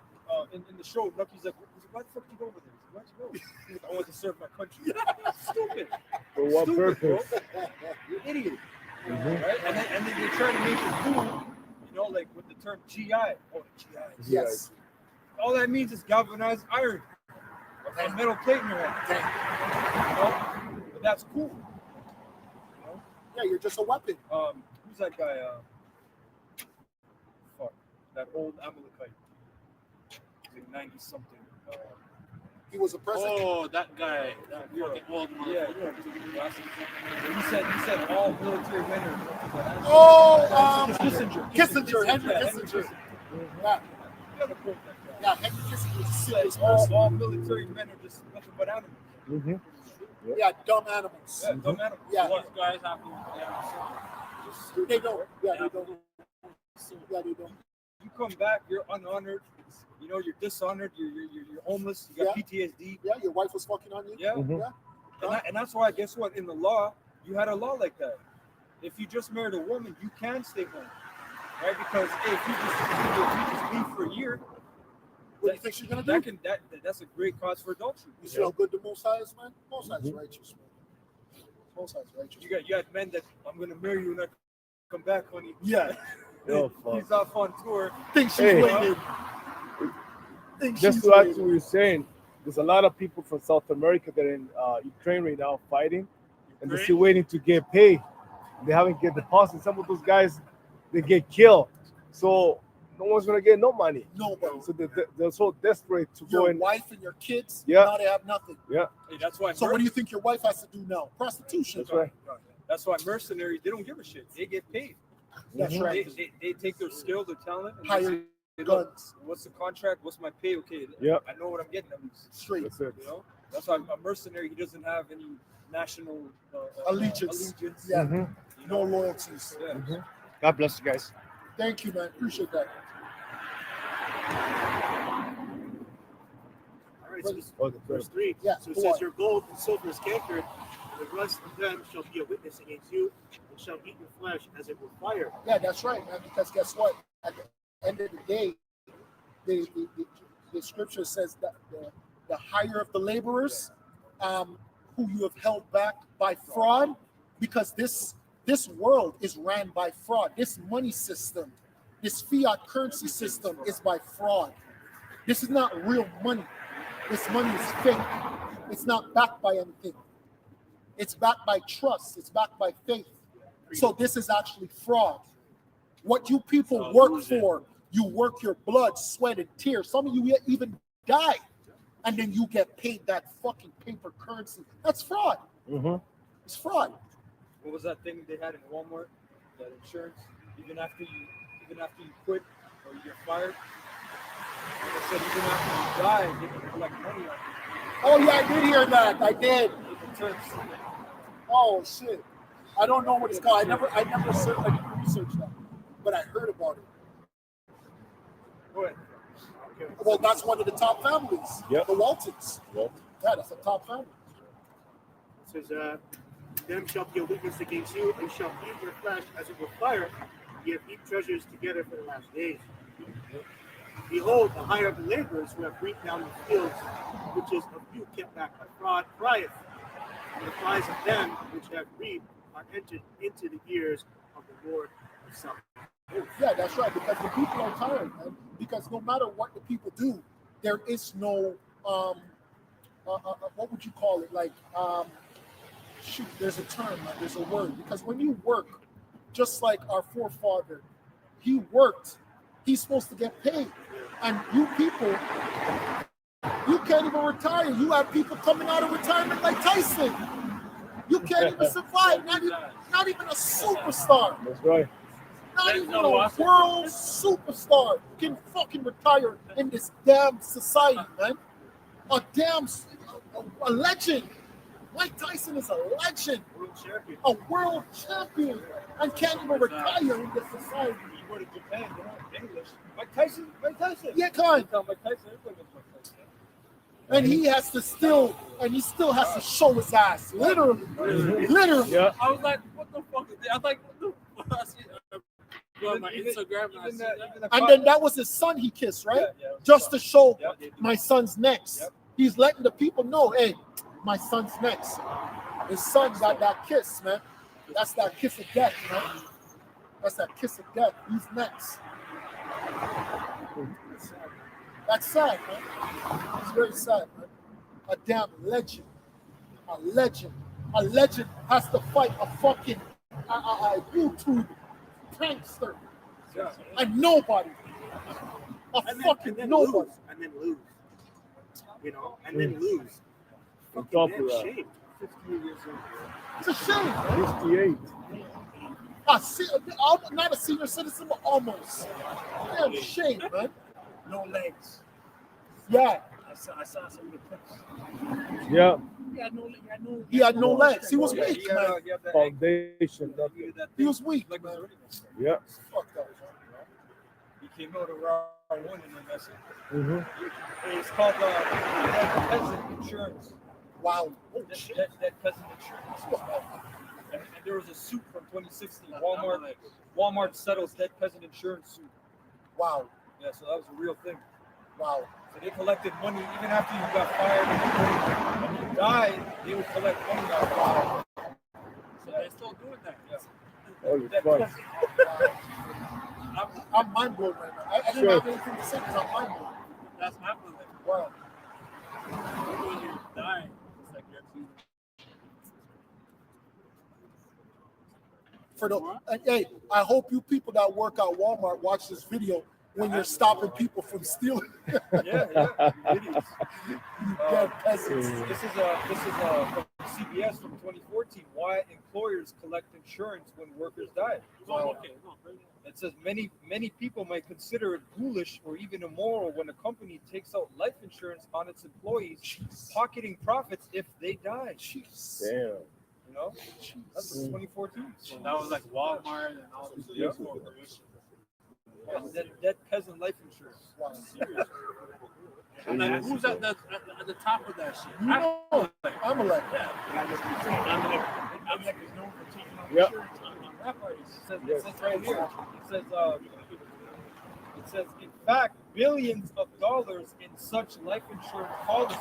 in the show, Lucky's like, why the fuck did you go over there? Why'd you go? He's like, I want to serve my country. Stupid. For what Stupid, purpose? bro. You're an idiot. Right? And then they try to make it cool, you know, like with the term GI. Oh, GI. Yes. All that means is galvanized iron. And metal plate in your hand. You know? But that's cool. You know? Yeah, you're just a weapon. Who's that guy? Fuck. That old Amalekite. He's like 90 something. He was a president. Oh, that guy. That fucking old Yeah, motherfucker. he said all military men are. Oh, Kissinger. Kissinger, Henry Yeah, Kissinger. Yeah, You gotta quote that guy. yeah, Henry Kissinger was a He serious said person. all military men are just nothing but animals. Mm-hmm. Yeah, dumb animals. Yeah, dumb animals. Yeah. These guys have to. They don't. Yeah, they don't. Yeah, they don't. You come back, you're unhonored. You know, you're dishonored. You're homeless. You got PTSD. Yeah, your wife was fucking on you. Yeah. Mhm. Yeah. And that's why, guess what? In the law, you had a law like that. If you just married a woman, you can stay home, right? Because hey, if you just leave for a year, What do you think she's gonna do? that's a great cause for adultery. You see how good the Most High is, man? Most High is righteous, man. Most High is righteous. You got men that I'm gonna marry you and I come back, honey. Yeah. Oh, fuck. He's off on tour. Think she's Hey. waiting. Think Just she's to add to waiting. what you're saying, there's a lot of people from South America that are in Ukraine right now fighting, and they're still waiting to get paid. They haven't get deposits. Some of those guys, they get killed, so no one's gonna get no money. Nobody. So they're so desperate to go Your and wife and your kids, Yeah. now they have nothing. Hey, that's why. So what do you think your wife has to do now? Prostitution. That's right. That's why mercenaries, they don't give a shit. They get paid. That's Mhm. right. They take their skill, their talent, and Hire they say, "Look, guns. what's the contract? What's my pay? Okay, Yep. I know what I'm getting at least. Straight. That's it. You know, that's why a mercenary, he doesn't have any national Allegiance. allegiance. Yeah. Mhm. You No know? loyalties. Yeah. God bless you guys. Thank you, man. Appreciate that. All right, so Oh, that's verse right. 3. Yeah, So it go says, on. your gold and silver is cankered, and the rest of them shall be a witness against you, and shall eat your flesh as it were fire. Yeah, that's right, man. Because guess what? At the end of the day, the scripture says that the hire of the laborers, who you have held back by fraud, because this world is ran by fraud. This money system, this fiat currency system is by fraud. This is not real money. This money is fake. It's not backed by anything. It's backed by trust. It's backed by faith. So this is actually fraud. What you people work for, you work your blood, sweat, and tears. Some of you even die, and then you get paid that fucking paper currency. That's fraud. Mm-hmm. It's fraud. What was that thing they had in Walmart? That insurance, even after you quit or you get fired. They said even after you die, they can collect money on you. Oh yeah, I did hear that. I did. It turns. Oh shit. I don't know what it's called. I never researched that, but I heard about it. Go ahead. Well, that's one of the top families. Yep. The Waltons. Yep. Yeah, that's a top family. It says, them shall be a witness against you, and shall eat your flesh as it were fire. Ye have heaped treasures together for the last days. Behold, the hire of the laborers who have reaped down the fields, which is of you kept back by fraud, crieth. And the cries of them which have reaped are entered into the ears of the Lord himself. Yeah, that's right. Because the people are tired, man. Because no matter what the people do, there is no what would you call it? Like shoot, there's a term, man. There's a word. Because when you work, just like our forefather, he worked. He's supposed to get paid, and you people, you can't even retire. You have people coming out of retirement like Tyson. You can't even survive. Not even a superstar. That's right. Not even a world superstar can fucking retire in this damn society, man. A legend. Mike Tyson is a legend. World champion. A world champion. And can't even retire in this society. You go to Japan, they don't English. Mike Tyson. Yeah, kind. Mike Tyson. Everybody knows Mike Tyson. And he still has to show his ass. Literally. Yeah. I was like, what the fuck is that? I was like, what the fuck? I see, go on my Instagram and I see that. And then that was his son he kissed, right? Yeah. Just to show Yeah. my son's next. Yep. He's letting the people know, hey, my son's next. His son got that kiss, man. That's that kiss of death, man. That's that kiss of death. He's next. That's sad, man. It's very sad, man. A damn legend. A legend. A legend has to fight a fucking YouTube prankster. And nobody. Nobody. And then lose. You know, and then lose. On Fucking top damn of that. shame. 15 years old. It's a shame, man. 58. Not a senior citizen, but almost. Damn shame, man. No legs. Yeah, I saw some of the clips. Yeah. he had no legs. He was Yeah, weak, he had, man. he had that Foundation. ankle. He had that He was weak, Like man. was already messed up. Yeah. Fuck that. He came out of round one and then that's it. Mm-hmm. It's called dead peasant insurance. Wow. Oh, Dead shit. peasant insurance. It's called. And there was a suit from 2016. Walmart settles dead peasant insurance suit. Wow. Yeah, so that was a real thing. Wow. So they collected money even after you got fired and you died. They would collect money out of you. So they're still doing that. Yeah. Holy Dead fuck. peasant. I'm mind blown right now. I didn't Sure. have anything to say because I'm mind blown. That's my feeling. Wow. When you're dying, it's like you're too. Hey, I hope you people that work at Walmart watch this video when you're stopping people from stealing. Yeah. Idiots. You dead peasants. This is from CBS from 2014. Why employers collect insurance when workers die. Okay, no, bring it. It says many people might consider it ghoulish or even immoral when a company takes out life insurance on its employees, pocketing profits if they die. Damn. You know, that's 2014. So that was like Walmart and all this. Yeah. Dead peasant life insurance. Wow. And then who's at the top of that shit? You know, I'm like, I'm like known for taking out Yep. insurance on rap artists. It says right here. It says in fact billions of dollars in such life insurance policies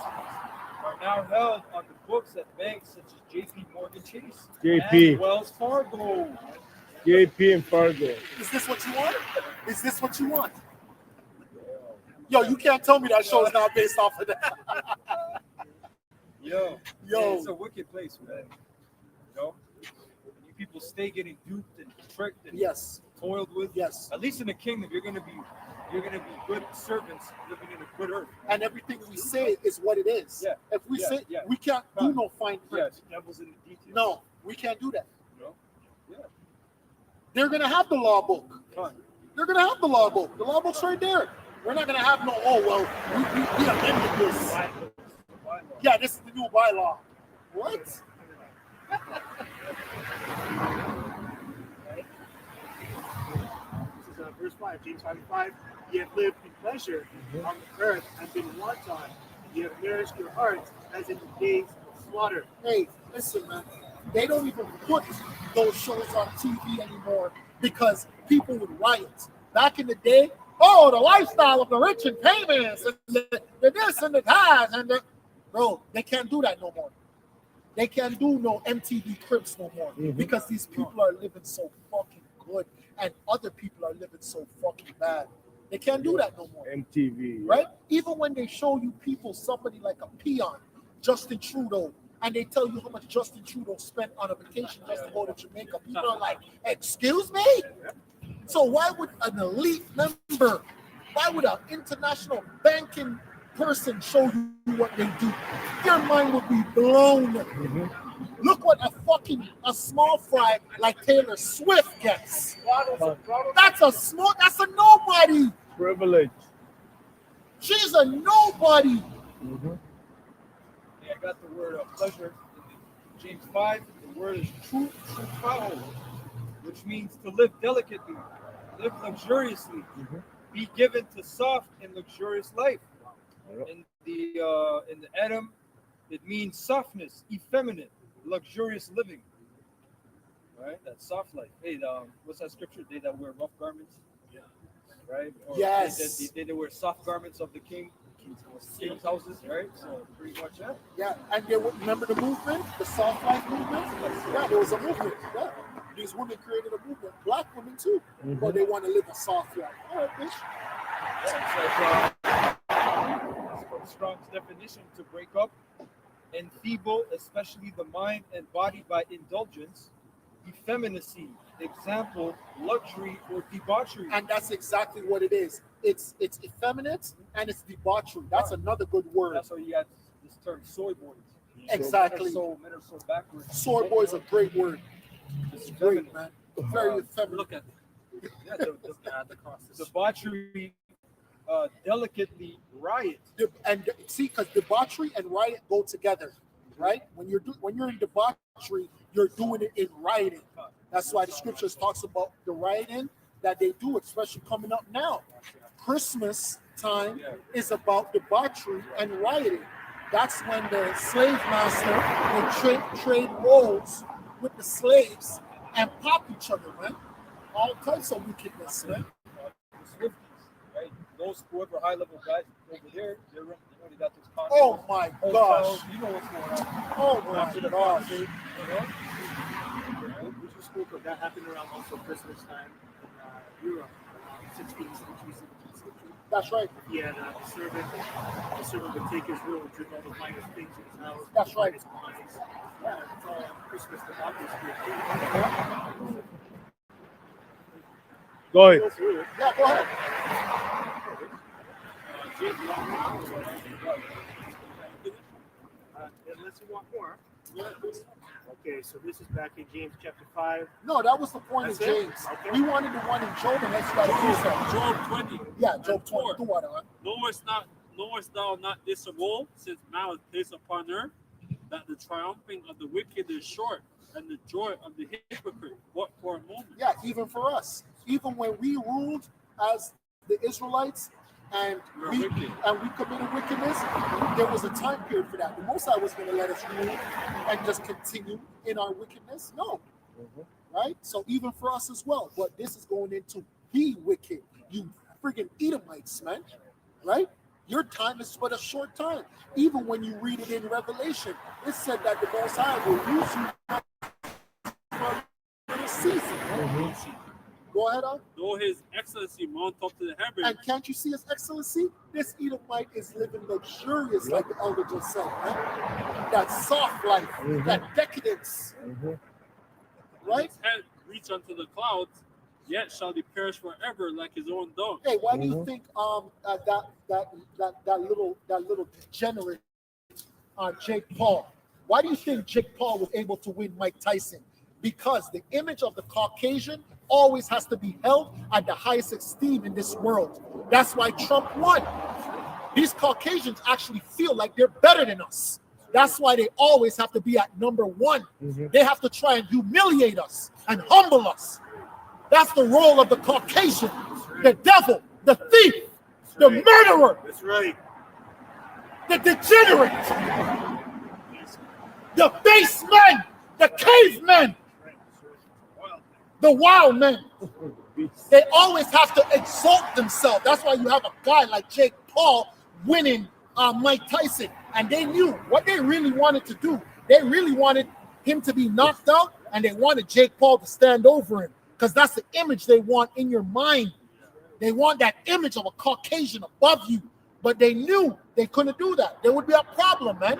are now held on the books at banks such as JP Morgan Chase JP. and Wells Fargo. JP and Fargo. is this what you want? Is this what you want? Yo, you can't tell me that show is not based off of that. Yo, Yo. it's a wicked place, man. You know, you people stay getting duped and tricked and Yes, toiled with. yes. At least in the kingdom, you're gonna be good servants living in a good earth. And everything we say is what it is. Yeah, If we yeah, say yeah. we can't do no fine print. Yes, devil's in the details. No, we can't do that. You know? Yeah. They're gonna have the law book. Fine. They're gonna have the law book. The law book's right there. We're not gonna have no. Oh well, we amended this. Yeah, this is the new bylaw. What? This is verse 5, James 5:5. Ye have lived in pleasure on the earth and been wanton. Ye have nourished your hearts as in the days of slaughter. Hey, listen, man. They don't even put those shows on TV anymore because people would riot. Back in the day, oh, the lifestyle of the rich and famous, and the this and the that, and the bro, they can't do that no more. They can't do no MTV Cribs no more because these people are living so fucking good and other people are living so fucking bad. They can't do that no more. MTV. Right? Even when they show you people, somebody like a peon, Justin Trudeau, and they tell you how much Justin Trudeau spent on a vacation just to go to Jamaica, people are like, excuse me? So why would an elite member, why would an international banking person show you what they do? Your mind would be blown. Look what a small fry like Taylor Swift gets. That's a nobody. Privilege. She's a nobody. I got the word pleasure in James 5. The word is trufao, which means to live delicately, live luxuriously, be given to soft and luxurious life. In the Adam, it means softness, effeminate, luxurious living. Right? That's soft life. Hey, what's that scripture? They that wear rough garments. Right? Or Yes. They wear soft garments of the king's houses, right? So pretty much that. Yeah, and remember the movement, the soft life movement? Yeah, there was a movement. Yeah, these women created a movement. Black women too, but they want to live a soft life. All right, bitch. It's from Strong's definition to break up, enfeeble, especially the mind and body by indulgence, effeminacy, example, luxury or debauchery. And that's exactly what it is. It's effeminate and it's debauchery. That's another good word. That's why you got this term soy boys. Exactly. Men are so backwards. Soy boy is a great word. It's great, man. Very effeminate. Look at Debauchery, delicately riot. And see, because debauchery and riot go together, right? When you're in debauchery, you're doing it in rioting. That's why the scriptures talks about the rioting that they do, especially coming up now. Christmas time is about debauchery and rioting. That's when the slave master will trade roles with the slaves and pop each other, man. All types of wickedness, man. Right? Those whoever high level guys over there, they got this contract. Oh my gosh. You know what's going on. Oh my gosh. We just spoke of that happened around also Christmas time in Europe, 16th century, 17th century. That's right. He had the servant would take his will and drink all the finest things in his house. That's right. His wines. Yeah, it's all Christmas democracy. Go ahead. Go through it. Yeah, go ahead. Unless you want more. Okay, so this is back in James chapter 5. No, that was the point That's of it? James. Okay. We wanted the one in Job, and that's got to do something. Job 20. Yeah, Job 4. 20. Do what, huh? Knowest thou not this of old, since man was placed upon earth, that the triumphing of the wicked is short, and the joy of the hypocrite but for a moment. Yeah, even for us. Even when we ruled as the Israelites and we committed wickedness, there was a time period for that. The Most High was going to let us rule and just continue in our wickedness. No. Right? So even for us as well. But this is going into be wicked. You friggin' Edomites, man. Right? Your time is but a short time. Even when you read it in Revelation, it said that the Most High will use you for a season. Go ahead, Al. Though his excellency mount up to the heavens, And can't you see his excellency? This Edomite is living luxurious, like the elder just said, man. That soft life, that decadence. Right? his head reach unto the clouds, yet shall he perish forever like his own dog. Hey, why do you think that little degenerate Jake Paul? Why do you think Jake Paul was able to win Mike Tyson? Because the image of the Caucasian always has to be held at the highest esteem in this world. That's why Trump won. These Caucasians actually feel like they're better than us. That's why they always have to be at number one. They have to try and humiliate us and humble us. That's the role of the Caucasian, the devil, the thief, the murderer, That's right. the degenerate, the base men, the cavemen, the wild men. They always have to exalt themselves. That's why you have a guy like Jake Paul winning Mike Tyson. And they knew what they really wanted to do. They really wanted him to be knocked out, and they wanted Jake Paul to stand over him, because that's the image they want in your mind. They want that image of a Caucasian above you, but they knew they couldn't do that. There would be a problem, man.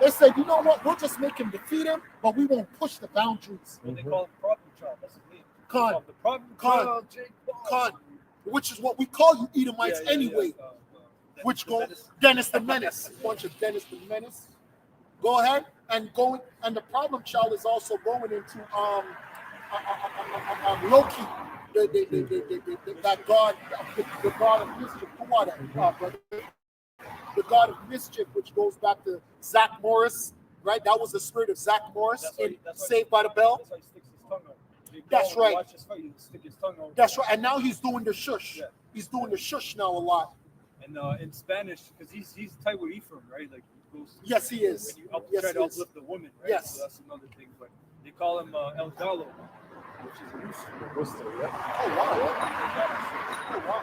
They said, you know what, we'll just make him defeat him, but we won't push the boundaries. What they call him problem child. That's his name. Khan, The problem Khan. child, Jake Paul. Khan, which is what we call you Edomites anyway. Which go Dennis the Menace. Bunch of Dennis the Menace. Go ahead. and the problem child is also going into Loki, that god, the god of mischief. Who are that, brother? The god of mischief, which goes back to Zach Morris, right? That was the spirit of Zach Morris in Saved by the Bell. That's why he sticks his tongue out. That's right. Watch his fight, he stick his tongue out. That's right. And now he's doing the shush. Yeah. He's doing the shush now a lot. And in Spanish, because he's tight with Ephraim, right? Like he goes. Yes, he is. When you Yes, try he to is. uplift the woman, right? Yes. So that's another thing. But they call him El Galo, which is a rooster. Oh, wow. Oh, wow.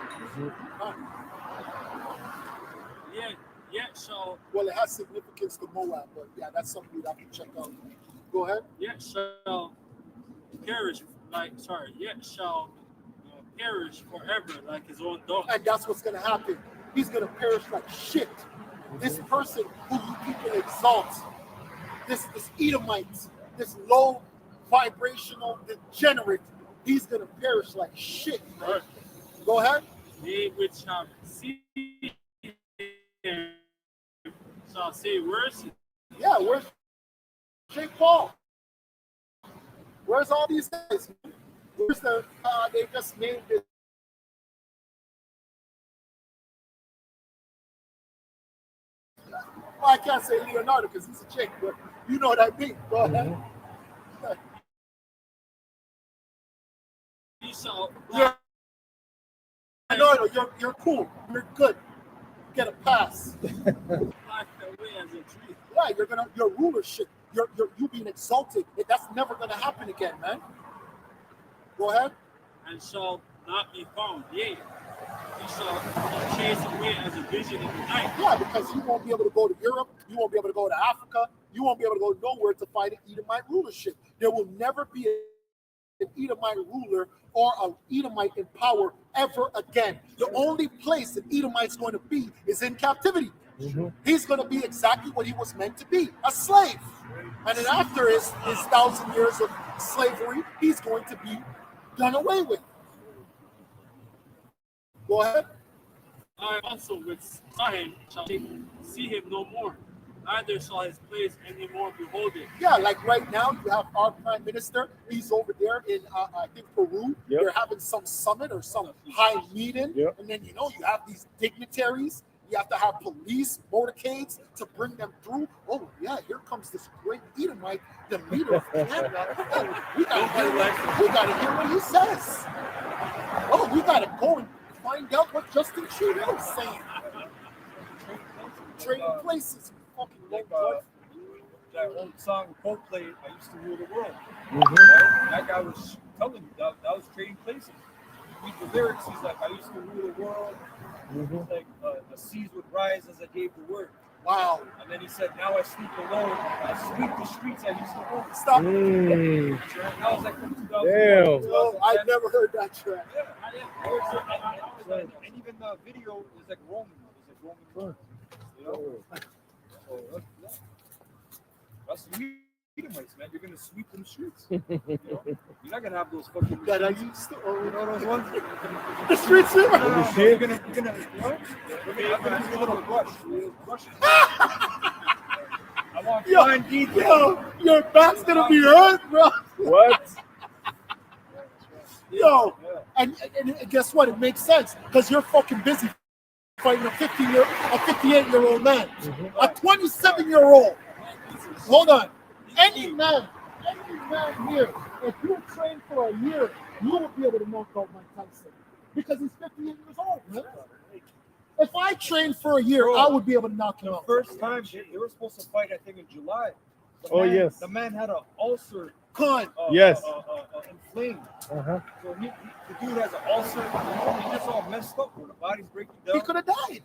Yeah, so Well, it has significance to Moab, but yeah, that's something we'd have to check out. Go ahead. shall perish shall perish forever like his own dog. And that's what's going to happen. He's going to perish like shit. This person who you people exalt, this Edomite, this low vibrational degenerate, he's going to perish like shit, man. Go ahead. They which have seen him shall say, where's he? Yeah, where's Jake Paul? Where's all these guys? Where's the, they just named it. Well, I can't say Leonardo because he's a chick, but you know what I mean. Go ahead. He shall Yeah. Leonardo, you're cool. You're good. You get a pass. black away as a tree. Yeah, your rulership, you being exalted. That's never gonna happen again, man. Go ahead. And shall not be found. Yea, he shall be chased away as a vision in the night. Yeah, because you won't be able to go to Europe, you won't be able to go to Africa, you won't be able to go nowhere to fight an Edomite rulership. There will never be an Edomite ruler or an Edomite in power ever again. The only place an Edomite's going to be is in captivity. He's going to be exactly what he was meant to be, a slave. And then after his 1,000 years of slavery, he's going to be done away with. Go ahead. I also with time shall see him no more, neither shall his place any more behold it. Yeah, like right now, you have our prime minister. He's over there in, I think, Peru. Yep. They're having some summit or some high meeting. Yep. And then, you have these dignitaries. You have to have police, motorcades to bring them through. Oh, yeah, here comes this great Edomite, the leader of Canada. Oh, we got to hear what he says. Oh, we got to go and find out what Justin Trudeau's saying. Trading places. Fucking low That old song Coldplay, I used to rule the world. Right? That guy was telling you that was trading places. You read the lyrics, he's like, I used to rule the world. It's like the seas would rise as I gave the word. Wow. And then he said, now I sleep alone. I sweep the streets I used to own. Stop. That was like from 2000. Damn. Oh, I never heard that track. Yeah. And even the video is like Roman. It's like Roman. You know? So, that's the Edomites, man. You're gonna sweep them streets. You know? You're not gonna have those fucking. That I used to own. You know those ones? The streets. No, you're gonna what? I'm gonna do a little brush. I want fine detail. Yo, your back's gonna be hurt, bro. What? Yo, and guess what? It makes sense because you're fucking busy fighting a 58-year-old man, a 27-year-old. Hold on. Any man here, if you train for a year, you will be able to knock out Mike Tyson because he's 58 years old, man. If I trained for a year, I would be able to knock him out. First time they were supposed to fight, I think in July. Yes. The man had an ulcer. Yes. Inflamed. So the dude has an ulcer. He's just all messed up. The body's breaking down. He could have died.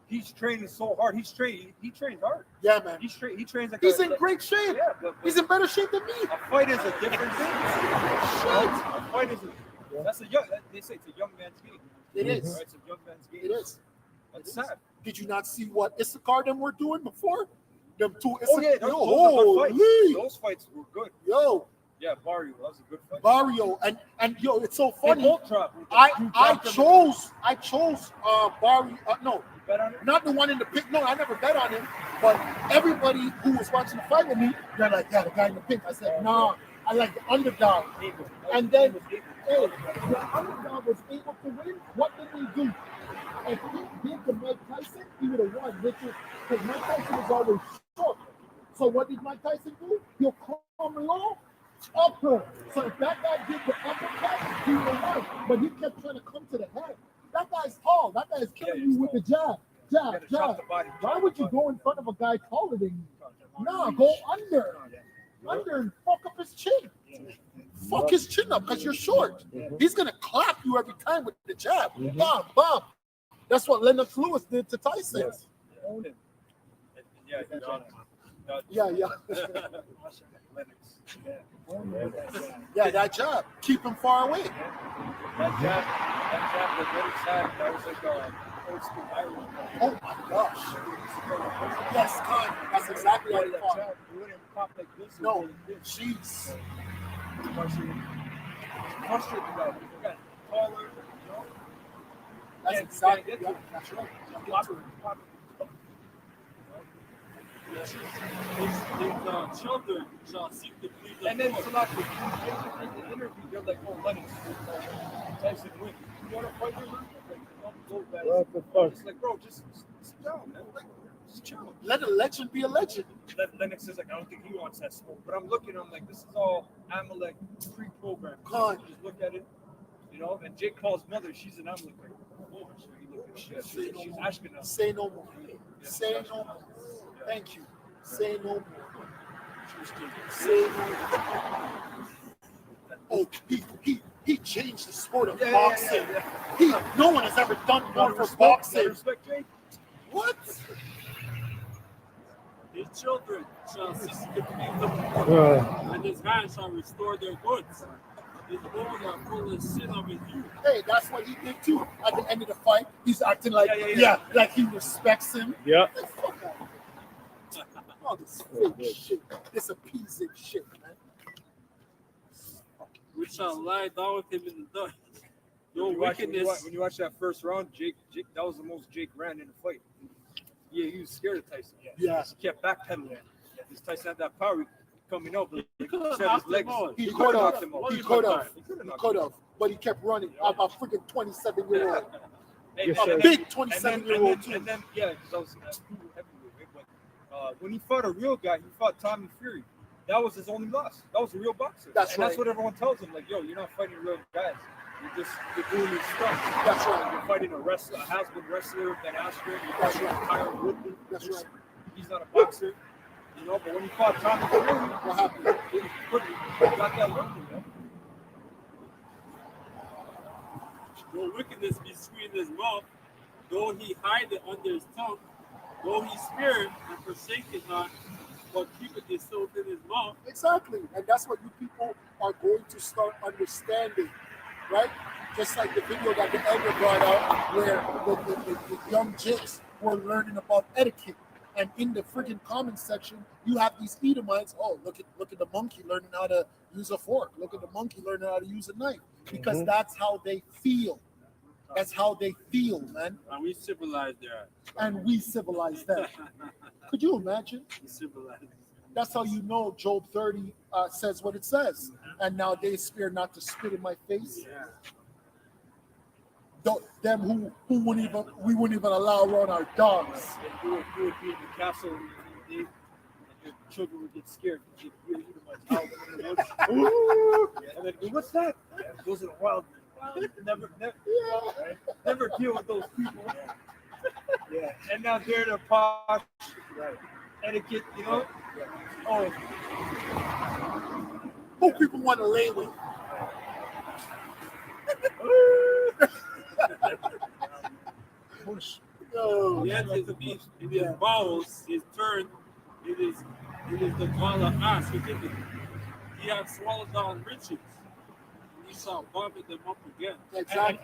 He's training so hard. He trains hard. Yeah, man. He trains like He's in great shape. Yeah, but He's in better shape than me. a fight is a different thing. A fight is that's a young. They say it's a young man's game. It is. Right? It's a young man's game. It is. That's sad. Did you not see what Issachar them were doing before? Them two Oh yeah, Issachar. those are good fights. Those fights were good. Yo, Yeah, Barrio, that was a good fight. Barrio, and yo, it's so And funny. Ultra. I chose Barrio. No, Bet on it? not the one in the pit. No, I never bet on him. But everybody who was watching the fight with me, they're like, yeah, the guy in the pink. I said, nah, I like the underdog. And then, hey, the underdog was able to win. What did he do? If he did to Mike Tyson, he would have won, because Mike Tyson is always short. So what did Mike Tyson do? He'll come along, upper. So if that guy did the uppercut, he would have won. But he kept trying to come to the head. That guy's tall. That guy is killing you with the jab. Jab. Why would you go in front of a guy taller than you? Nah, go under. Under and fuck up his chin. Fuck his chin up because you're short. He's going to clap you every time with the jab. Bomb, bomb. That's what Lennox Lewis did to Tyson. Own him. Yeah. Yeah, that jab. Keep him far away. That jab that Lennox had, that was like old school Irish. Oh my gosh. Yes, God. That's exactly how he fought. No, jeez. Frustrated about it. You got taller, you know? That's exactly. Yeah, That's right. His children shall seek to please the and then Lord. Salaki, in the interview, they're like, oh, Lennox, Tyson wins. You want to fight him? Like, What the fuck? it's like, bro, just sit down, man. Like, just chill. Let a legend be a legend. Lennox is like, I don't think he wants that smoke. But I'm looking, I'm like, this is all Amalek pre-programmed. God. You just look at it, you know. And Jake Paul's mother, she's an Amalek. Like, oh, so you look at shit. She's Ashkenaz. Say no more. Say no more. Thank you. Say no more. Say no more. Oh, he changed the sport of boxing. No one has ever done more for boxing. Respect Jake. What? His children shall seek to please the Lord, and his hands shall restore their goods. His bones are full of sin of his youth. Hey, that's what he did too. At the end of the fight, he's acting like, like he respects him. Yeah. Like, fuck out. All this fake shit, this appeasing shit, man. We shall lie down with him in the dust. No When wickedness. you watch that first round, Jake, that was the most Jake ran in the fight. Yeah, he was scared of Tyson. Yeah. He kept backpedaling. This Tyson had that power coming up. He could have set knocked his legs. him out. He He could could've have. knocked him out. He could have. He could've He knocked could him have. But he kept running. I'm a freaking 27-year-old. Hey, A big 27-year-old too. And then, yeah, because I was heavyweight, but when he fought a real guy, he fought Tommy Fury. That was his only loss. That was a real boxer. That's That's right. what everyone tells him. Like, yo, you're not fighting real guys. You're doing these stuff. That's right. You're fighting a wrestler, a has-been wrestler, Ben Askren. You're That's fighting right. Tyron Woodley. That's right. He's not a boxer, you know. But when he fought Tommy Fury, What happened? he got that look, you know. No wickedness be sweet in his mouth, though he hide it under his tongue, though he spare it and forsake it not, but keepeth it still within his mouth. Exactly. And that's what you people are going to start understanding, right? Just like the video that the elder brought out where the young jigs were learning about etiquette. And in the freaking comments section, you have these Edomites. Oh, look at the monkey learning how to use a fork. Look at the monkey learning how to use a knife. Because that's how they feel. That's how they feel, man. And we civilized there. And we civilize them. Could you imagine? We civilized. That's how you know Job 30 says what it says. And now they spare not to spit in my face. Yeah. Them who we wouldn't even allow around our dogs. You would be in the castle and your children would get scared. You'd hear Edomites out in the woods. Ooh! And then, what's that? Those are the wild men. Never deal with those people. Yeah. And now they're the posh etiquette, you know? Oh, Who people want to lay with? No. Yet his beast in his bowels is turned, it is the gall of ass within him. He hath swallowed down riches, and he shall vomit them up again. Exactly.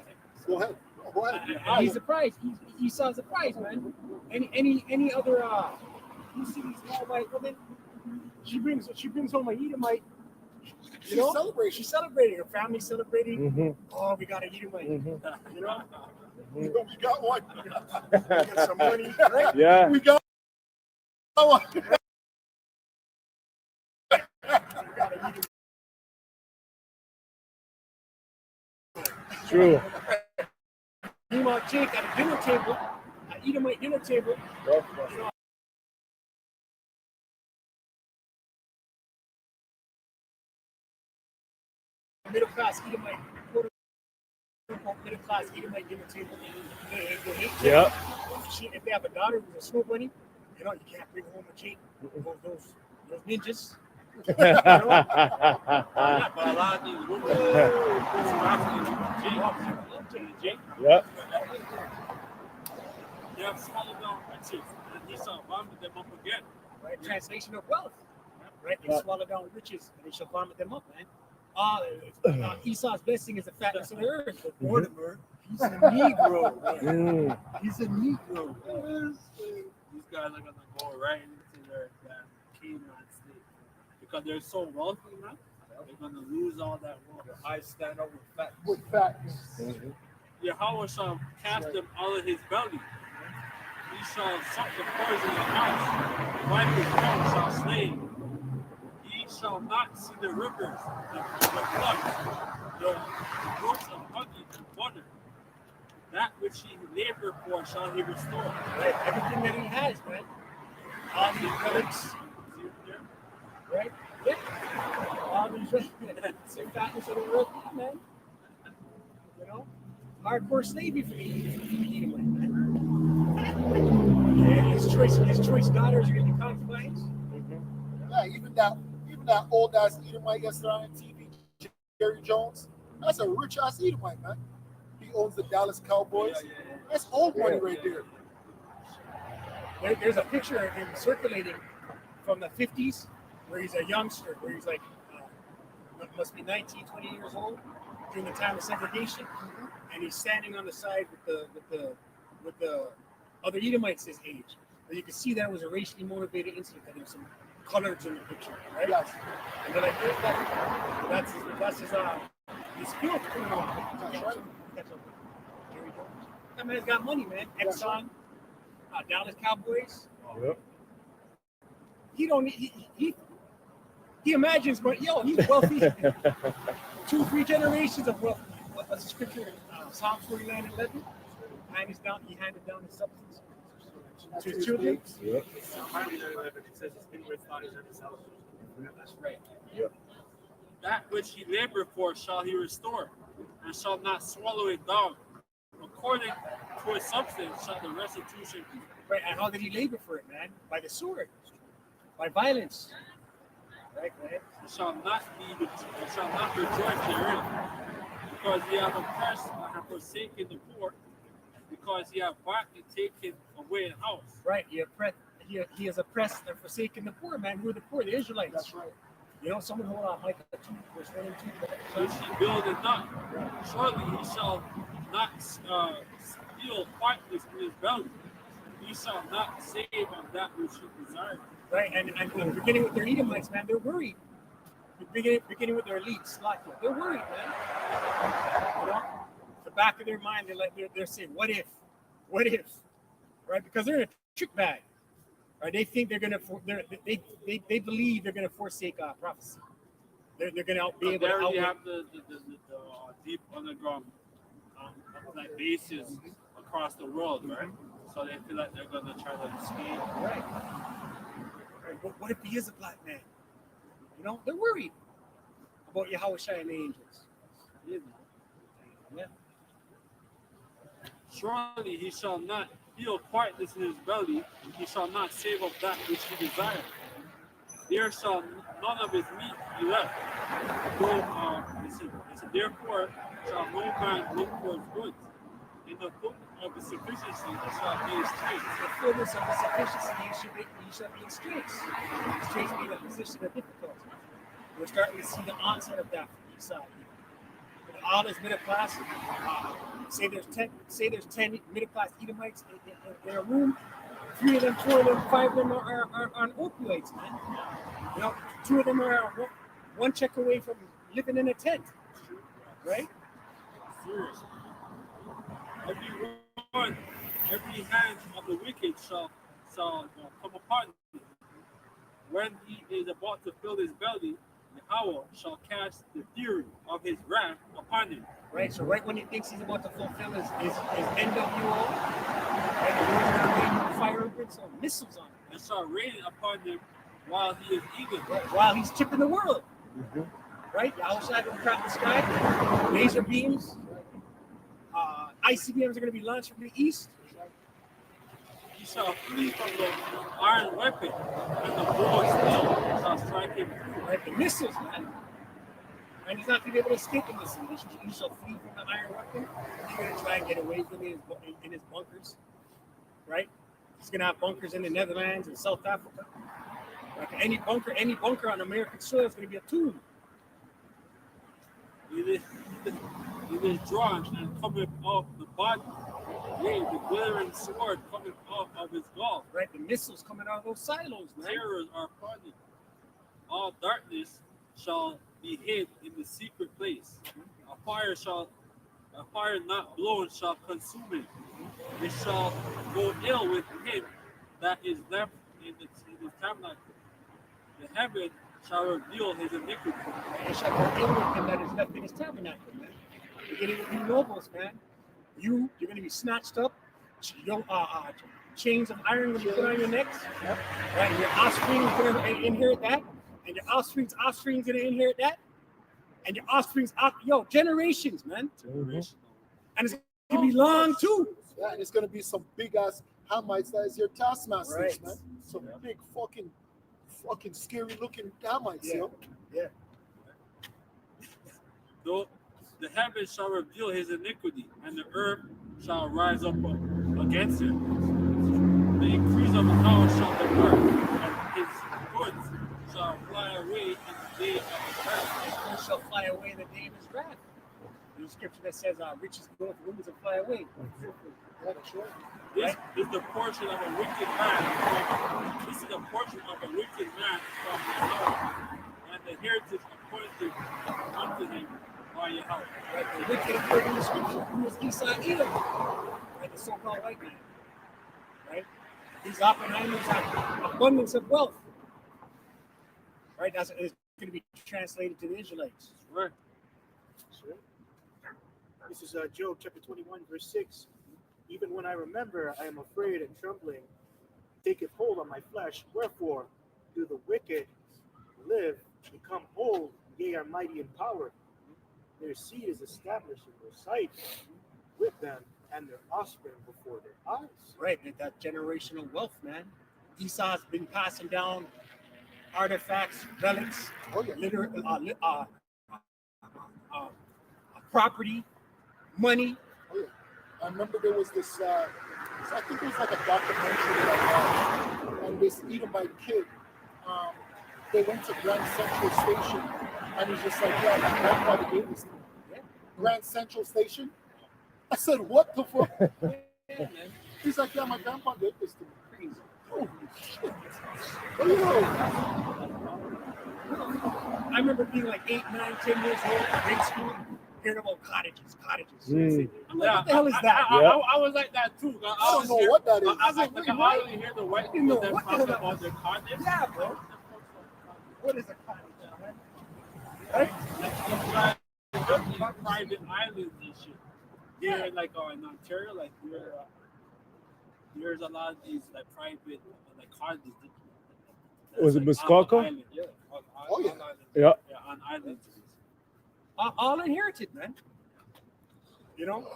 Go ahead. Go ahead. And he's surprised. He saw surprised, man. Any other you see these Moabite women? She brings home a Edomite. She's celebrating. She's celebrating. Her family's celebrating. Mm-hmm. Oh, we got an Edomite. Mm-hmm. You know? We got one. We got some money, right? Yeah. We got True. Meanwhile, Jake at a dinner table, at Edomite dinner table, middle class Edomite, quote unquote middle class Edomite dinner table. They hate Jake. Yeah. If they have a daughter who's a snow bunny, you know, you can't bring home a Jake. Those ninjas. Yeah, but a lot of these women, Jake. Yeah. They have swallowed down riches, and Esau vomited them up again. Right? Translation of wealth. Right? They swallow down riches and they shall vomit them up, man. Esau's blessing is the fatness of the earth. But Mortimer, he's a Negro, man. He's a Negro. These guys are gonna go right into their Canaan state because they're so wealthy, man. They're gonna lose all that wealth. I stand up with facts. With facts. Yahweh shall cast them out of his belly. He shall suck the poison of ice. Wipe his tongue shall slay. He shall not see the rivers, the blood, the brooks of honey and butter. That which he labored for shall he restore. Right? Everything that he has, man. All these relics, right? Yeah. All these the fatness of the earth, man. You know? Hardcore slavery for the Edomite, man. And his choice daughters are going to be concubines. Yeah, even that old ass Edomite yesterday on TV, Jerry Jones. That's a rich ass Edomite, man. He owns the Dallas Cowboys. That's old money right there. There's a picture of him circulating from the 50s where he's a youngster, where he's like, must be 19, 20 years old during the time of segregation. And he's standing on the side with the other Edomites his age. But you can see that was a racially motivated incident, that there was some colors in the picture, right? Yes. And they're like, that's his field coming on. That's right. Jerry Jones. That man's got money, man. Exxon, Dallas Cowboys. Yep. He imagines, but he's wealthy. 2-3 generations of wealth. What's the scripture? Psalms 49:11. He handed down his substance to his children. Yep. It says it's been with fathers and his house. That's right. Yep. That which he labored for shall he restore, and shall not swallow it down. According to his substance shall the restitution be. Right. And how did he labor for it, man? By the sword, by violence. Right. Right. He shall not rejoice therein, because he hath oppressed and hath forsaken the poor, because he hath bought and taken away an house. Right. He has oppressed and forsaken the poor, man. Who are the poor? The Israelites. That's right. You know, someone hold on, Micah 2, verse 1 and 2. Which he buildeth not. Surely he shall not steal quietness in his belly. He shall not save on that which he desires. Right, and beginning with their Edomites, man, they're worried. Beginning with their elites, they're worried, man. You know, the back of their mind, they're saying, what if, right? Because they're in a trick bag, right? They think they believe they're gonna forsake prophecy. They're gonna be able to. They already outwit. have the deep underground like bases across the world, right? So they feel like they're gonna try to escape. Right. But what if he is a black man? You know, they're worried about Yahushua and the angels. Yeah. Surely he shall not feel quietness in his belly, he shall not save of that which he desires. There shall none of his meat be left. Though, therefore shall no man look for his goods. In the book of the sufficiency he shall be in straits. The fullness of the sufficiency he shall be in straits. Straits being a position of difficulty. We're starting to see the onset of that from each side. All this middle class, say there's 10 middle class Edomites in a room. 3 of them, 4 of them, 5 of them are on opioids, man. You know, 2 of them are one check away from living in a tent, right? Seriously. Every hand of the wicked shall come upon you, when he is about to fill his belly, the owl shall cast the fury of his wrath upon him. Right, so right when he thinks he's about to fulfill his NWO, and the Lord's going to rain fire and brimstone missiles on him. And shall rain upon him while he is eating. While he's tipping the world. Right? Outside of the crap the sky, laser beams, ICBMs are going to be launched from the east. He shall flee from the iron weapon, and the bow steel shall strike him through. Right? The missiles, man. And he's not going to be able to escape the missiles. He shall flee from the iron weapon. He's going to try and get away from it in his bunkers. Right? He's going to have bunkers in the Netherlands and South Africa. Like any bunker on American soil is going to be a tomb. It is drawn and cometh off the body. Yea, the glittering sword cometh off of his gall. Right? The missiles coming out of those silos, man. Terrors are upon him. All darkness shall be hid in the secret place. A fire not blown shall consume him. It shall go ill with him that is left in his tabernacle. The heaven shall reveal his iniquity. It shall go ill with him that is left in his tabernacle, man. You're going to be nobles, man. You're going to be snatched up. Chains of iron will be put on your necks. Yep. Right? Your offspring is going to inherit that. And your offspring's going to inherit that. And your offspring's, generations, man. Generation. And it's going to be long, too. Yeah, and it's going to be some big-ass Hamites that is your taskmasters, Right. man. Some big fucking scary-looking Hamites, Yeah. yo. Yeah. Though the heavens shall reveal his iniquity, and the earth shall rise up against him. The increase of the house shall depart, and his goods shall fly away in the day of his wrath. His goods shall fly away in the day of his wrath. There's a scripture that says, riches go with winds and fly away. Yeah, that's right. This is the portion of a wicked man. This is the portion of a wicked man from Yahweh, and the heritage appointed unto him by Yahweh. Right, the wicked according to the scripture, who is Esau Edom, right, the so-called white man. Right? These Oppenheimers have abundance of wealth. Right? That's it's going to be translated to the Israelites. Right. This is Job chapter 21, verse 6. Even when I remember, I am afraid and trembling. Taketh hold on my flesh. Wherefore do the wicked live, become old, yea, are mighty in power. Their seed is established in their sight with them, and their offspring before their eyes. Right, that generational wealth, man. Esau's been passing down artifacts, relics, property, money. Oh, yeah. I remember there was this, I think it was like a documentary that, and this Edomite kid, they went to Grand Central Station, and he's just like, yeah, my grandfather gave this to me. Yeah. Grand Central Station? I said, what the fuck? Yeah, man. He's like, yeah, my grandpa gave this to me. Crazy. Holy shit. Yo. I remember being like 8, 9, 10 years old in grade school, hearing about cottages. I'm like, what the hell is that? I was like that too. I don't know what that is. I was like, I only hear the white people that talk about their condoms. Yeah, bro. What is a cottage, man? Right? Private islands and shit. Here, like in Ontario, like there's a lot of these like private like cottages. Was it Muskoka? Yeah. Oh, yeah. Yeah. Yeah, on islands. All inherited, man. You know?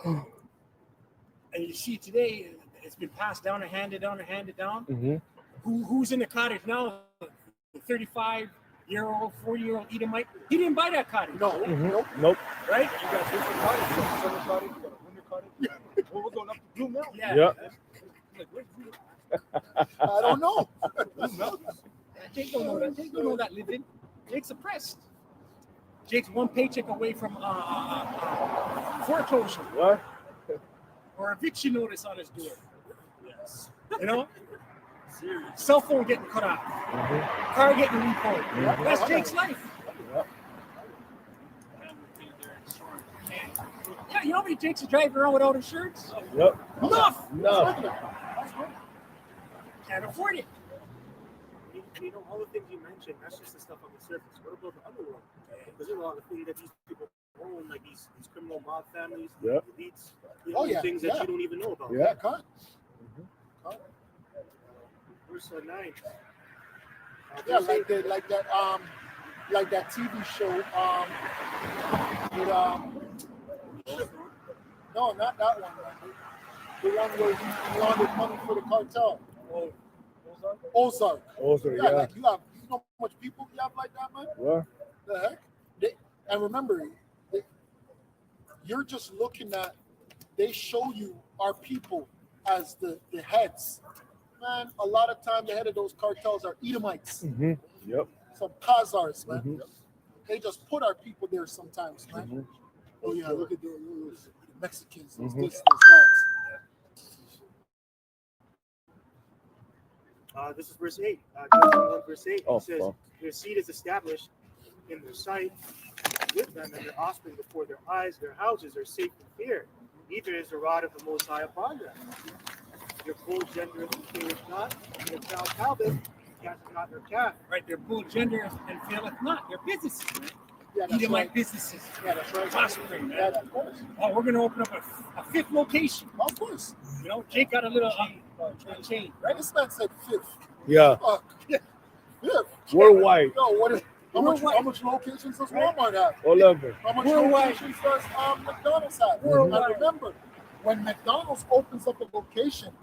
And you see today, it's been passed down and handed down. Mm-hmm. Who's in the cottage now? The 35-year-old, 40-year-old Edomite. He didn't buy that cottage. No, Mm-hmm. Nope. Right? You got different cottage, you got summer cottage, you got a winter cottage. Well, we're going up to Blue Mountain. Yeah. Like, where's Blue I don't know. Jake don't know that. Jake don't know that living. Jake's oppressed. Jake's one paycheck away from foreclosure. What? Or eviction notice on his door. Yes. You know? Serious. Cell phone getting cut off. Car getting repoed. That's Jake's life. Yeah, you know how many Jakes are driving around without insurance? Yep. Enough! No. Can't afford it. And you know, all the things you mentioned, that's just the stuff on the surface. What about the underworld? Because there's a lot of things that these people own, like these criminal mob families, Yeah. elites, you know, yeah, things that you don't even know about. Yeah. Cut. Verse 9. Yeah, like that TV show. No, not that one. Man. The one where he laundered money for the cartel. Ozark. Also, Yeah, yeah. like you know how much people you have like that, man? Yeah. The heck? And remember, you're just looking at, they show you our people as the heads. Man, a lot of time the head of those cartels are Edomites. Mm-hmm. Yep. Some Khazars, man. Mhm. They just put our people there sometimes, man. Mhm. Oh yeah, look at those Mexicans, those Mhm. this, those that. This is verse 8. Deuteronomy 1, verse 8. Oh, It says, wow. their seed is established in their sight with them, and their offspring before their eyes. Their houses are safe from fear. Even is the rod of the Most High upon them. Your bull gender faileth not, and your child Talbot casteth not their calf. Right, their bull gender and faileth not. Their businesses, man. Yeah, that's Edomite right. businesses. Yeah, that's right. Prospering, man. Yeah, of course. Oh, we're gonna open up a fifth location. Of course. You know, Jake got a little chain, right? This man said fifth. Yeah. Fuck. Fifth. Worldwide. No, what is how Worldwide. much locations does Walmart have? All over. How much Worldwide. locations does McDonald's have? Worldwide. And remember, when McDonald's opens up a location,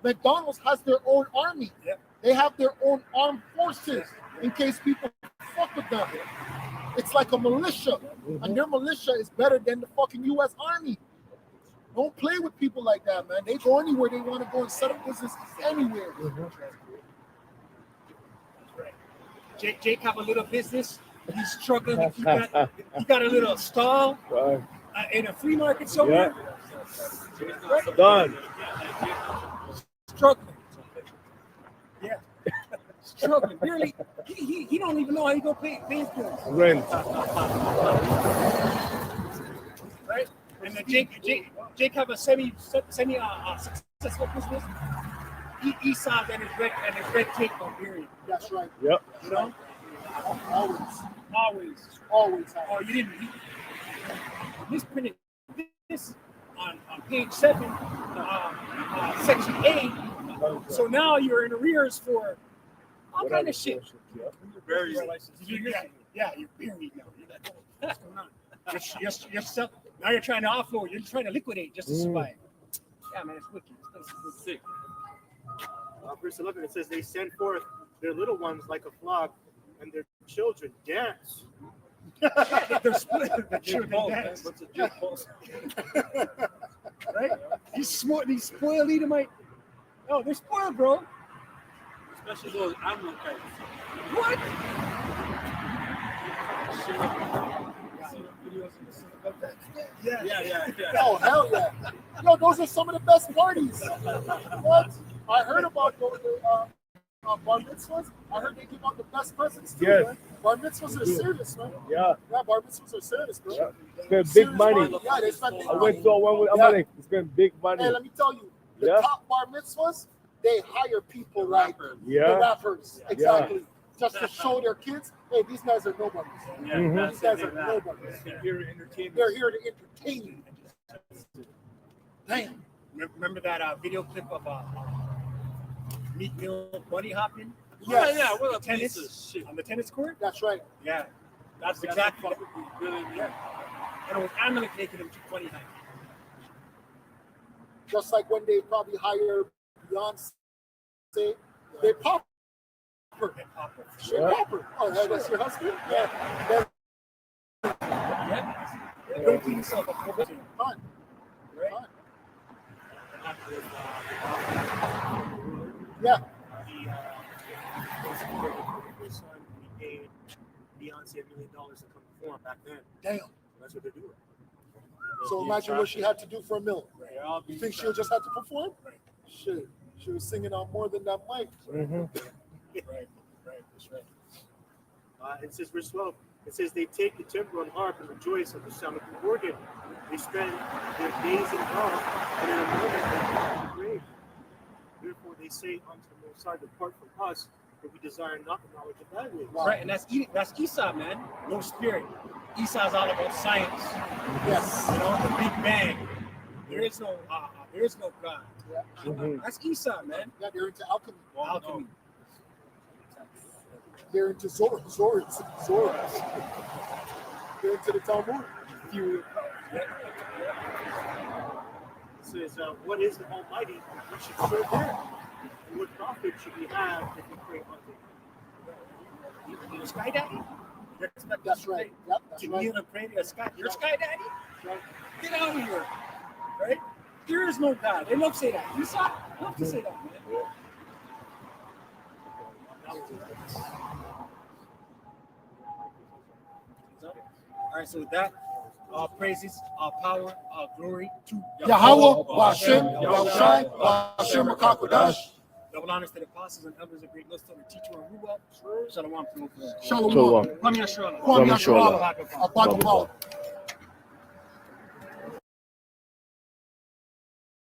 McDonald's has their own army. Yep. They have their own armed forces in case people fuck with them. It's like a militia, and their militia is better than the fucking U.S. Army. Don't play with people like that, man. They go anywhere they want to go and set up businesses anywhere. Jake have a little business. He's struggling. He got a little stall Right. in a flea market somewhere. Done. Struggling. Yeah. Struggling. Barely. He don't even know how he gonna pay his bills. Rent. Right? And then Jake have a semi successful business. He saw that his red tape on period. That's right. Yep. You know? Always. Always. Have. Oh, you didn't. He misprinted this on page 7, section A. So now you're in arrears for all kind of shit. Very Yeah, you're buried now. You're like, oh, what's going on? Yourself. Now you're trying to offload. You're trying to liquidate just to survive. Yeah, man, it's wicked. It's sick. Verse 11, it says, they send forth their little ones like a flock, and their children dance. They're split. The children dance. Right? These spoiled Edomite. Oh, they're spoiled, bro. Especially those Amalekites. What? Yeah. Oh, hell yeah. Yo, those are some of the best parties. What? I heard about those bar mitzvahs. I heard they give out the best presents too, Yes. man. Bar mitzvahs are serious, man. Yeah. Yeah, bar mitzvahs are serious, bro. Yeah. Spend Serious big money. Yeah, they spend big I money. went to one with Yeah. Amalek. Spend big money. Hey, let me tell you, the Yeah. top bar mitzvahs, they hire people like Yeah. the rappers, exactly, just to show their kids, hey, these guys are nobodies. Mhm. These guys are nobodies. They're here to entertain you. Damn. Remember that video clip of Meek Mill bunny hopping? Yes. Yeah, what a Tennis piece of shit. on the tennis court? That's right. Yeah, that's exactly. Yeah. And it was Amalek making him 220 high. Just like when they probably hire Beyonce, they pop her. Straight pop her. Oh, that's your husband? Yeah. Yeah. Don't keep yourself up. Fun. Right? Fun. Yeah. His son, he paid Beyonce $1 million to come perform back then. Damn. That's what they're doing. So imagine what she had to do for $1 million. Right. You think she'll just have to perform? Right. Shit. She was singing on more than that mic. Mhm. Right. That's right. It says, verse 12, it says, they take the timbrel and harp and rejoice at the sound of the organ. They spend their days in awe, and in a moment they are in the grave. Therefore they say unto the Most High, depart from us, but we desire not the knowledge of thy ways. Right, and that's Esau, man. No spirit. Esau's all about science. Yes. You know, the Big Bang. There is no God. Yeah. That's Esau, man. Yeah, they're into alchemy. Alchemy. They're into Zords. They're into the Talmud. It says, what is the Almighty? We should serve him. And what profit should we have if we pray unto him? You a sky daddy? That's right. Yep, that's To right. kneel and pray to a sky. You're a sky daddy? Get out of here. Right? There is no God. They love to say that. Esau love to say that, man. All right, so with that, all praises, all power, all glory to Yahweh, Bashem, Yahushai, Bashem, Makakodash. Double honors to the apostles and elders of great Muslim and teacher and Ruwa. Shalom. Shalom. Shalom. Kwame Yashala. Kwame Yashala. Yashala. Abadu